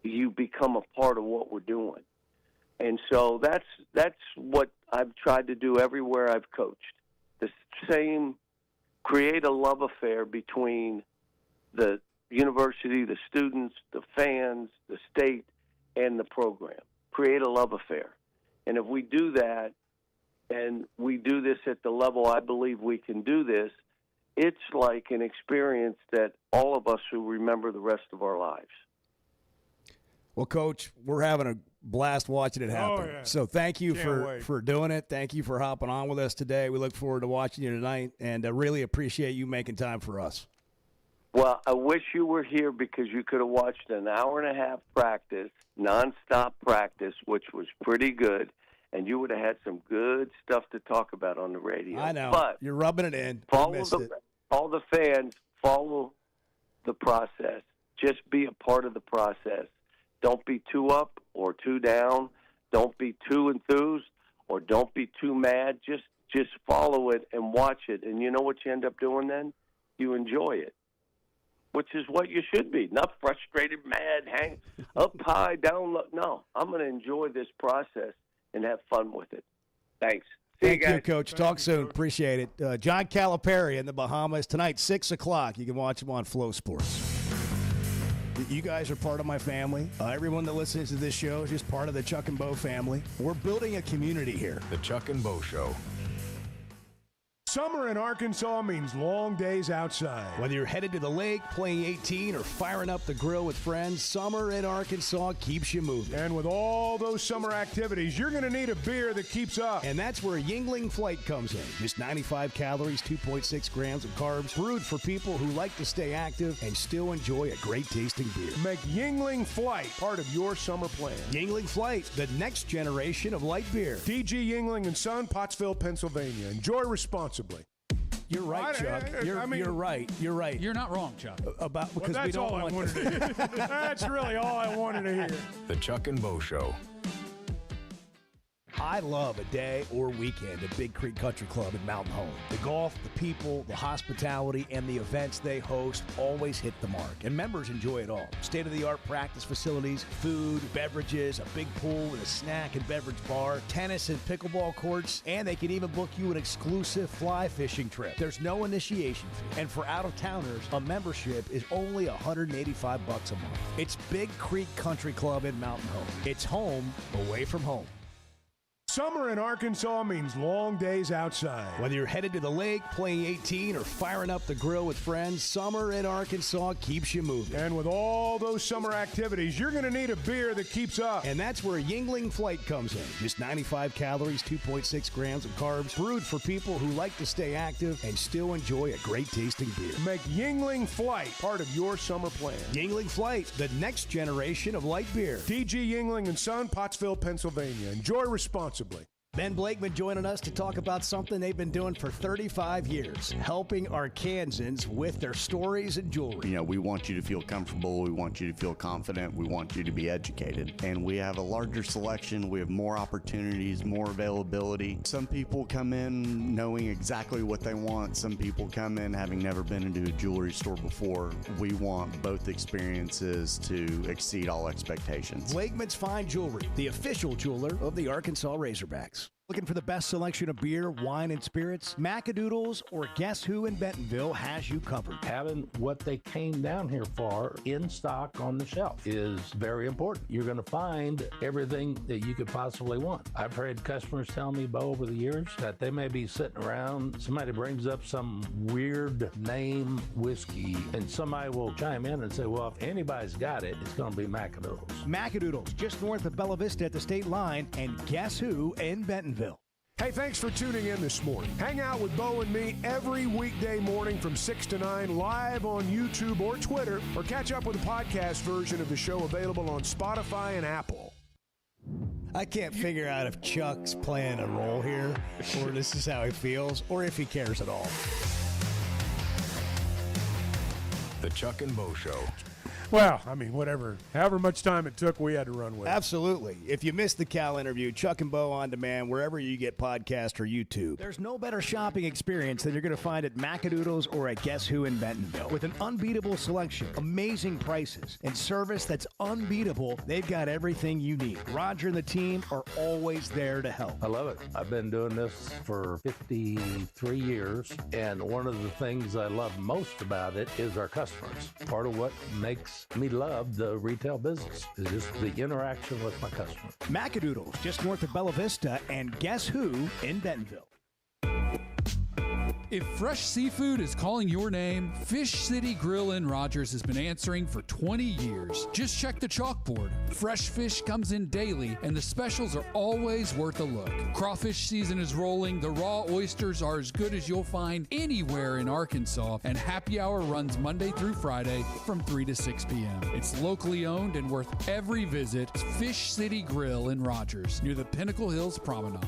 you become a part of what we're doing. And so that's what I've tried to do everywhere I've coached. The same, create a love affair between the university, the students, the fans, the state, and the program. Create a love affair. And if we do that, and we do this at the level I believe we can do this, it's like an experience that all of us will remember the rest of our lives. Well, Coach, we're having a blast watching it happen. Oh, yeah. So thank you Can't for doing it. Thank you for hopping on with us today. We look forward to watching you tonight, and really appreciate you making time for us. Well, I wish you were here because you could have watched an hour and a half practice, nonstop practice, which was pretty good, and you would have had some good stuff to talk about on the radio. I know. But you're rubbing it in. All the fans, follow the process. Just be a part of the process. Don't be too up or too down. Don't be too enthused or don't be too mad. Just follow it and watch it. And you know what you end up doing then? You enjoy it, which is what you should be. Not frustrated, mad, hang up high, down low. No, I'm going to enjoy this process and have fun with it. Thanks. See Thank you, guys. you, Coach. Talk soon. Appreciate it. John Calipari in the Bahamas tonight, 6 o'clock. You can watch him on Flow Sports. You guys are part of my family. Everyone that listens to this show is just part of the Chuck and Bo family. We're building a community here. The Chuck and Bo Show. Summer in Arkansas means long days outside. Whether you're headed to the lake, playing 18, or firing up the grill with friends, summer in Arkansas keeps you moving. And with all those summer activities, you're going to need a beer that keeps up. And that's where Yuengling Flight comes in. Just 95 calories, 2.6 grams of carbs, brewed for people who like to stay active and still enjoy a great tasting beer. Make Yuengling Flight part of your summer plan. Yuengling Flight, the next generation of light beer. DG Yuengling and Son, Pottsville, Pennsylvania. Enjoy responsibly. You're right, Chuck. You're right. You're right. You're not wrong, Chuck. Because that's we don't all I wanted to hear. That's really all I wanted to hear. The Chuck and Bo Show. I love a day or weekend at Big Creek Country Club in Mountain Home. The golf, the people, the hospitality, and the events they host always hit the mark, and members enjoy it all. State-of-the-art practice facilities, food, beverages, a big pool with a snack and beverage bar, tennis and pickleball courts, and they can even book you an exclusive fly fishing trip. There's no initiation fee, and for out-of-towners, a membership is only $185 a month. It's Big Creek Country Club in Mountain Home. It's home away from home. Summer in Arkansas means long days outside. Whether you're headed to the lake, playing 18, or firing up the grill with friends, summer in Arkansas keeps you moving. And with all those summer activities, you're going to need a beer that keeps up. And that's where Yuengling Flight comes in. Just 95 calories, 2.6 grams of carbs, brewed for people who like to stay active and still enjoy a great tasting beer. Make Yuengling Flight part of your summer plan. Yuengling Flight, the next generation of light beer. DG Yuengling and Son, Pottsville, Pennsylvania. Enjoy responsibly. Ben Blakeman joining us to talk about something they've been doing for 35 years, helping Arkansans with their stories and jewelry. You know, we want you to feel comfortable. We want you to feel confident. We want you to be educated. And we have a larger selection. We have more opportunities, more availability. Some people come in knowing exactly what they want. Some people come in having never been into a jewelry store before. We want both experiences to exceed all expectations. Blakeman's Fine Jewelry, the official jeweler of the Arkansas Razorbacks. Looking for the best selection of beer, wine, and spirits? Macadoodles or Guess Who in Bentonville has you covered. Having what they came down here for in stock on the shelf is very important. You're going to find everything that you could possibly want. I've heard customers tell me, Bo, over the years that they may be sitting around, somebody brings up some weird name whiskey, and somebody will chime in and say, well, if anybody's got it, it's going to be Macadoodles. Macadoodles, just north of Bella Vista at the state line, and Guess Who in Bentonville. Hey, thanks for tuning in this morning. Hang out with Bo and me every weekday morning from 6 to 9 live on YouTube or Twitter, or catch up with the podcast version of the show available on Spotify and Apple. I can't figure out if Chuck's playing a role here, or this is how he feels, or if he cares at all. The Chuck and Bo Show. Well, I mean, whatever. However much time it took, we had to run with it. Absolutely. If you missed the Cal interview, Chuck and Bo on demand, wherever you get podcast or YouTube. There's no better shopping experience than you're going to find at Macadoodles or at Guess Who in Bentonville. With an unbeatable selection, amazing prices, and service that's unbeatable, they've got everything you need. Roger and the team are always there to help. I love it. I've been doing this for 53 years, and one of the things I love most about it is our customers. Part of what makes me love the retail business is just the interaction with my customers. Macadoodles, just north of Bella Vista, and Guess Who in Bentonville. If fresh seafood is calling your name, Fish City Grill in Rogers has been answering for 20 years. Just check the chalkboard. Fresh fish comes in daily, and the specials are always worth a look. Crawfish season is rolling, the raw oysters are as good as you'll find anywhere in Arkansas, and happy hour runs Monday through Friday from 3 to 6 p.m. It's locally owned and worth every visit. It's Fish City Grill in Rogers, near the Pinnacle Hills Promenade.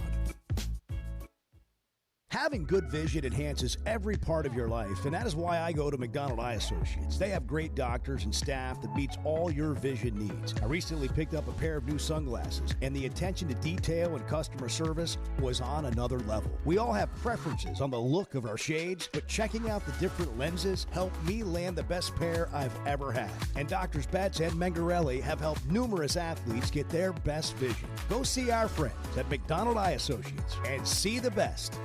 Having good vision enhances every part of your life, and that is why I go to McDonald Eye Associates. They have great doctors and staff that meets all your vision needs. I recently picked up a pair of new sunglasses, and the attention to detail and customer service was on another level. We all have preferences on the look of our shades, but checking out the different lenses helped me land the best pair I've ever had. And Drs. Betts and Mengarelli have helped numerous athletes get their best vision. Go see our friends at McDonald Eye Associates and see the best.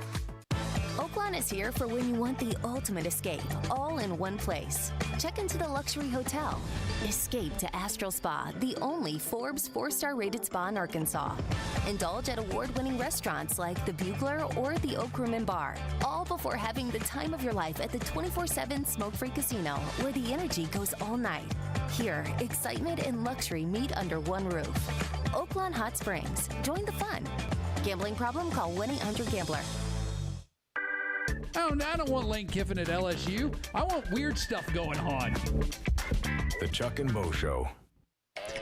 Oaklawn is here for when you want the ultimate escape, all in one place. Check into the luxury hotel. Escape to Astral Spa, the only Forbes 4-star rated spa in Arkansas. Indulge at award-winning restaurants like the Bugler or the Oak Room and Bar, all before having the time of your life at the 24/7 smoke-free casino, where the energy goes all night. Here, excitement and luxury meet under one roof. Oaklawn Hot Springs. Join the fun. Gambling problem? Call 1-800-GAMBLER. Oh, no, I don't want Lane Kiffin at LSU. I want weird stuff going on. The Chuck and Bo Show.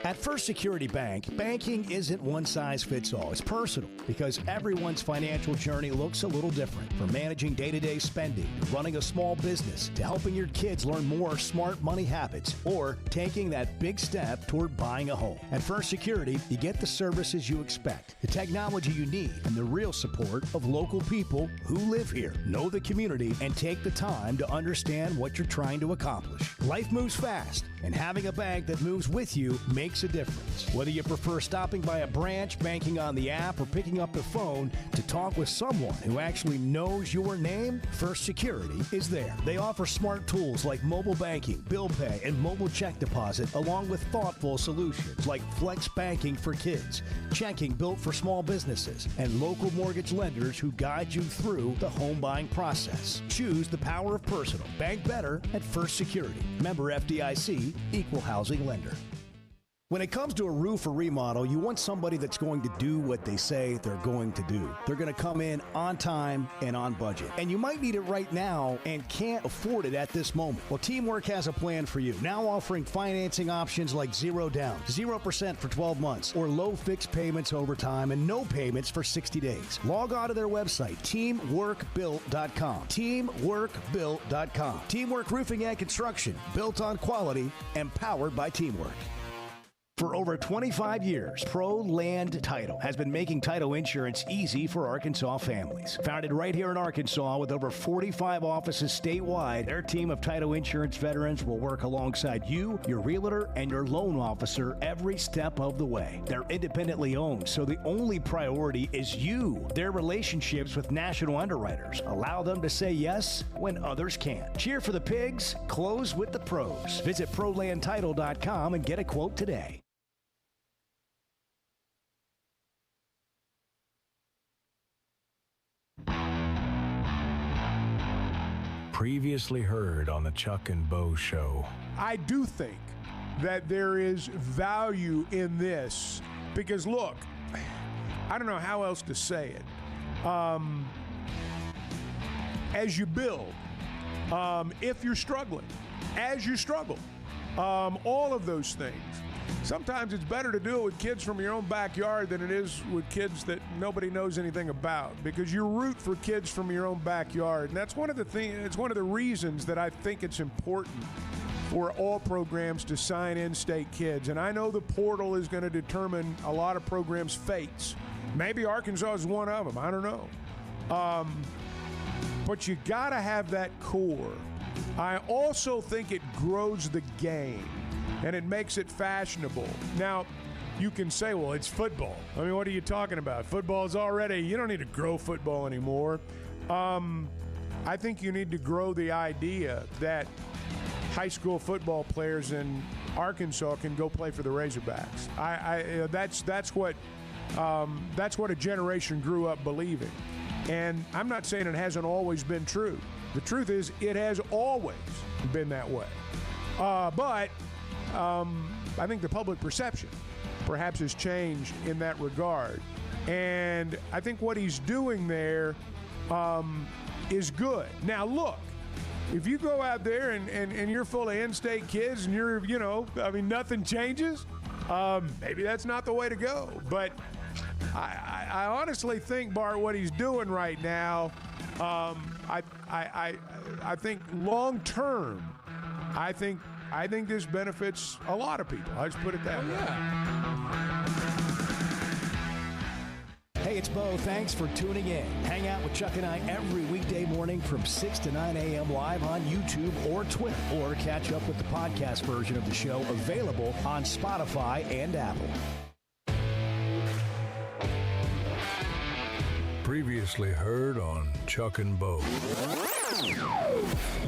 At First Security Bank, banking isn't one size fits all. It's personal because everyone's financial journey looks a little different. From managing day-to-day spending, to running a small business, to helping your kids learn more smart money habits, or taking that big step toward buying a home. At First Security, you get the services you expect, the technology you need, and the real support of local people who live here, know the community, and take the time to understand what you're trying to accomplish. Life moves fast, and having a bank that moves with you makes a difference. Whether you prefer stopping by a branch, banking on the app, or picking up the phone to talk with someone who actually knows your name, First Security is there. They offer smart tools like mobile banking, bill pay, and mobile check deposit, along with thoughtful solutions like flex banking for kids, checking built for small businesses, and local mortgage lenders who guide you through the home buying process. Choose the power of personal. Bank better at First Security. Member FDIC, Equal Housing Lender. When it comes to a roof or remodel, you want somebody that's going to do what they say they're going to do. They're going to come in on time and on budget. And you might need it right now and can't afford it at this moment. Well, Teamwork has a plan for you. Now offering financing options like 0 down, 0% for 12 months, or low fixed payments over time and no payments for 60 days. Log on to their website, teamworkbuilt.com. Teamworkbuilt.com. Teamwork Roofing and Construction, built on quality and powered by Teamwork. For over 25 years, Pro Land Title has been making title insurance easy for Arkansas families. Founded right here in Arkansas with over 45 offices statewide, their team of title insurance veterans will work alongside you, your realtor, and your loan officer every step of the way. They're independently owned, so the only priority is you. Their relationships with national underwriters allow them to say yes when others can't. Cheer for the pigs, close with the pros. Visit ProLandTitle.com and get a quote today. Previously heard on the Chuck and Bo Show. I do think that there is value in this because, look, I don't know how else to say it. As you build, if you're struggling, as you struggle, all of those things. Sometimes it's better to do it with kids from your own backyard than it is with kids that nobody knows anything about, because you root for kids from your own backyard. And that's one of the things, it's one of the reasons that I think it's important for all programs to sign in-state kids. And I know the portal is going to determine a lot of programs' fates. Maybe Arkansas is one of them. I don't know. But you got to have that core. I also think it grows the game. And it makes it fashionable. Now, you can say, well, it's football. I mean, what are you talking about? Football is already, you don't need to grow football anymore. I think you need to grow the idea that high school football players in Arkansas can go play for the Razorbacks. That's what a generation grew up believing. And I'm not saying it hasn't always been true. The truth is, it has always been that way. But I think the public perception perhaps has changed in that regard. And I think what he's doing there is good. Now, look, if you go out there and you're full of in-state kids and you're, nothing changes, maybe that's not the way to go. But I honestly think, Bart, what he's doing right now, I think long term, I think this benefits a lot of people. I just put it that way. Yeah. Hey, it's Bo. Thanks for tuning in. Hang out with Chuck and I every weekday morning from 6 to 9 a.m. live on YouTube or Twitter. Or catch up with the podcast version of the show available on Spotify and Apple. Previously heard on Chuck and Bo.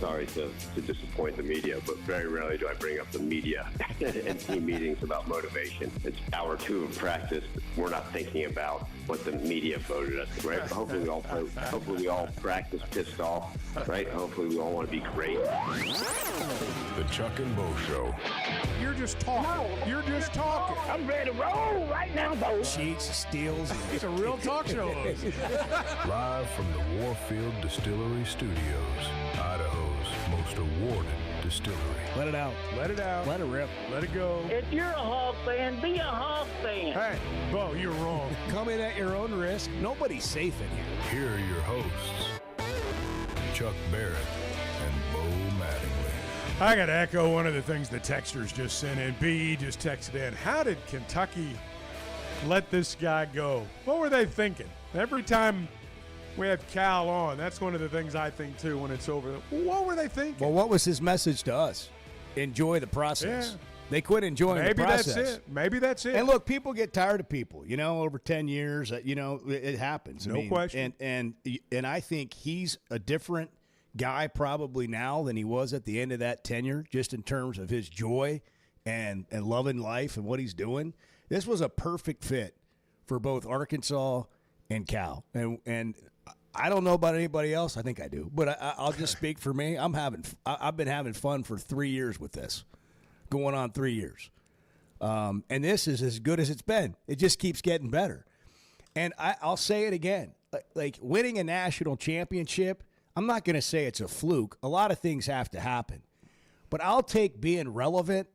Sorry to disappoint the media, but very rarely do I bring up the media in team meetings about motivation. It's hour 2 of practice. We're not thinking about what the media voted us. Right? Hopefully we all practice pissed off. Right? Hopefully we all want to be great. The Chuck and Bo Show. You're just talking. You're just talking. I'm ready to roll right now, Bo. Cheats, steals. He's a real talk show host. Live from the Warfield Distillery Studios, Idaho's most awarded distillery. Let it out. Let it out. Let it rip. Let it go. If you're a Hog fan, be a Hog fan. Hey, Bo, you're wrong. Come in at your own risk. Nobody's safe in here. Here are your hosts, Chuck Barrett and Bo Mattingly. I got to echo one of the things the texters just sent in. B just texted in. How did Kentucky let this guy go? What were they thinking? Every time we have Cal on, that's one of the things I think, too, when it's over. What were they thinking? Well, what was his message to us? Enjoy the process. Yeah. They quit enjoying the process. Maybe that's it. Maybe that's it. And look, people get tired of people. You know, over 10 years, you know, it happens. No question. And I think he's a different guy probably now than he was at the end of that tenure, just in terms of his joy and loving life and what he's doing. This was a perfect fit for both Arkansas and Cal. And I don't know about anybody else. I think I do. But I'll just speak for me. I've been having fun for 3 years with this, going on 3 years. And this is as good as it's been. It just keeps getting better. And I'll say it again. Like winning a national championship, I'm not going to say it's a fluke. A lot of things have to happen. But I'll take being relevant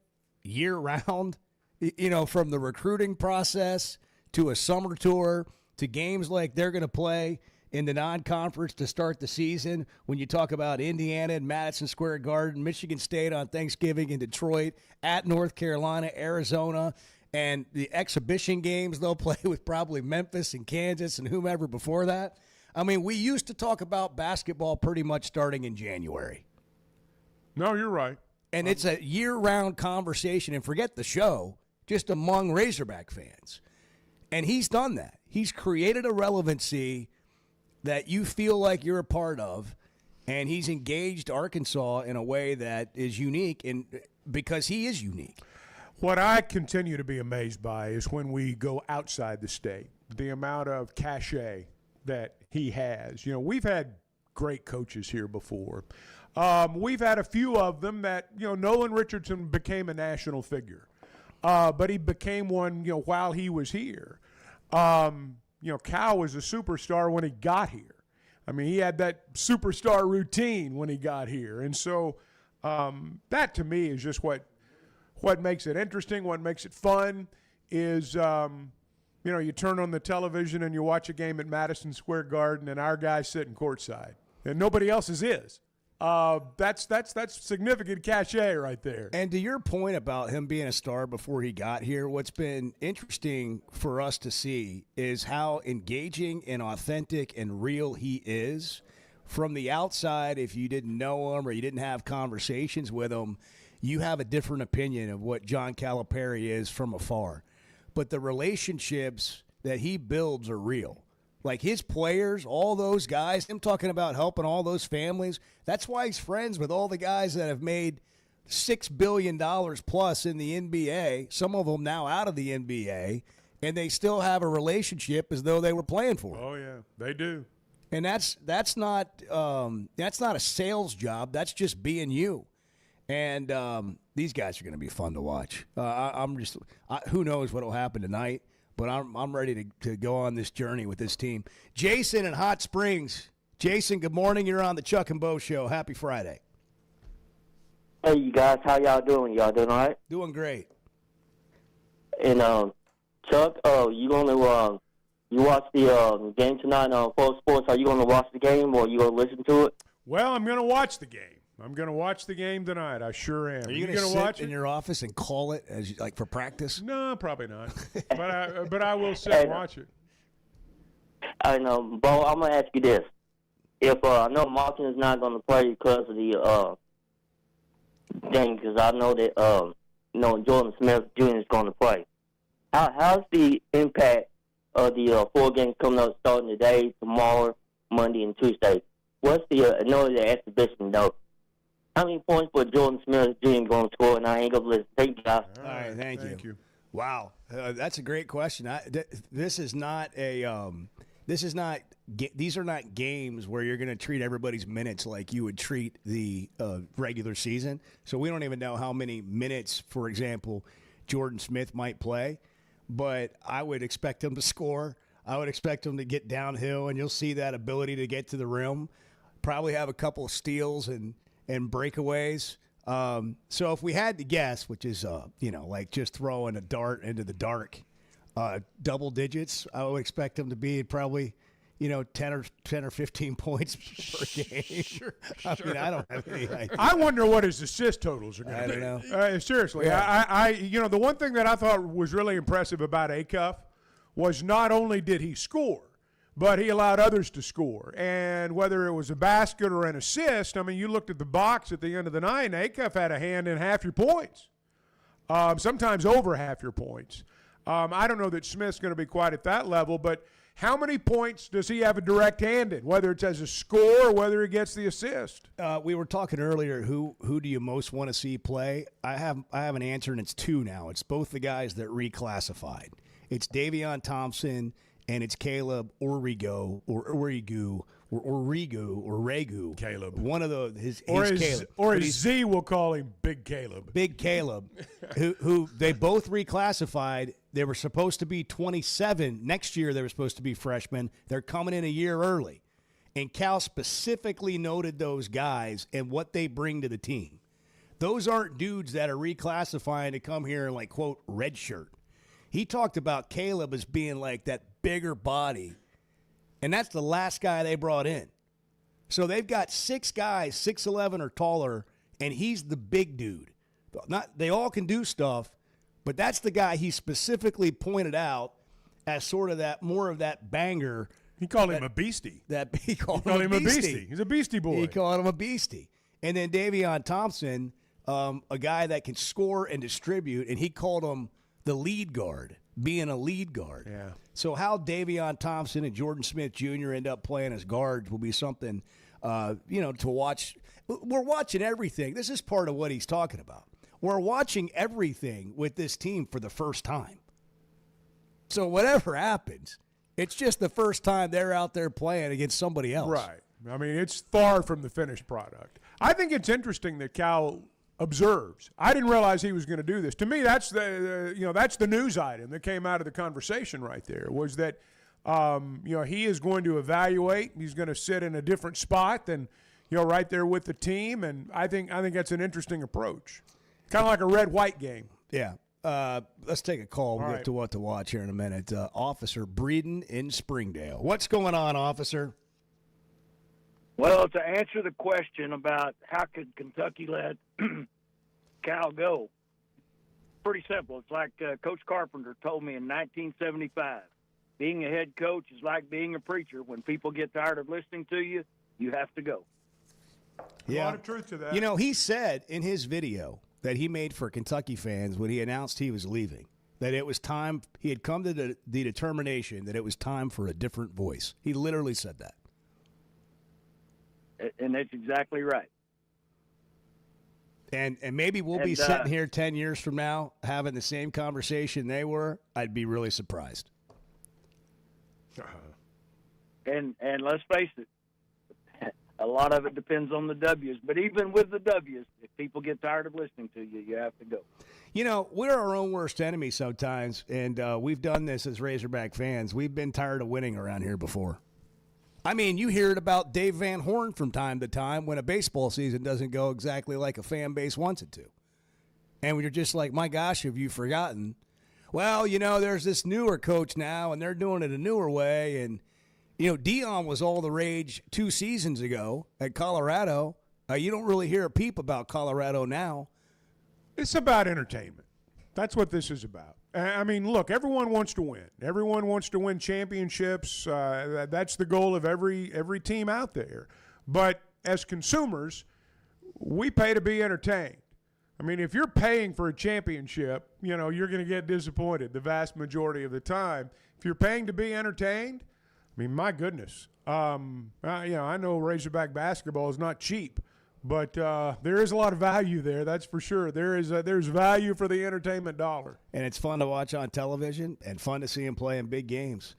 year-round, you know, from the recruiting process to a summer tour to games like they're going to play in the non-conference to start the season. When you talk about Indiana and Madison Square Garden, Michigan State on Thanksgiving in Detroit, at North Carolina, Arizona, and the exhibition games they'll play with probably Memphis and Kansas and whomever before that. I mean, we used to talk about basketball pretty much starting in January. No, you're right. And it's a year-round conversation, and forget the show, just among Razorback fans. And he's done that. He's created a relevancy that you feel like you're a part of, and he's engaged Arkansas in a way that is unique, and because he is unique. What I continue to be amazed by is when we go outside the state, the amount of cachet that he has. You know, we've had great coaches here before. We've had a few of them that, you know, Nolan Richardson became a national figure. But he became one, you know, while he was here. You know, Cal was a superstar when he got here. I mean, he had that superstar routine when he got here. And so that, to me, is just what makes it interesting, what makes it fun is, you know, you turn on the television and you watch a game at Madison Square Garden and our guy's sitting courtside. And nobody else's is. That's significant cachet right there. And to your point about him being a star before he got here, what's been interesting for us to see is how engaging and authentic and real he is. From the outside, if you didn't know him or you didn't have conversations with him, you have a different opinion of what John Calipari is from afar. But the relationships that he builds are real. Like his players, all those guys, him talking about helping all those families, that's why he's friends with all the guys that have made $6 billion plus in the NBA, some of them now out of the NBA, and they still have a relationship as though they were playing for him. Oh, yeah, they do. And that's not a sales job. That's just being you. And these guys are going to be fun to watch. Who knows what will happen tonight, but I'm ready to go on this journey with this team. Jason in Hot Springs. Jason, good morning. You're on the Chuck and Bo Show. Happy Friday. Hey, you guys. How y'all doing? Y'all doing all right? Doing great. And, Chuck, you going to you watch the game tonight on Fox Sports? Are you going to watch the game or you going to listen to it? Well, I'm going to watch the game. I'm going to watch the game tonight. I sure am. Are you going to sit in your office and call it as like for practice? No, probably not. but I will sit and watch it. I know, Bo. I'm going to ask you this: if I know Martin is not going to play because of the thing, because I know that Jordan Smith Jr. is going to play. How's the impact of the 4 games coming up starting today, tomorrow, Monday, and Tuesday. What's the exhibition, though? How many points for Jordan Smith Jr. going to score? And I ain't going to listen. Thank you, guys. All right, thank you. Wow, that's a great question. These are not games where you're going to treat everybody's minutes like you would treat the regular season. So we don't even know how many minutes, for example, Jordan Smith might play. But I would expect him to score. I would expect him to get downhill, and you'll see that ability to get to the rim. Probably have a couple of steals and breakaways. So if we had to guess, which is, like just throwing a dart into the dark, double digits, I would expect him to be probably, 10 or 15 points per game. Sure. I mean, I don't have any idea. I wonder what his assist totals are going to be. I don't know. Seriously, Yeah. the one thing that I thought was really impressive about Acuff was not only did he score, but he allowed others to score. And whether it was a basket or an assist, I mean, you looked at the box at the end of the night, and Acuff had a hand in half your points, sometimes over half your points. I don't know that Smith's going to be quite at that level, but how many points does he have a direct hand in, whether it's as a score or whether he gets the assist? We were talking earlier, who do you most want to see play? I have an answer, and it's 2 now. It's both the guys that reclassified. It's Davion Thompson and it's Caleb Origo or Regu. Caleb. One of his Caleb. Or as Z will call him Big Caleb. Big Caleb, who they both reclassified. They were supposed to be 27. Next year they were supposed to be freshmen. They're coming in a year early. And Cal specifically noted those guys and what they bring to the team. Those aren't dudes that are reclassifying to come here and, quote, red shirt. He talked about Caleb as being like that bigger body, and that's the last guy they brought in. So they've got 6 guys, 6'11" or taller, and he's the big dude. They all can do stuff, but that's the guy he specifically pointed out as sort of that more of that banger. He called him a beastie. He called him a beastie. He's a beastie boy. He called him a beastie. And then Davion Thompson, a guy that can score and distribute, and he called him the lead guard, being a lead guard. Yeah. So how Davion Thompson and Jordan Smith Jr. end up playing as guards will be something, to watch. We're watching everything. This is part of what he's talking about. We're watching everything with this team for the first time. So whatever happens, it's just the first time they're out there playing against somebody else. Right. I mean, it's far from the finished product. I think it's interesting that Cal observes. I didn't realize he was going to do this. To me, that's the news item that came out of the conversation right there, was that he is going to evaluate. He's going to sit in a different spot than right there with the team, and I think that's an interesting approach. Kind of like a red-white game. Yeah. Let's take a call. We'll All get right. to what to watch here in a minute. Officer Breeden in Springdale. What's going on, officer? Well, to answer the question about how could Kentucky let Cal go, pretty simple. It's like Coach Carpenter told me in 1975. Being a head coach is like being a preacher. When people get tired of listening to you, you have to go. A lot of truth to that. He said in his video that he made for Kentucky fans when he announced he was leaving, that it was time, he had come to the determination that it was time for a different voice. He literally said that. And that's exactly right. And maybe we'll be sitting here 10 years from now having the same conversation they were. I'd be really surprised. And let's face it, a lot of it depends on the W's. But even with the W's, if people get tired of listening to you, you have to go. We're our own worst enemy sometimes, and we've done this as Razorback fans. We've been tired of winning around here before. I mean, you hear it about Dave Van Horn from time to time when a baseball season doesn't go exactly like a fan base wants it to. And you're just like, my gosh, have you forgotten? Well, there's this newer coach now, and they're doing it a newer way. And, Dion was all the rage 2 seasons ago at Colorado. You don't really hear a peep about Colorado now. It's about entertainment. That's what this is about. I mean, look, everyone wants to win. Everyone wants to win championships. That's the goal of every team out there. But as consumers, we pay to be entertained. I mean, if you're paying for a championship, you're going to get disappointed the vast majority of the time. if you're paying to be entertained, I mean, my goodness. I know Razorback basketball is not cheap, but there is a lot of value there. That's for sure. There's value for the entertainment dollar. And it's fun to watch on television and fun to see him play in big games.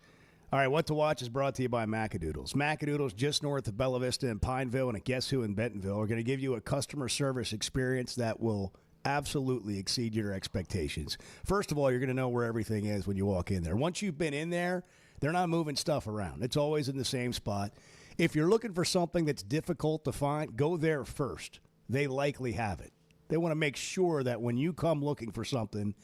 All right, What to Watch is brought to you by Macadoodles. Macadoodles, just north of Bella Vista and Pineville, and at Guess Who in Bentonville, are going to give you a customer service experience that will absolutely exceed your expectations. First of all, you're going to know where everything is when you walk in there. Once you've been in there, they're not moving stuff around. It's always in the same spot. If you're looking for something that's difficult to find, go there first. They likely have it. They want to make sure that when you come looking for something,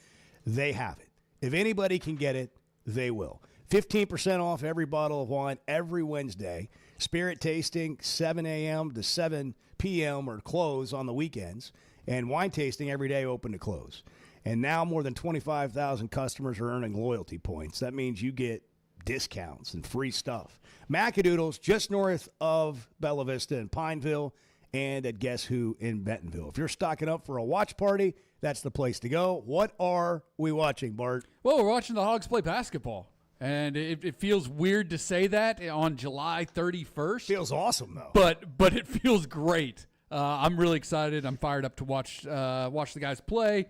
they have it. If anybody can get it, they will. 15% off every bottle of wine every Wednesday. Spirit tasting 7 a.m. to 7 p.m. or close on the weekends. And wine tasting every day open to close. And now more than 25,000 customers are earning loyalty points. That means you get discounts and free stuff. Macadoodles, just north of Bella Vista and Pineville, and at Guess Who in Bentonville. If you're stocking up for a watch party, that's the place to go. What are we watching, Bart? Well, we're watching the Hogs play basketball. And it feels weird to say that on July 31st. Feels awesome, though. But it feels great. I'm really excited. I'm fired up to watch the guys play.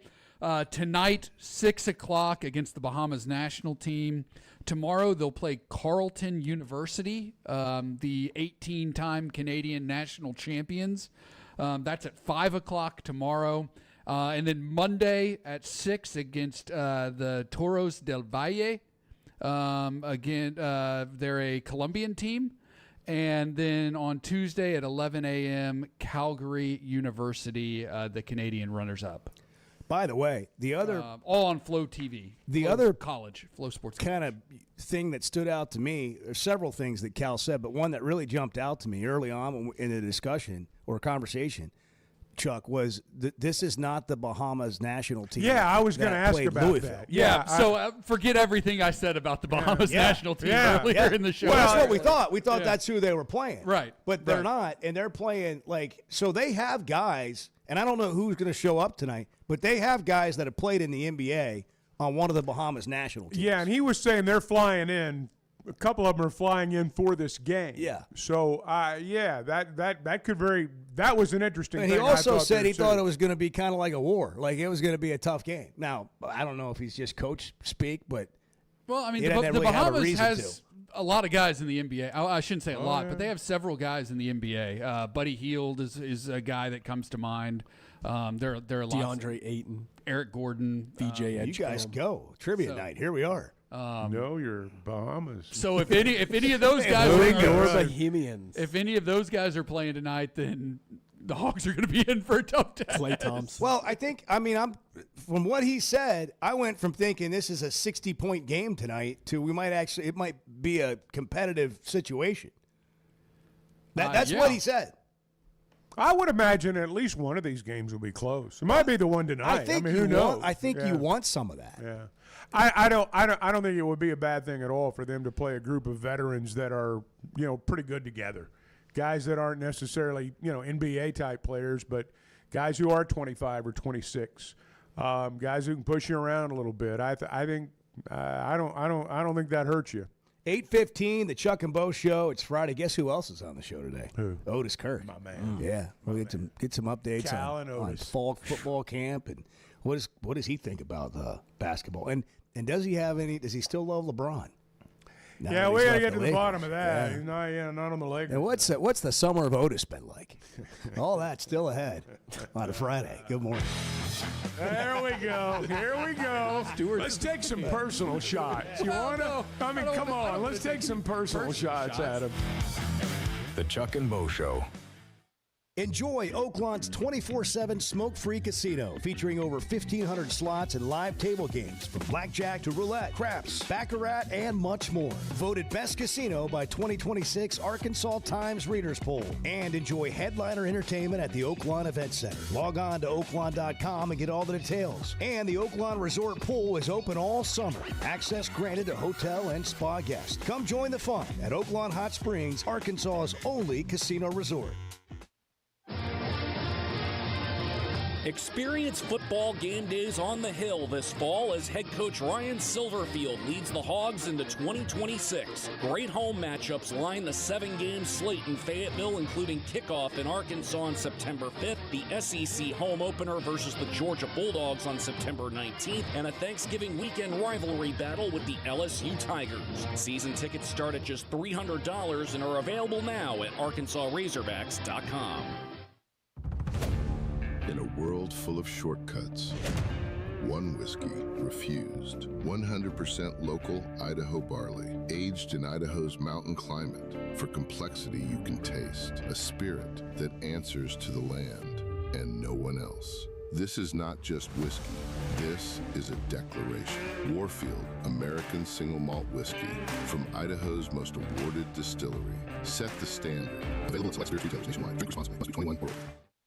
Tonight, 6 o'clock against the Bahamas national team. Tomorrow, they'll play Carleton University, the 18-time Canadian national champions. That's at 5 o'clock tomorrow. And then Monday at 6 against the Toros del Valle. Again, they're a Colombian team. And then on Tuesday at 11 a.m., Calgary University, the Canadian runners-up. By the way, the other all on Flow TV. The Flow other college, Flow Sports kind of thing that stood out to me, there's several things that Cal said, but one that really jumped out to me early on in the discussion or conversation, Chuck, was this is not the Bahamas national team. Yeah, I was going to ask about Louisville. that. Yeah, so forget everything I said about the Bahamas national team earlier in the show. Well, that's what we thought. We thought that's who they were playing. Right. But they're not, and they're playing so they have guys, and I don't know who's going to show up tonight, but they have guys that have played in the NBA on one of the Bahamas national teams. Yeah, and he was saying they're flying in. A couple of them are flying in for this game. Yeah. So, that could that was an interesting and thing. he also said he thought it was going to be kind of like a war. Like it was going to be a tough game. Now, I don't know if he's just coach speak, but well, I mean, the really Bahamas has a lot of guys in the NBA. I shouldn't say a lot, but they have several guys in the NBA. Buddy Hield is a guy that comes to mind. There are lots. DeAndre Ayton, Eric Gordon, VJ Edgecombe. You guys go trivia night. Here we are. No, you're Bahamas. So if any of those guys Bohemians, if any of those guys are playing tonight, then the Hogs are going to be in for a tough test. Klay Thompson. Well, I'm from what he said, I went from thinking this is a 60-point game tonight to it might be a competitive situation. That's what he said. I would imagine at least one of these games will be close. It might be the one tonight. Who knows? I think you want some of that. Yeah. I don't think it would be a bad thing at all for them to play a group of veterans that are, pretty good together. Guys that aren't necessarily, NBA type players, but guys who are 25 or 26. Guys who can push you around a little bit. I think I don't think that hurts you. 8:15, the Chuck and Bo Show. It's Friday. Guess who else is on the show today? Who? Otis Kirk. My man. Yeah, we'll get some updates Cal and on Otis. fall football camp and what does he think about basketball and does he have any? Does he still love LeBron? Yeah, we got to get to the bottom of that. Yeah. He's not on the Lakers. And what's the summer of Otis been like? All that's still ahead on a Friday. Good morning. There we go. Here we go. Let's take some personal shots. You want to? I mean, come on. Let's take some personal shots at him. The Chuck and Bo Show. Enjoy Oaklawn's 24/7 smoke-free casino featuring over 1,500 slots and live table games from blackjack to roulette, craps, baccarat, and much more. Voted best casino by 2026 Arkansas Times Readers Poll. And enjoy headliner entertainment at the Oaklawn Event Center. Log on to oaklawn.com and get all the details. And the Oaklawn Resort Pool is open all summer. Access granted to hotel and spa guests. Come join the fun at Oaklawn Hot Springs, Arkansas's only casino resort. Experience football game days on the Hill this fall as head coach Ryan Silverfield leads the Hogs into 2026. Great home matchups line the 7-game slate in Fayetteville, including kickoff in Arkansas on September 5th, the SEC home opener versus the Georgia Bulldogs on September 19th, and a Thanksgiving weekend rivalry battle with the LSU Tigers. Season tickets start at just $300 and are available now at ArkansasRazorbacks.com. In a world full of shortcuts, one whiskey refused. 100% local Idaho barley, aged in Idaho's mountain climate. For complexity you can taste, a spirit that answers to the land and no one else. This is not just whiskey. This is a declaration. Warfield, American single malt whiskey from Idaho's most awarded distillery. Set the standard. Available at select spirits retailers nationwide. Drink responsibly. Must be 21 or older.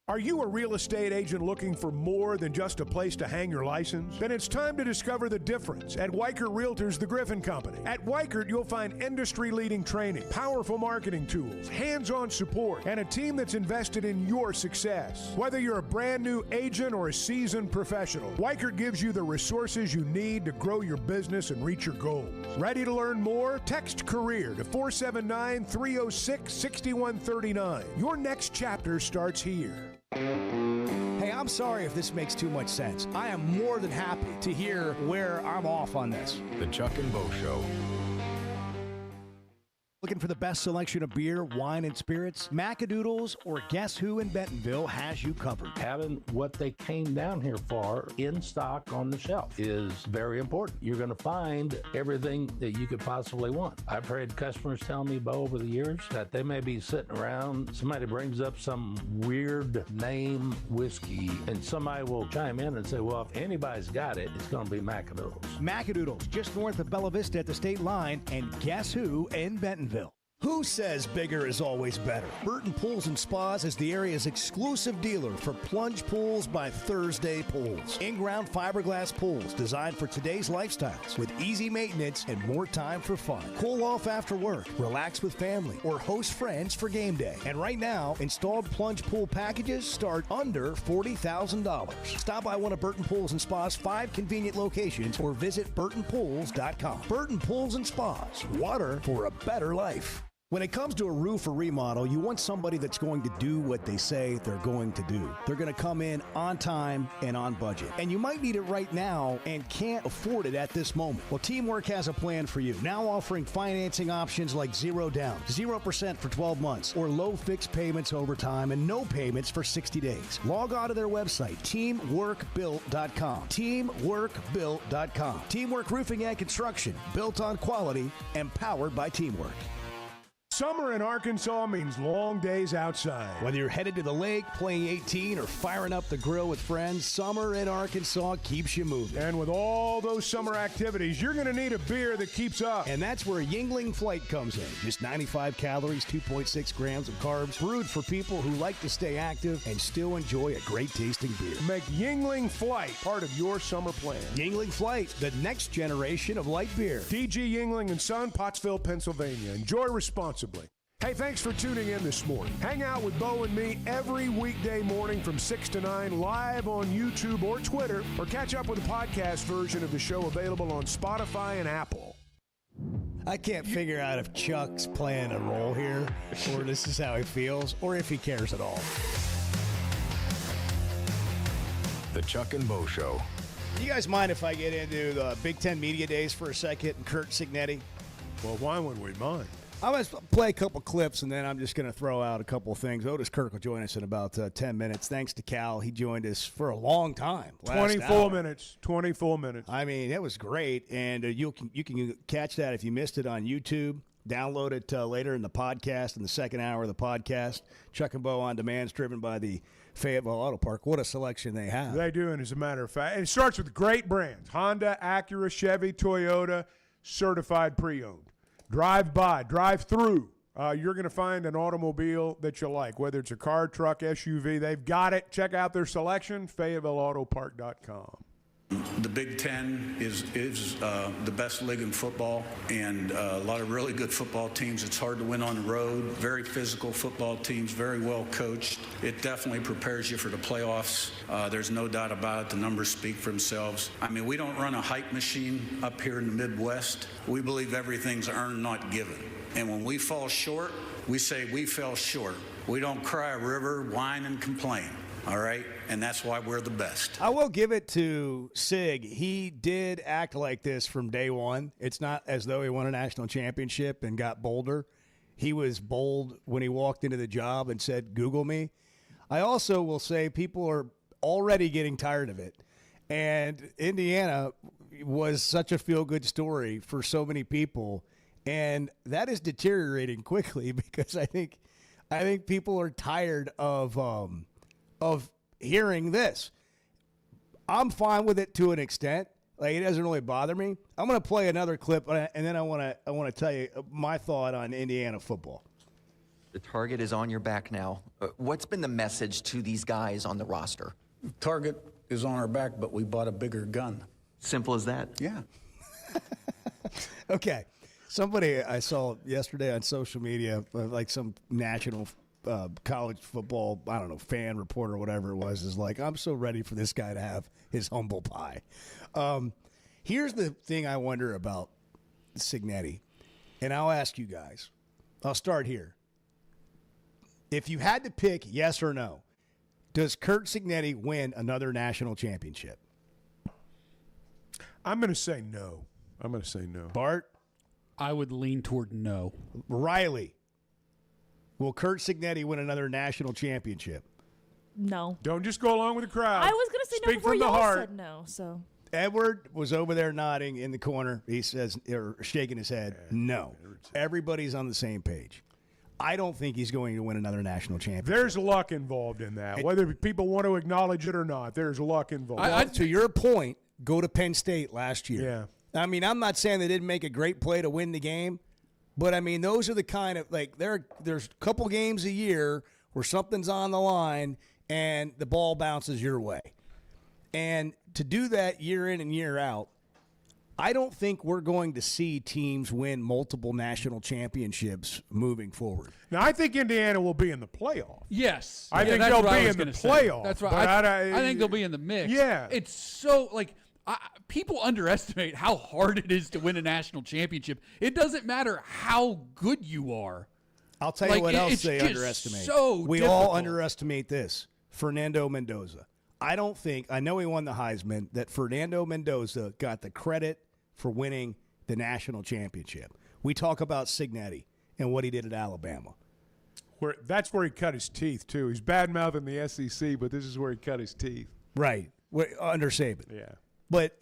Are you a real estate agent looking for more than just a place to hang your license? Then it's time to discover the difference at Weichert Realtors, the Griffin Company. At Weichert, you'll find industry-leading training, powerful marketing tools, hands-on support, and a team that's invested in your success. Whether you're a brand new agent or a seasoned professional, Weichert gives you the resources you need to grow your business and reach your goals. Ready to learn more? Text CAREER to 479-306-6139. Your next chapter starts here. Hey, I'm sorry if this makes too much sense. I am more than happy to hear where I'm off on this. The Chuck and Bo Show. Looking for the best selection of beer, wine, and spirits? Macadoodles or Guess Who in Bentonville has you covered. Having what they came down here for in stock on the shelf is very important. You're going to find everything that you could possibly want. I've heard customers tell me, Bo, over the years that they may be sitting around, somebody brings up some weird name whiskey, and somebody will chime in and say, well, if anybody's got it, it's going to be Macadoodles. Macadoodles, just north of Bella Vista at the state line, and Guess Who in Bentonville. Who says bigger is always better? Burton Pools and Spas is the area's exclusive dealer for plunge pools by Thursday Pools. In-ground fiberglass pools designed for today's lifestyles with easy maintenance and more time for fun. Cool off after work, relax with family, or host friends for game day. And right now, installed plunge pool packages start under $40,000. Stop by one of Burton Pools and Spas' 5 convenient locations or visit burtonpools.com. Burton Pools and Spas, water for a better life. When it comes to a roof or remodel, you want somebody that's going to do what they say they're going to do. They're going to come in on time and on budget. And you might need it right now and can't afford it at this moment. Well, Teamwork has a plan for you. Now offering financing options like 0 down, 0% for 12 months, or low fixed payments over time and no payments for 60 days. Log on to their website, teamworkbuilt.com. Teamworkbuilt.com. Teamwork Roofing and Construction, built on quality and powered by Teamwork. Summer in Arkansas means long days outside. Whether you're headed to the lake, playing 18, or firing up the grill with friends, summer in Arkansas keeps you moving. And with all those summer activities, you're going to need a beer that keeps up. And that's where Yuengling Flight comes in. Just 95 calories, 2.6 grams of carbs, brewed for people who like to stay active and still enjoy a great tasting beer. Make Yuengling Flight part of your summer plan. Yuengling Flight, the next generation of light beer. DG Yuengling and Son, Pottsville, Pennsylvania. Enjoy responsibly. Hey, thanks for tuning in this morning. Hang out with Bo and me every weekday morning from 6 to 9 live on YouTube or Twitter, or catch up with the podcast version of the show available on Spotify and Apple. I can't figure out if Chuck's playing a role here, or this is how he feels, or if he cares at all. The Chuck and Bo Show. You guys mind if I get into the Big Ten Media Days for a second and Kurt Cignetti? Well, why would we mind? I'm going to play a couple clips, and then I'm just going to throw out a couple of things. Otis Kirk will join us in about 10 minutes. Thanks to Cal. He joined us for a long time. 24 minutes. 24 minutes. I mean, it was great, and you can catch that if you missed it on YouTube. Download it later in the podcast, in the second hour of the podcast. Chuck and Bo on Demand is driven by the Fayetteville Auto Park. What a selection they have. They do, and as a matter of fact, it starts with great brands. Honda, Acura, Chevy, Toyota, certified pre-owned. Drive by, drive through. You're going to find an automobile that you like, whether it's a car, truck, SUV. They've got it. Check out their selection, FayettevilleAutoPark.com. The Big Ten is the best league in football, and a lot of really good football teams. It's hard to win on the road. Very physical football teams, very well coached. It definitely prepares you for the playoffs. There's no doubt about it. The numbers speak for themselves. I mean, we don't run a hype machine up here in the Midwest. We believe everything's earned, not given. And when we fall short, we say we fell short. We don't cry a river, whine, and complain. All right? And that's why we're the best. I will give it to Sig. He did act like this from day one. It's not as though he won a national championship and got bolder. He was bold when he walked into the job and said, Google me. I also will say people are already getting tired of it. And Indiana was such a feel-good story for so many people. And that is deteriorating quickly because I think people are tired of hearing this. I'm fine with it to an extent. Like, it doesn't really bother me. I'm going to play another clip, and then I want to tell you my thought on Indiana football. The target is on your back now. What's been the message to these guys on the roster? Target is on our back, but we bought a bigger gun. Simple as that? Yeah. Okay. Somebody I saw yesterday on social media, like some national college football, I don't know, fan reporter or whatever it was, is like, I'm so ready for this guy to have his humble pie. Here's the thing I wonder about Cignetti, and I'll ask you guys. I'll start here. If you had to pick yes or no, does Curt Cignetti win another national championship? I'm going to say no. Bart? I would lean toward no. Riley? Will Curt Cignetti win another national championship? No. Don't just go along with the crowd. I was going to say no Speak before from the y'all heart. said no. So Edward was over there nodding in the corner. He says, or shaking his head, no. Everybody's on the same page. I don't think he's going to win another national championship. There's luck involved in that. Whether people want to acknowledge it or not, there's luck involved. To your point, go to Penn State last year. Yeah. I mean, I'm not saying they didn't make a great play to win the game, but I mean, those are the kind of, like, there's a couple games a year where something's on the line and the ball bounces your way. And to do that year in and year out, I don't think we're going to see teams win multiple national championships moving forward. Now, I think Indiana will be in the playoff. Yes. I think they'll be in the playoff. That's right. But I think they'll be in the mix. Yeah. It's so, like, people underestimate how hard it is to win a national championship. It doesn't matter how good you are. I'll tell you what else they underestimate. We all underestimate this. Fernando Mendoza. I know he won the Heisman, that Fernando Mendoza got the credit for winning the national championship. We talk about Cignetti and what he did at Alabama. That's where he cut his teeth, too. He's bad-mouthing the SEC, but this is where he cut his teeth. Right. Under Saban. Yeah. But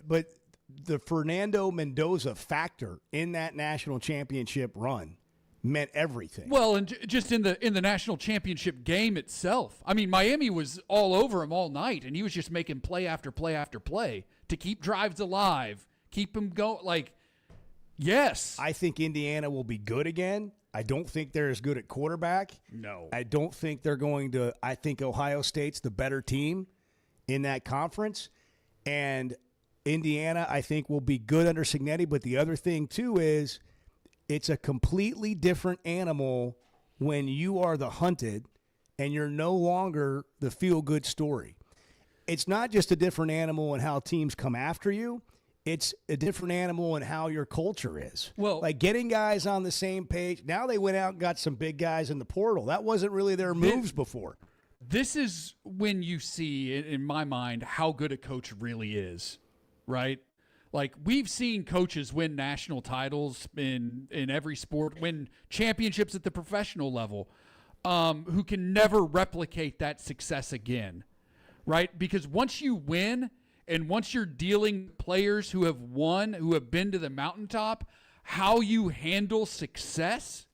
the Fernando Mendoza factor in that national championship run meant everything. Well, and just in the national championship game itself. I mean, Miami was all over him all night, and he was just making play after play after play to keep drives alive, keep him going. Like, yes. I think Indiana will be good again. I don't think they're as good at quarterback. No. I don't think they're going to – I think Ohio State's the better team in that conference. And Indiana, I think, will be good under Cignetti. But the other thing, too, is – it's a completely different animal when you are the hunted and you're no longer the feel-good story. It's not just a different animal in how teams come after you. It's a different animal in how your culture is. Well, like getting guys on the same page. Now they went out and got some big guys in the portal. That wasn't really their moves before. This is when you see, in my mind, how good a coach really is, right? Like, we've seen coaches win national titles in every sport, win championships at the professional level, who can never replicate that success again, right? Because once you win and once you're dealing players who have won, who have been to the mountaintop, how you handle success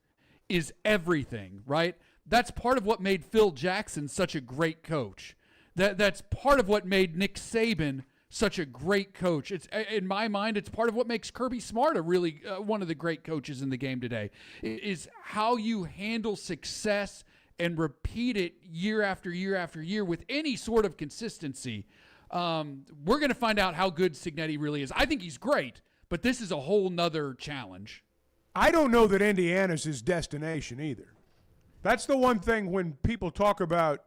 is everything, right? That's part of what made Phil Jackson such a great coach. That's part of what made Nick Saban such a great coach. It's, in my mind, it's part of what makes Kirby Smart a really one of the great coaches in the game today, is how you handle success and repeat it year after year after year with any sort of consistency. We're going to find out how good Cignetti really is. I think he's great, but this is a whole nother challenge. I don't know that Indiana's his destination either. That's the one thing when people talk about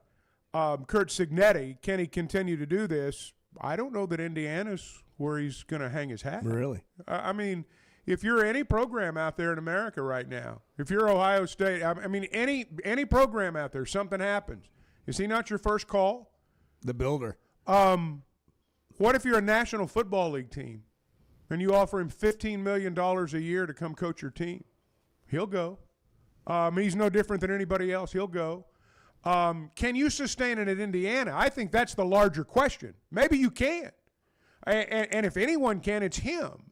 Curt Cignetti, can he continue to do this? I don't know that Indiana's where he's going to hang his hat. Really? I mean, if you're any program out there in America right now, if you're Ohio State, I mean, any program out there, something happens. Is he not your first call? The builder. What if you're a National Football League team and you offer him $15 million a year to come coach your team? He'll go. He's no different than anybody else. He'll go. Can you sustain it at Indiana? I think that's the larger question. Maybe you can. And if anyone can, it's him.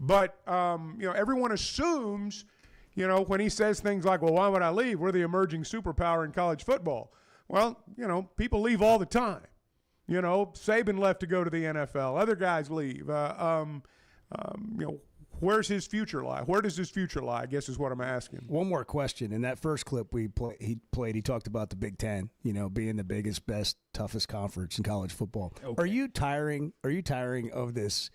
But, everyone assumes, when he says things like, well, why would I leave? We're the emerging superpower in college football. Well, people leave all the time. Saban left to go to the NFL. Other guys leave. Where's his future lie? Where does his future lie, I guess is what I'm asking. One more question. In that first clip he talked about the Big Ten, being the biggest, best, toughest conference in college football. Okay. Are you tiring of this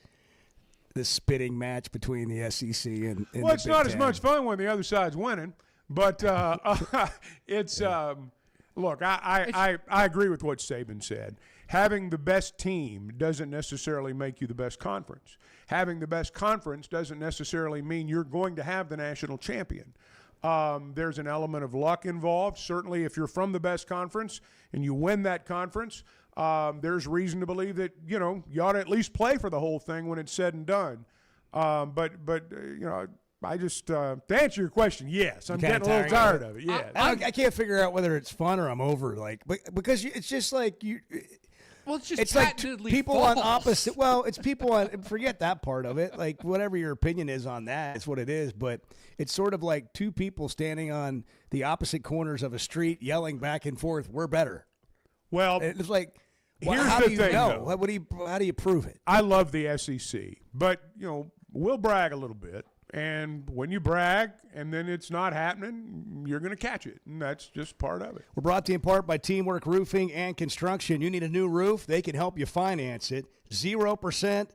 spitting match between the SEC and the it's Big not Ten? as much fun when the other side's winning, but it's look, I agree with what Saban said. Having the best team doesn't necessarily make you the best conference. Having the best conference doesn't necessarily mean you're going to have the national champion. There's an element of luck involved. Certainly, if you're from the best conference and you win that conference, there's reason to believe that, you ought to at least play for the whole thing when it's said and done. I just, to answer your question, yes. I'm getting a little tired of it, yes. I can't figure out whether it's fun or I'm over, because it's just like you – well, it's just it's like people false. on opposite. Well, it's people on. Forget that part of it. Like whatever your opinion is on that, it's what it is. But it's sort of like two people standing on the opposite corners of a street, yelling back and forth. We're better. Well, it's like, here's how the do you thing, know? though. How do you prove it? I love the SEC, but we'll brag a little bit. And when you brag and then it's not happening, you're going to catch it. And that's just part of it. We're brought to you in part by Teamwork Roofing and Construction. You need a new roof? They can help you finance it. 0%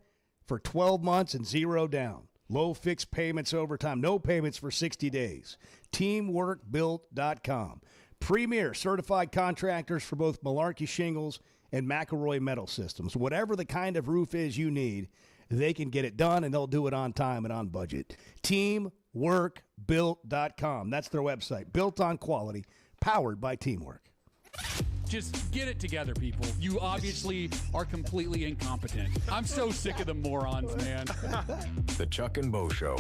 for 12 months and 0 down. Low fixed payments over time. No payments for 60 days. TeamworkBuilt.com. Premier certified contractors for both Malarkey Shingles and McElroy Metal Systems. Whatever the kind of roof is you need, they can get it done, and they'll do it on time and on budget. TeamWorkBuilt.com. That's their website. Built on quality, powered by Teamwork. Just get it together, people. You obviously are completely incompetent. I'm so sick of the morons, man. The Chuck and Bo Show.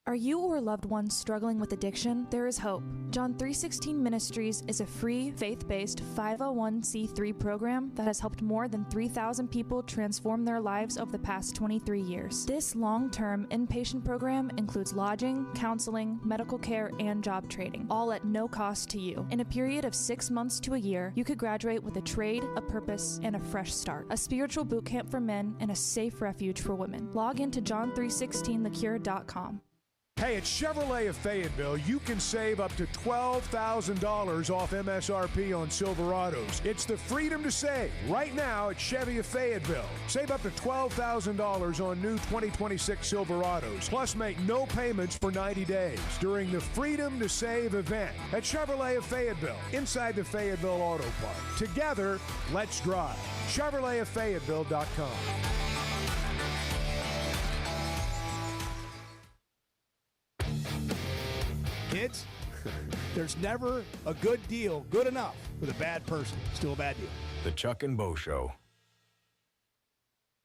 Are you or a loved one struggling with addiction? There is hope. John 316 Ministries is a free, faith-based 501c3 program that has helped more than 3,000 people transform their lives over the past 23 years. This long-term inpatient program includes lodging, counseling, medical care, and job training, all at no cost to you. In a period of 6 months to a year, you could graduate with a trade, a purpose, and a fresh start. A spiritual boot camp for men and a safe refuge for women. Log into john316thecure.com. Hey, at Chevrolet of Fayetteville, you can save up to $12,000 off MSRP on Silverados. It's the freedom to save right now at Chevy of Fayetteville. Save up to $12,000 on new 2026 Silverados. Plus, make no payments for 90 days during the Freedom to Save event at Chevrolet of Fayetteville, inside the Fayetteville Auto Park. Together, let's drive. ChevroletofFayetteville.com. Kids, there's never a good deal good enough with a bad person. Still a bad deal. The Chuck and Bo Show.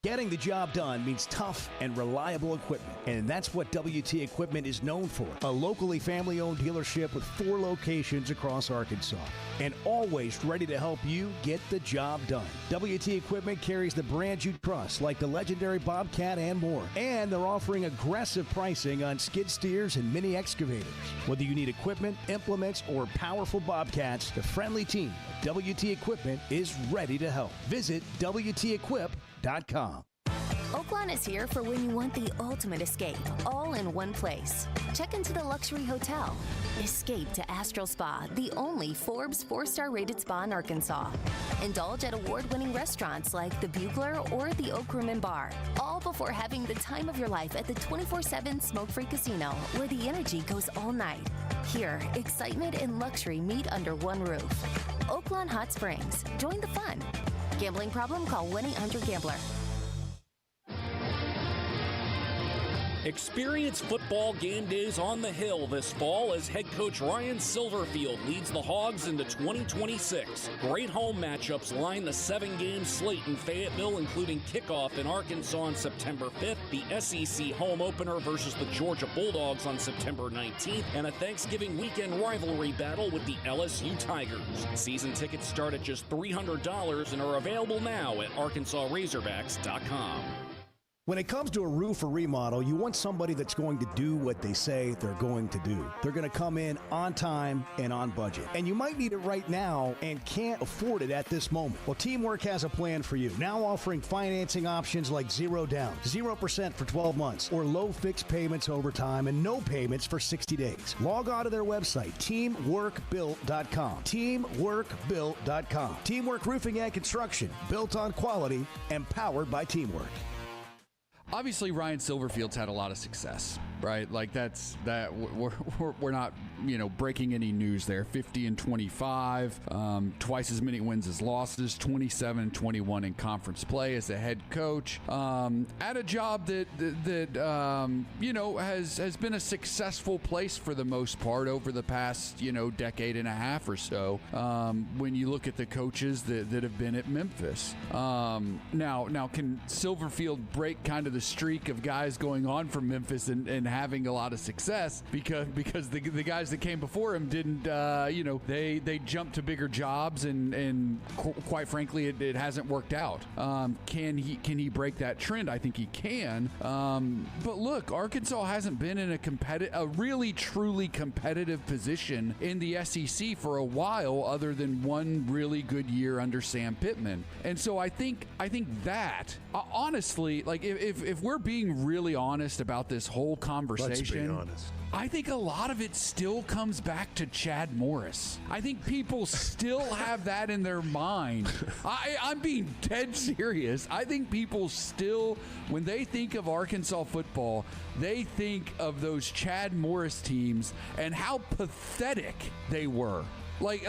Getting the job done means tough and reliable equipment, and that's what WT Equipment is known for. A locally family-owned dealership with 4 locations across Arkansas, and always ready to help you get the job done. WT Equipment carries the brands you trust, like the legendary Bobcat and more, and they're offering aggressive pricing on skid steers and mini excavators. Whether you need equipment, implements, or powerful Bobcats, the friendly team at WT Equipment is ready to help. Visit WTEquip.com. Oaklawn is here for when you want the ultimate escape, all in one place. Check into the luxury hotel. Escape to Astral Spa, the only Forbes 4-star rated spa in Arkansas. Indulge at award-winning restaurants like the Bugler or the Oak Room and Bar, all before having the time of your life at the 24/7 smoke-free casino, where the energy goes all night. Here, excitement and luxury meet under one roof. Oaklawn Hot Springs. Join the fun. Gambling problem? Call 1-800-GAMBLER. Experience football game days on the Hill this fall as head coach Ryan Silverfield leads the Hogs into 2026. Great home matchups line the 7-game slate in Fayetteville, including kickoff in Arkansas on September 5th, the SEC home opener versus the Georgia Bulldogs on September 19th, and a Thanksgiving weekend rivalry battle with the LSU Tigers. Season tickets start at just $300 and are available now at ArkansasRazorbacks.com. When it comes to a roof or remodel, you want somebody that's going to do what they say they're going to do. They're going to come in on time and on budget. And you might need it right now and can't afford it at this moment. Well, Teamwork has a plan for you. Now offering financing options like 0 down, 0% for 12 months, or low fixed payments over time and no payments for 60 days. Log on to their website, teamworkbuilt.com. Teamworkbuilt.com. Teamwork Roofing and Construction, built on quality and powered by Teamwork. Obviously, Ryan Silverfield's had a lot of success, right? Like we're not, breaking any news there. 50-25, twice as many wins as losses, 27-21 in conference play as a head coach, at a job that has been a successful place for the most part over the past decade and a half or so. When you look at the coaches that have been at Memphis, now can Silverfield break kind of the streak of guys going on from Memphis and having a lot of success because the guys that came before him didn't they jumped to bigger jobs and quite frankly it hasn't worked out. Can he break that trend? I think he can. But look, Arkansas hasn't been in a really truly competitive position in the SEC for a while, other than one really good year under Sam Pittman. And so I think that honestly, like if we're being really honest about this whole conversation, let's be honest. I think a lot of it still comes back to Chad Morris. I think people still have that in their mind. I'm being dead serious. I think people still, when they think of Arkansas football, they think of those Chad Morris teams and how pathetic they were. Like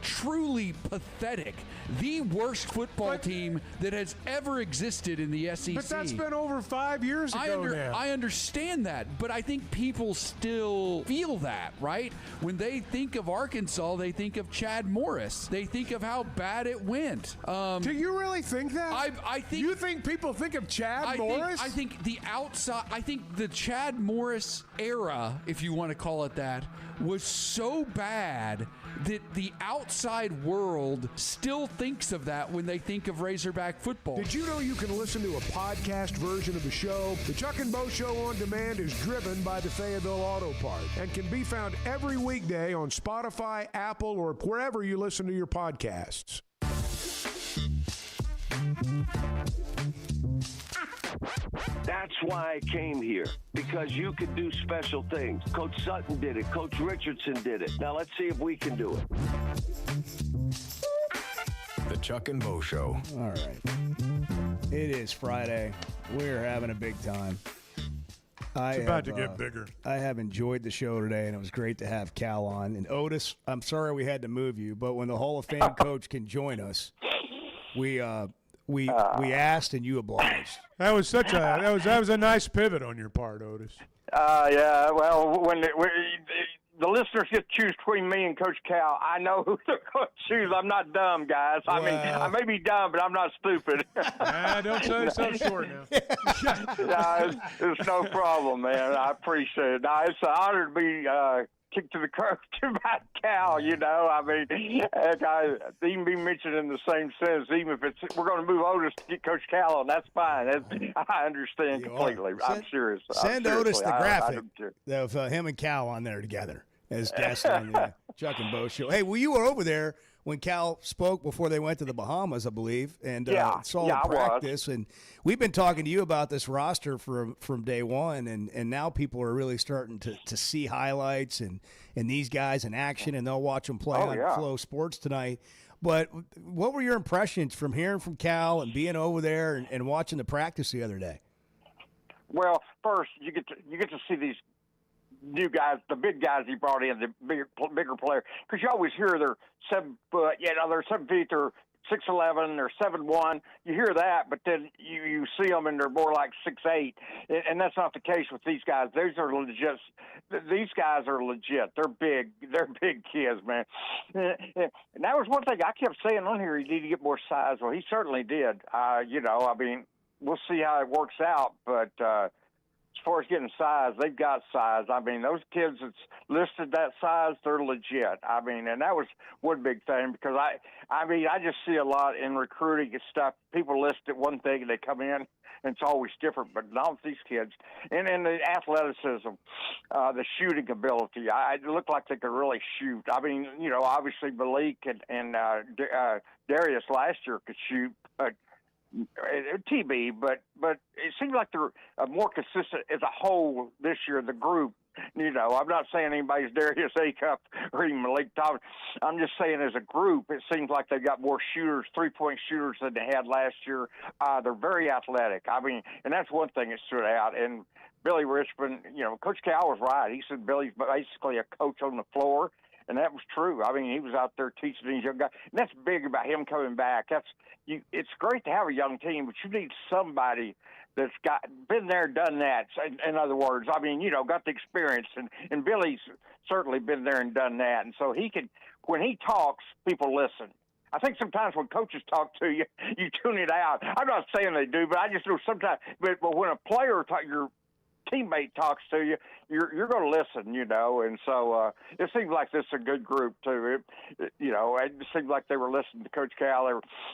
truly pathetic. The worst football team that has ever existed in the SEC. But that's been over 5 years ago now. I understand that, but I think people still feel that, right? When they think of Arkansas, they think of Chad Morris. They think of how bad it went. Do you really think that? I think. You think people think of Chad Morris? I think the Chad Morris era, if you want to call it that, was so bad that the outside world still thinks of that when they think of Razorback football. Did you know you can listen to a podcast version of the show? The Chuck and Bo Show On Demand is driven by the Fayetteville Auto Part and can be found every weekday on Spotify, Apple, or wherever you listen to your podcasts. That's why I came here, because you could do special things. Coach Sutton did it. Coach Richardson did it. Now let's see if we can do it. The Chuck and Bo Show. All right. It is Friday. We're having a big time. It's about to get bigger. I have enjoyed the show today, and it was great to have Cal on. And Otis, I'm sorry we had to move you, but when the Hall of Fame coach can join us, we asked and you obliged. That was a nice pivot on your part, Otis. Yeah. Well, when the listeners get to choose between me and Coach Cal, I know who they're going to choose. I'm not dumb, guys. I mean, I may be dumb, but I'm not stupid. Don't say yourself short now. It's no problem, man. I appreciate it. It's an honor to be kicked to the curb by Cal, I mean, even be mentioned in the same sentence, even if we're going to move Otis to get Coach Cal on, that's fine. I understand completely. I'm serious. Send Otis the graphic of him and Cal on there together. as guests on the Chuck and Bo show. Hey, well, you were over there when Cal spoke before they went to the Bahamas, I believe, and saw practice. And we've been talking to you about this roster from day one, and now people are really starting to see highlights and these guys in action, and they'll watch them play on Flow Sports tonight. But what were your impressions from hearing from Cal and being over there and watching the practice the other day? Well, first you get to see these new guys, the big guys he brought in, the bigger player, because you always hear they're 7 foot, they're 7 feet, they're 6'11", they're 7'1". You hear that, but then you see them and they're more like 6'8", and that's not the case with these guys. These are legit. These guys are legit. They're big. They're big kids, man. And that was one thing I kept saying on here. He need to get more size. Well, he certainly did. I mean, we'll see how it works out, but. As far as getting size, they've got size. I mean, those kids that's listed that size, they're legit. I mean, and that was one big thing because I just see a lot in recruiting and stuff. People list at one thing and they come in and it's always different, but not with these kids. And the athleticism, the shooting ability, it looked like they could really shoot. I mean, obviously Malik and Darius last year could shoot, but TB, but it seems like they're more consistent as a whole this year. The group, I'm not saying anybody's Darius Acup or even Malik Thomas. I'm just saying as a group, it seems like they've got more shooters, 3-point shooters than they had last year. They're very athletic. I mean, and that's one thing that stood out. And Billy Richmond, Coach Cal was right. He said Billy's basically a coach on the floor. And that was true. I mean, he was out there teaching these young guys. And that's big about him coming back. It's great to have a young team, but you need somebody that's been there, done that. In other words, I mean, got the experience. And Billy's certainly been there and done that. And so when he talks, people listen. I think sometimes when coaches talk to you, you tune it out. I'm not saying they do, but I just know sometimes. But when a player your teammate talks to you, you're going to listen, and so it seems like this is a good group too. It seemed like they were listening to Coach Cal,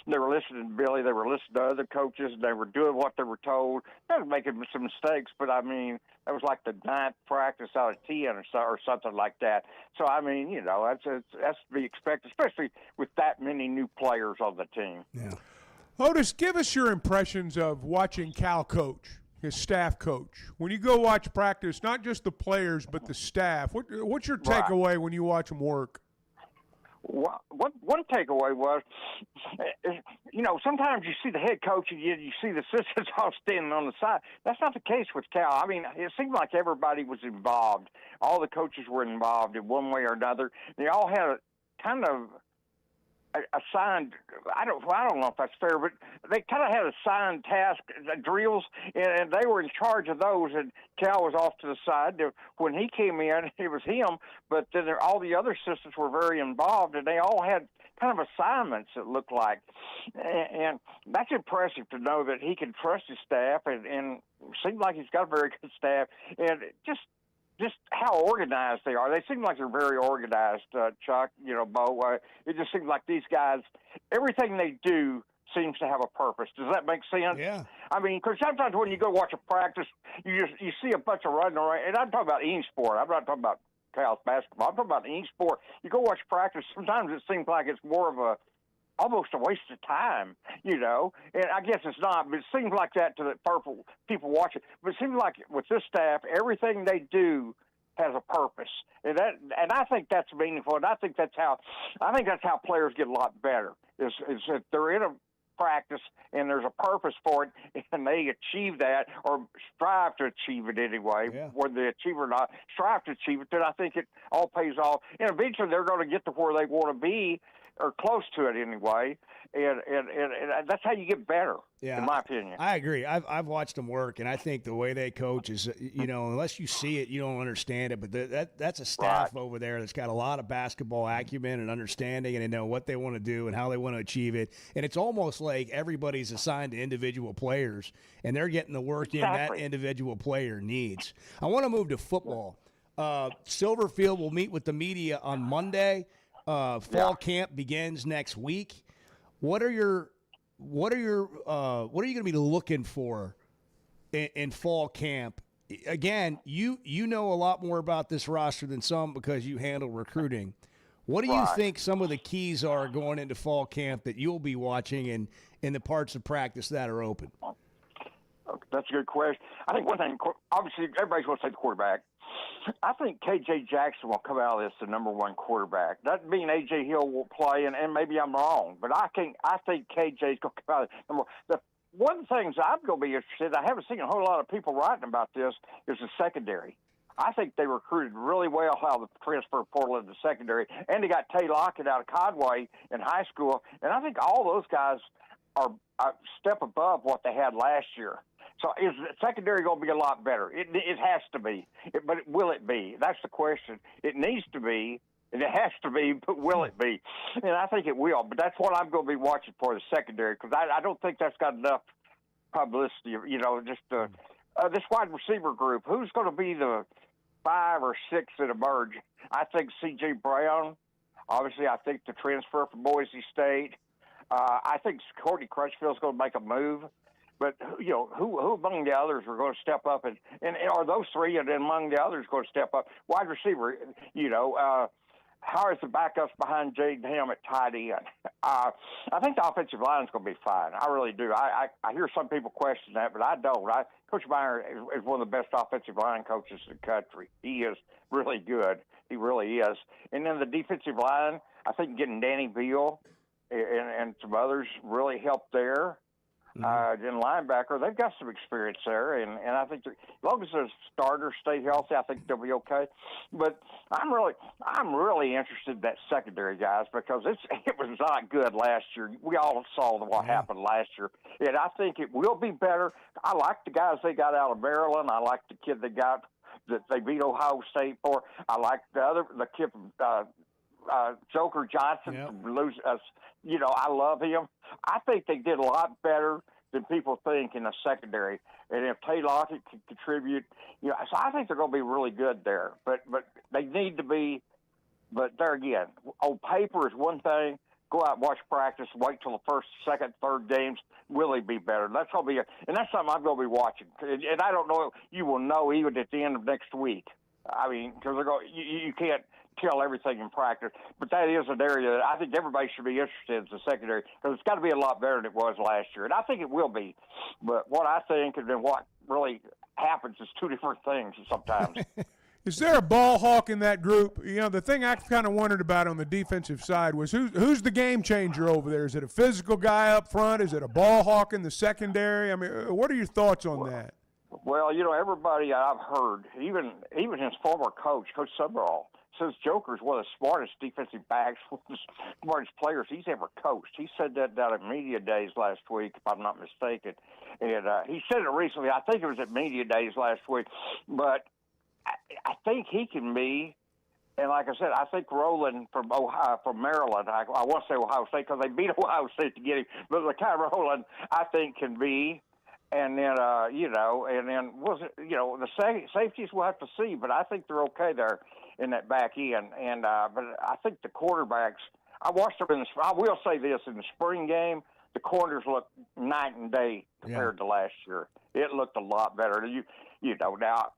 they were listening to Billy, they were listening to other coaches, and they were doing what they were told. They were making some mistakes, but I mean, that was like the 9th practice out of 10 or something like that. So I mean, that's to be expected, especially with that many new players on the team. Yeah. Otis, give us your impressions of watching Cal coach. His staff coach. When you go watch practice, not just the players but the staff, what's your takeaway when you watch them work? One takeaway was, sometimes you see the head coach and you see the assistants all standing on the side. That's not the case with Cal. I mean, it seemed like everybody was involved. All the coaches were involved in one way or another. They all had a kind of assigned, I don't know if that's fair, but they kind of had assigned task drills, and they were in charge of those, and Cal was off to the side. When he came in, it was him, but then all the other assistants were very involved, and they all had kind of assignments, it looked like. And that's impressive to know that he can trust his staff, and it seems like he's got a very good staff, and just how organized they are. They seem like they're very organized, Chuck, Bo. It just seems like these guys, everything they do seems to have a purpose. Does that make sense? Yeah. I mean, because sometimes when you go watch a practice, you see a bunch of running around, and I'm talking about any sport. I'm not talking about Cal's basketball. I'm talking about any sport. You go watch practice, sometimes it seems like it's more of almost a waste of time, and I guess it's not, but it seems like that to the people watching. But it seems like with this staff, everything they do has a purpose, and I think that's meaningful, and I think that's how players get a lot better. Is that they're in a practice and there's a purpose for it, and they achieve that or strive to achieve it anyway. Yeah. Whether they achieve it or not, strive to achieve it. Then I think it all pays off, and eventually they're going to get to where they want to be, or close to it anyway, and that's how you get better, in my opinion. I agree. I've watched them work, and I think the way they coach is, unless you see it, you don't understand it. But that's a staff over there that's got a lot of basketball acumen and understanding, and they know what they want to do and how they want to achieve it. And it's almost like everybody's assigned to individual players, and they're getting the work in that individual player needs. I want to move to football. Silverfield will meet with the media on Monday. Fall camp begins next week. What are you going to be looking for in fall camp again, you know a lot more about this roster than some because you handle recruiting. What do you think some of the keys are going into fall camp that you'll be watching and in the parts of practice that are open? That's a good question. I think one thing, obviously, everybody's going to say the quarterback. I think K.J. Jackson will come out of this the number one quarterback. That mean A.J. Hill will play, and maybe I'm wrong, but I think K.J.'s going to come out of the number one. One of the things I'm going to be interested, I haven't seen a whole lot of people writing about this, is the secondary. I think they recruited really well how the transfer portal in the secondary, and they got Tay Lockett out of Conway in high school, and I think all those guys are a step above what they had last year. So is the secondary going to be a lot better? It has to be, but will it be? That's the question. It needs to be, and it has to be, but will it be? And I think it will, but that's what I'm going to be watching for, the secondary, because I don't think that's got enough publicity, just this wide receiver group. Who's going to be the 5 or 6 that emerge? I think C.J. Brown. Obviously, I think the transfer from Boise State. I think Courtney Crutchfield's going to make a move. But, who among the others are going to step up? And are those three and among the others going to step up? Wide receiver, how is the backups behind Jaden Ham at tight end? I think the offensive line is going to be fine. I really do. I hear some people question that, but I don't. Coach Meyer is one of the best offensive line coaches in the country. He is really good. He really is. And then the defensive line, I think getting Danny Beal and some others really helped there. Then linebacker, they've got some experience there, and I think as long as the starters stay healthy, I think they'll be okay. But I'm really interested in that secondary, guys, because it was not good last year. We all saw what happened last year, and I think it will be better. I like the guys they got out of Maryland. I like the kid they got that they beat Ohio State for. I like the kid from Joker Johnson from lose us. I love him. I think they did a lot better than people think in the secondary. And if Tay Lockett can contribute, so I think they're going to be really good there. But they need to be. But there again, on paper is one thing. Go out and watch practice. Wait till the first, second, third games. Will they be better? That's going to be, and that's something I'm going to be watching. And I don't know. You will know even at the end of next week. I mean, because they're going. You can't tell everything in practice, but that is an area that I think everybody should be interested in, the secondary, because it's got to be a lot better than it was last year, and I think it will be. But what I think and then what really happens is two different things sometimes. Is there a ball hawk in that group? The thing I kind of wondered about on the defensive side was who's the game changer over there? Is it a physical guy up front? Is it a ball hawk in the secondary? I mean, what are your thoughts on that? Well, everybody I've heard, even his former coach, Coach Summerall, says Joker's one of the smartest defensive backs, one of the smartest players he's ever coached. He said that down at Media Days last week, if I'm not mistaken. And he said it recently. I think it was at Media Days last week. But I think he can be, and like I said, I think Rowland from Maryland, I want to say Ohio State because they beat Ohio State to get him, but the kind of Rowland I think can be. And then, the safeties we'll have to see, but I think they're okay there in that back end. And but I think the quarterbacks, I watched them I will say this, in the spring game, the corners looked night and day compared to last year. It looked a lot better. Now,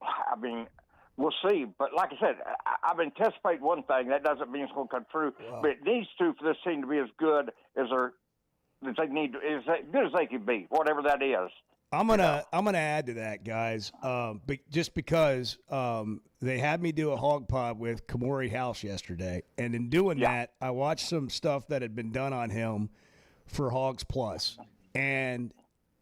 I mean, we'll see. But like I said, I've anticipated one thing. That doesn't mean it's going to come true. Wow. But it needs to for this team to be as good as they need to, as good as they can be, whatever that is. I'm gonna add to that, guys. Just because they had me do a hog pod with Kamori House yesterday, and in doing that, I watched some stuff that had been done on him for Hogs Plus, and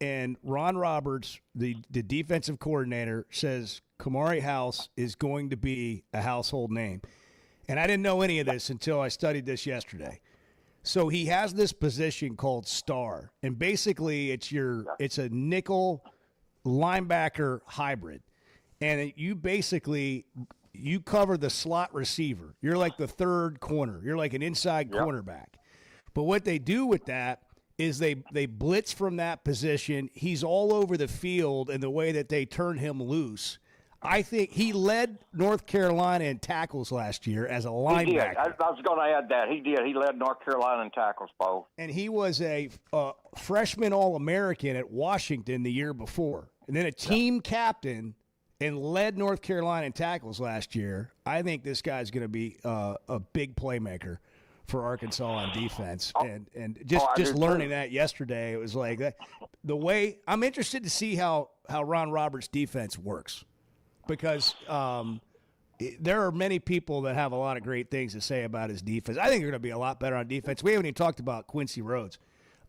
Ron Roberts, the defensive coordinator, says Kamori House is going to be a household name, and I didn't know any of this until I studied this yesterday. So he has this position called star, and basically it's a nickel linebacker hybrid, and you cover the slot receiver. You're like the third corner. You're like an inside cornerback. But what they do with that is they blitz from that position. He's all over the field in the way that they turn him loose. I think he led North Carolina in tackles last year as a linebacker. He did. I was going to add that. He did. He led North Carolina in tackles, Bo. And he was a freshman All-American at Washington the year before. And then a team captain and led North Carolina in tackles last year. I think this guy's going to be a big playmaker for Arkansas on defense. And just learning that yesterday, it was like that. The way I'm interested to see how Ron Roberts' defense works, because there are many people that have a lot of great things to say about his defense. I think they're going to be a lot better on defense. We haven't even talked about Quincy Rhodes.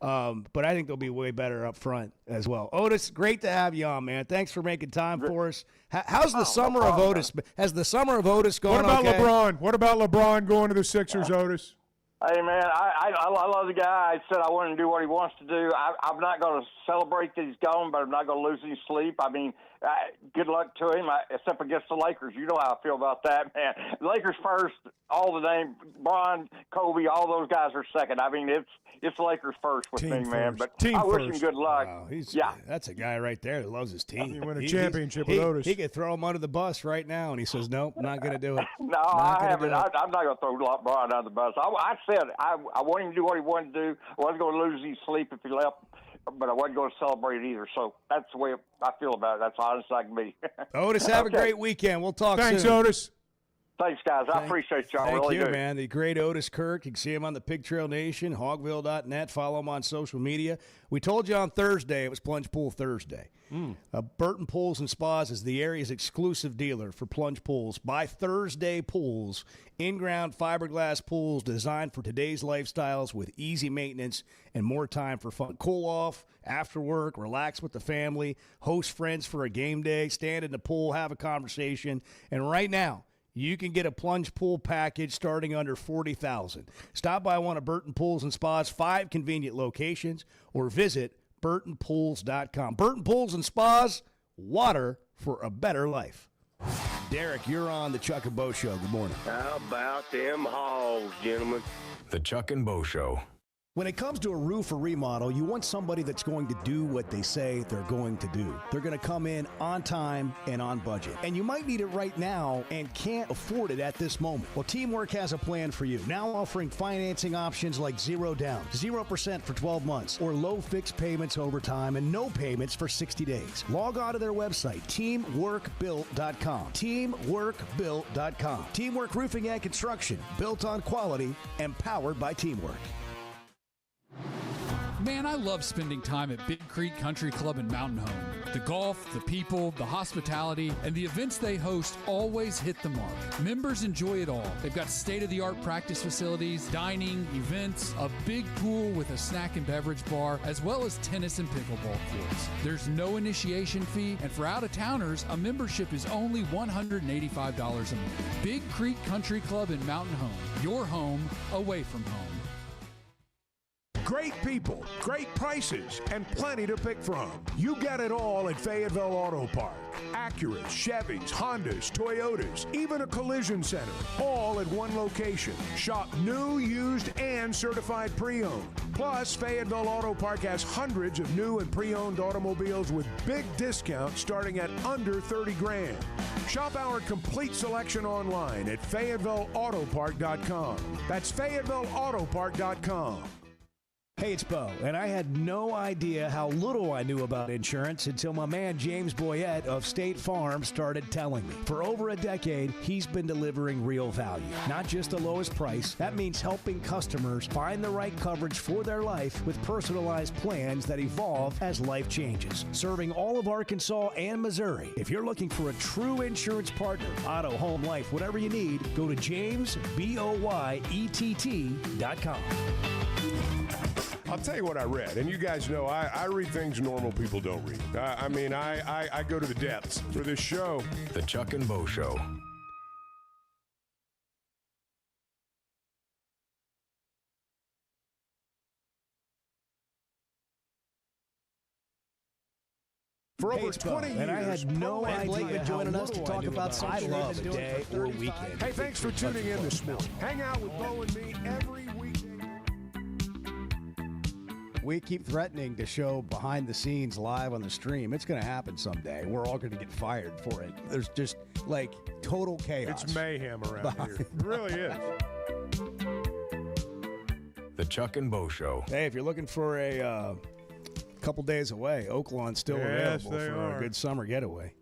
But I think they'll be way better up front as well. Otis, great to have you on, man. Thanks for making time for us. How's the summer of Otis? Has the summer of Otis gone okay? What about okay? LeBron? What about LeBron going to the Sixers, Otis? Hey, man, I love the guy. I said I want him to do what he wants to do. I'm not going to celebrate that he's gone, but I'm not going to lose any sleep. I mean, good luck to him, except against the Lakers. You know how I feel about that, man. Lakers first, all the name, Bron, Kobe, all those guys are second. I mean, it's Lakers first with me, man. But I wish him good luck. Wow, yeah. That's a guy right there that loves his team. He win a championship with Otis. He could throw him under the bus right now, and he says, nope, not going to do it. No, I haven't. I'm not going to throw Bron under the bus. I said I want him to do what he wanted to do. I wasn't going to lose any sleep if he left, but I wasn't going to celebrate it either. So that's the way I feel about it. That's honest I can be. Otis, have a great weekend. We'll talk soon. Thanks, Otis. Thanks, guys. I appreciate y'all. Thank really you, do. man. The great Otis Kirk. You can see him on the Pig Trail Nation, hogville.net. Follow him on social media. We told you on Thursday it was Plunge Pool Thursday. Burton Pools and Spas is the area's exclusive dealer for plunge pools. Buy Thursday pools, in-ground fiberglass pools designed for today's lifestyles with easy maintenance and more time for fun. Cool off, after work, relax with the family, host friends for a game day, stand in the pool, have a conversation. And right now, you can get a plunge pool package starting under $40,000. Stop by one of Burton Pools and Spas' 5 convenient locations or visit burtonpools.com. Burton Pools and Spas, water for a better life. Derek, you're on the Chuck and Bo Show. Good morning. How about them hogs, gentlemen? The Chuck and Bo Show. When it comes to a roof or remodel, you want somebody that's going to do what they say they're going to do. They're going to come in on time and on budget. And you might need it right now and can't afford it at this moment. Well, Teamwork has a plan for you. Now offering financing options like 0 down, 0% for 12 months, or low fixed payments over time and no payments for 60 days. Log on to their website, teamworkbuilt.com. Teamworkbuilt.com. Teamwork Roofing and Construction, built on quality and powered by Teamwork. Man, I love spending time at Big Creek Country Club in Mountain Home. The golf, the people, the hospitality, and the events they host always hit the mark. Members enjoy it all. They've got state-of-the-art practice facilities, dining, events, a big pool with a snack and beverage bar, as well as tennis and pickleball courts. There's no initiation fee, and for out-of-towners, a membership is only $185 a month. Big Creek Country Club in Mountain Home. Your home away from home. Great people, great prices, and plenty to pick from. You get it all at Fayetteville Auto Park. Acuras, Chevys, Hondas, Toyotas, even a collision center, all at one location. Shop new, used, and certified pre-owned. Plus, Fayetteville Auto Park has hundreds of new and pre-owned automobiles with big discounts starting at under $30,000. Shop our complete selection online at FayettevilleAutopark.com. That's FayettevilleAutopark.com. Hey, it's Bo, and I had no idea how little I knew about insurance until my man James Boyette of State Farm started telling me. For over a decade, he's been delivering real value, not just the lowest price. That means helping customers find the right coverage for their life with personalized plans that evolve as life changes. Serving all of Arkansas and Missouri. If you're looking for a true insurance partner, auto, home, life, whatever you need, go to JamesBoyett.com. I'll tell you what I read, and you guys know I read things normal people don't read. I go to the depths for this show. The Chuck and Bo Show. For over 20 years, and I had no idea joining us to talk about something I love a day or weekend. Hey, thanks for tuning in this morning. Hang out with Bo and me every weekday. We keep threatening to show behind the scenes live on the stream. It's going to happen someday. We're all going to get fired for it. There's just like total chaos. It's mayhem around here. It really is. The Chuck and Bo Show. Hey, if you're looking for a couple days away, Oaklawn's still available for a good summer getaway.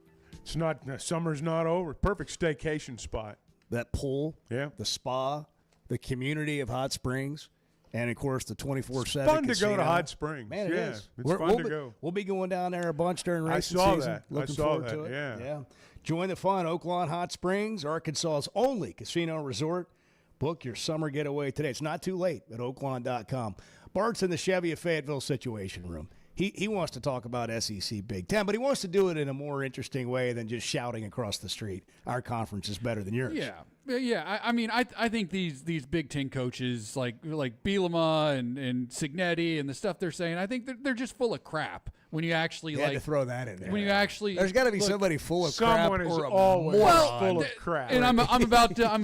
It's not. Summer's not over. Perfect staycation spot. That pool, yeah, the spa, the community of Hot Springs, and of course the 24/7. Fun to go to Hot Springs. Man, it is. It's fun to go. We'll be going down there a bunch during racing I saw season. that. Looking I saw forward that. to it. Yeah. Join the fun. Oaklawn Hot Springs, Arkansas's only casino resort. Book your summer getaway today. It's not too late at Oaklawn.com. Bart's in the Chevy of Fayetteville Situation Room. He wants to talk about SEC Big Ten, but he wants to do it in a more interesting way than just shouting across the street. Our conference is better than yours. Yeah. I mean, I think these Big Ten coaches like Bielema and Cignetti and the stuff they're saying, I think they're just full of crap. When you actually had to throw that in there. When you actually, there's got to be somebody full of crap. Someone is or a always moron. full of crap. And I'm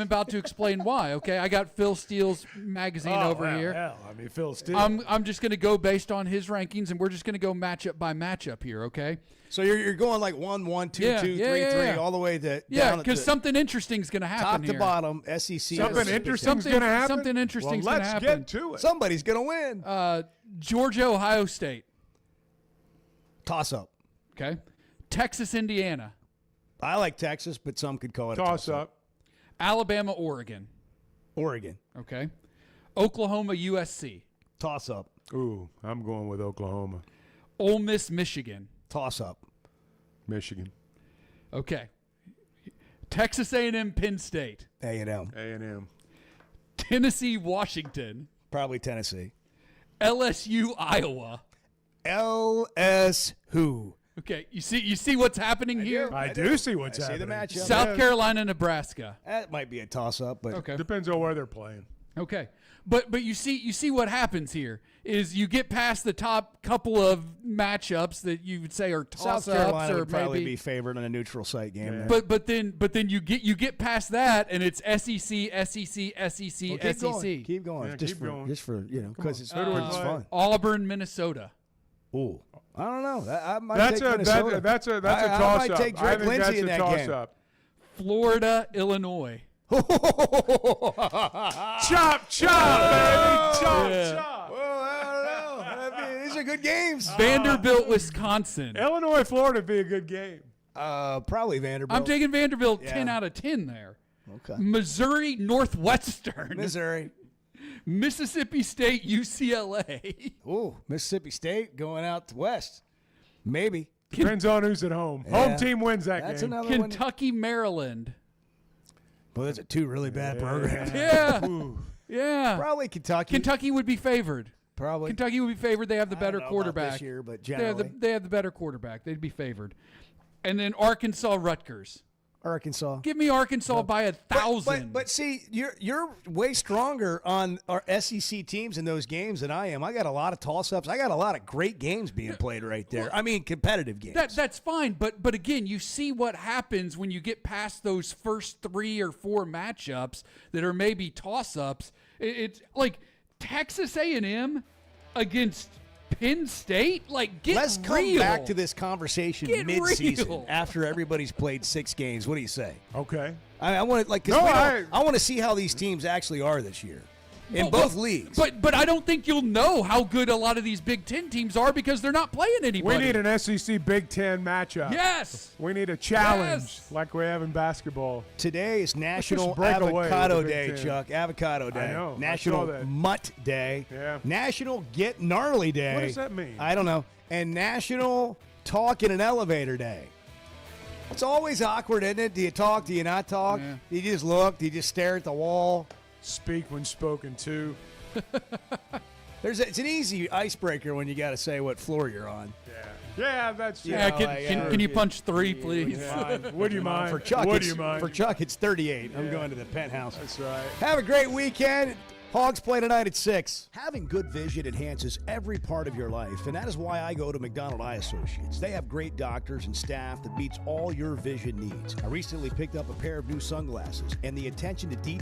about to explain why. Okay, I got Phil Steele's magazine over here. Hell, I mean, Phil Steele. I'm just going to go based on his rankings, and we're just going to go matchup by matchup here. Okay. So you're going like 1, 1, 2, 2, 3, 3, all the way to down. Because something interesting is going to happen top to bottom. SEC. Something interesting is going to happen. Something interesting is going to happen. Let's get to it. Somebody's going to win. Georgia, Ohio State. Toss up. Okay. Texas, Indiana. I like Texas, but some could call it toss up. Alabama, Oregon. Oregon. Okay. Oklahoma, USC. Toss up. Ooh, I'm going with Oklahoma. Ole Miss, Michigan. Toss up. Michigan. Okay. Texas A&M, Penn State. A&M. A&M. Tennessee, Washington. Probably Tennessee. LSU, Iowa. LS who? Okay, you see what's happening here? I do see what's happening. See the matchup. South Carolina, Nebraska. That might be a toss-up, but okay. Depends on where they're playing. Okay, but you see what happens here is you get past the top couple of matchups that you would say are toss-ups, South Carolina or would probably maybe be favored in a neutral site game. Yeah. But then you get past that and it's SEC. Well, keep going. Yeah, just for because it's fun. Auburn, Minnesota. Ooh, I don't know. I might take Minnesota. That's a I toss-up. might take Drake Lindsey in that game. Florida, Illinois. Chop, chop, baby. Chop. Well, I don't know. I mean, these are good games. Vanderbilt, Wisconsin. Illinois, Florida would be a good game. Probably Vanderbilt. I'm taking Vanderbilt 10 out of 10 there. Okay. Missouri, Northwestern. Missouri. Mississippi State, UCLA. Ooh, Mississippi State going out west. Maybe. Depends on who's at home. Yeah. Home team wins that That's game. another Kentucky, Maryland. Well, those are two really bad programs. Yeah. Probably Kentucky. Kentucky would be favored. Probably. Kentucky would be favored. They have the better I don't know quarterback. about this year, but generally. They have the better quarterback. They'd be favored. And then Arkansas, Rutgers. Arkansas. Give me Arkansas by 1,000. But see, you're way stronger on our SEC teams in those games than I am. I got a lot of toss-ups. I got a lot of great games being played right there. I mean, competitive games. That's fine, but again, you see what happens when you get past those first 3 or 4 matchups that are maybe toss-ups. It's like Texas A&M against Penn State. Like, Let's come back to this conversation Get mid-season real. after everybody's played 6 games. What do you say? Okay. I want to I want to see how these teams actually are this year in both leagues. But I don't think you'll know how good a lot of these Big Ten teams are because they're not playing anybody. We need an SEC Big Ten matchup. Yes. We need a challenge like we have in basketball. Today is National break away Avocado with the Day, Big Ten. Chuck. Avocado Day. I know. National I saw that. Mutt Day. Yeah. National Get Gnarly Day. What does that mean? I don't know. And National Talk in an Elevator Day. It's always awkward, isn't it? Do you talk? Do you not talk? Yeah. Do you just look? Do you just stare at the wall? Speak when spoken to. It's an easy icebreaker when you got to say what floor you're on. Yeah, that's Yeah, can you punch 3, please? Would you mind? For Chuck, Would you mind? For Chuck, it's 38. I'm going to the penthouse. That's right. Have a great weekend. Hogs play tonight at 6. Having good vision enhances every part of your life, and that is why I go to McDonald Eye Associates. They have great doctors and staff that meets all your vision needs. I recently picked up a pair of new sunglasses, and the attention to detail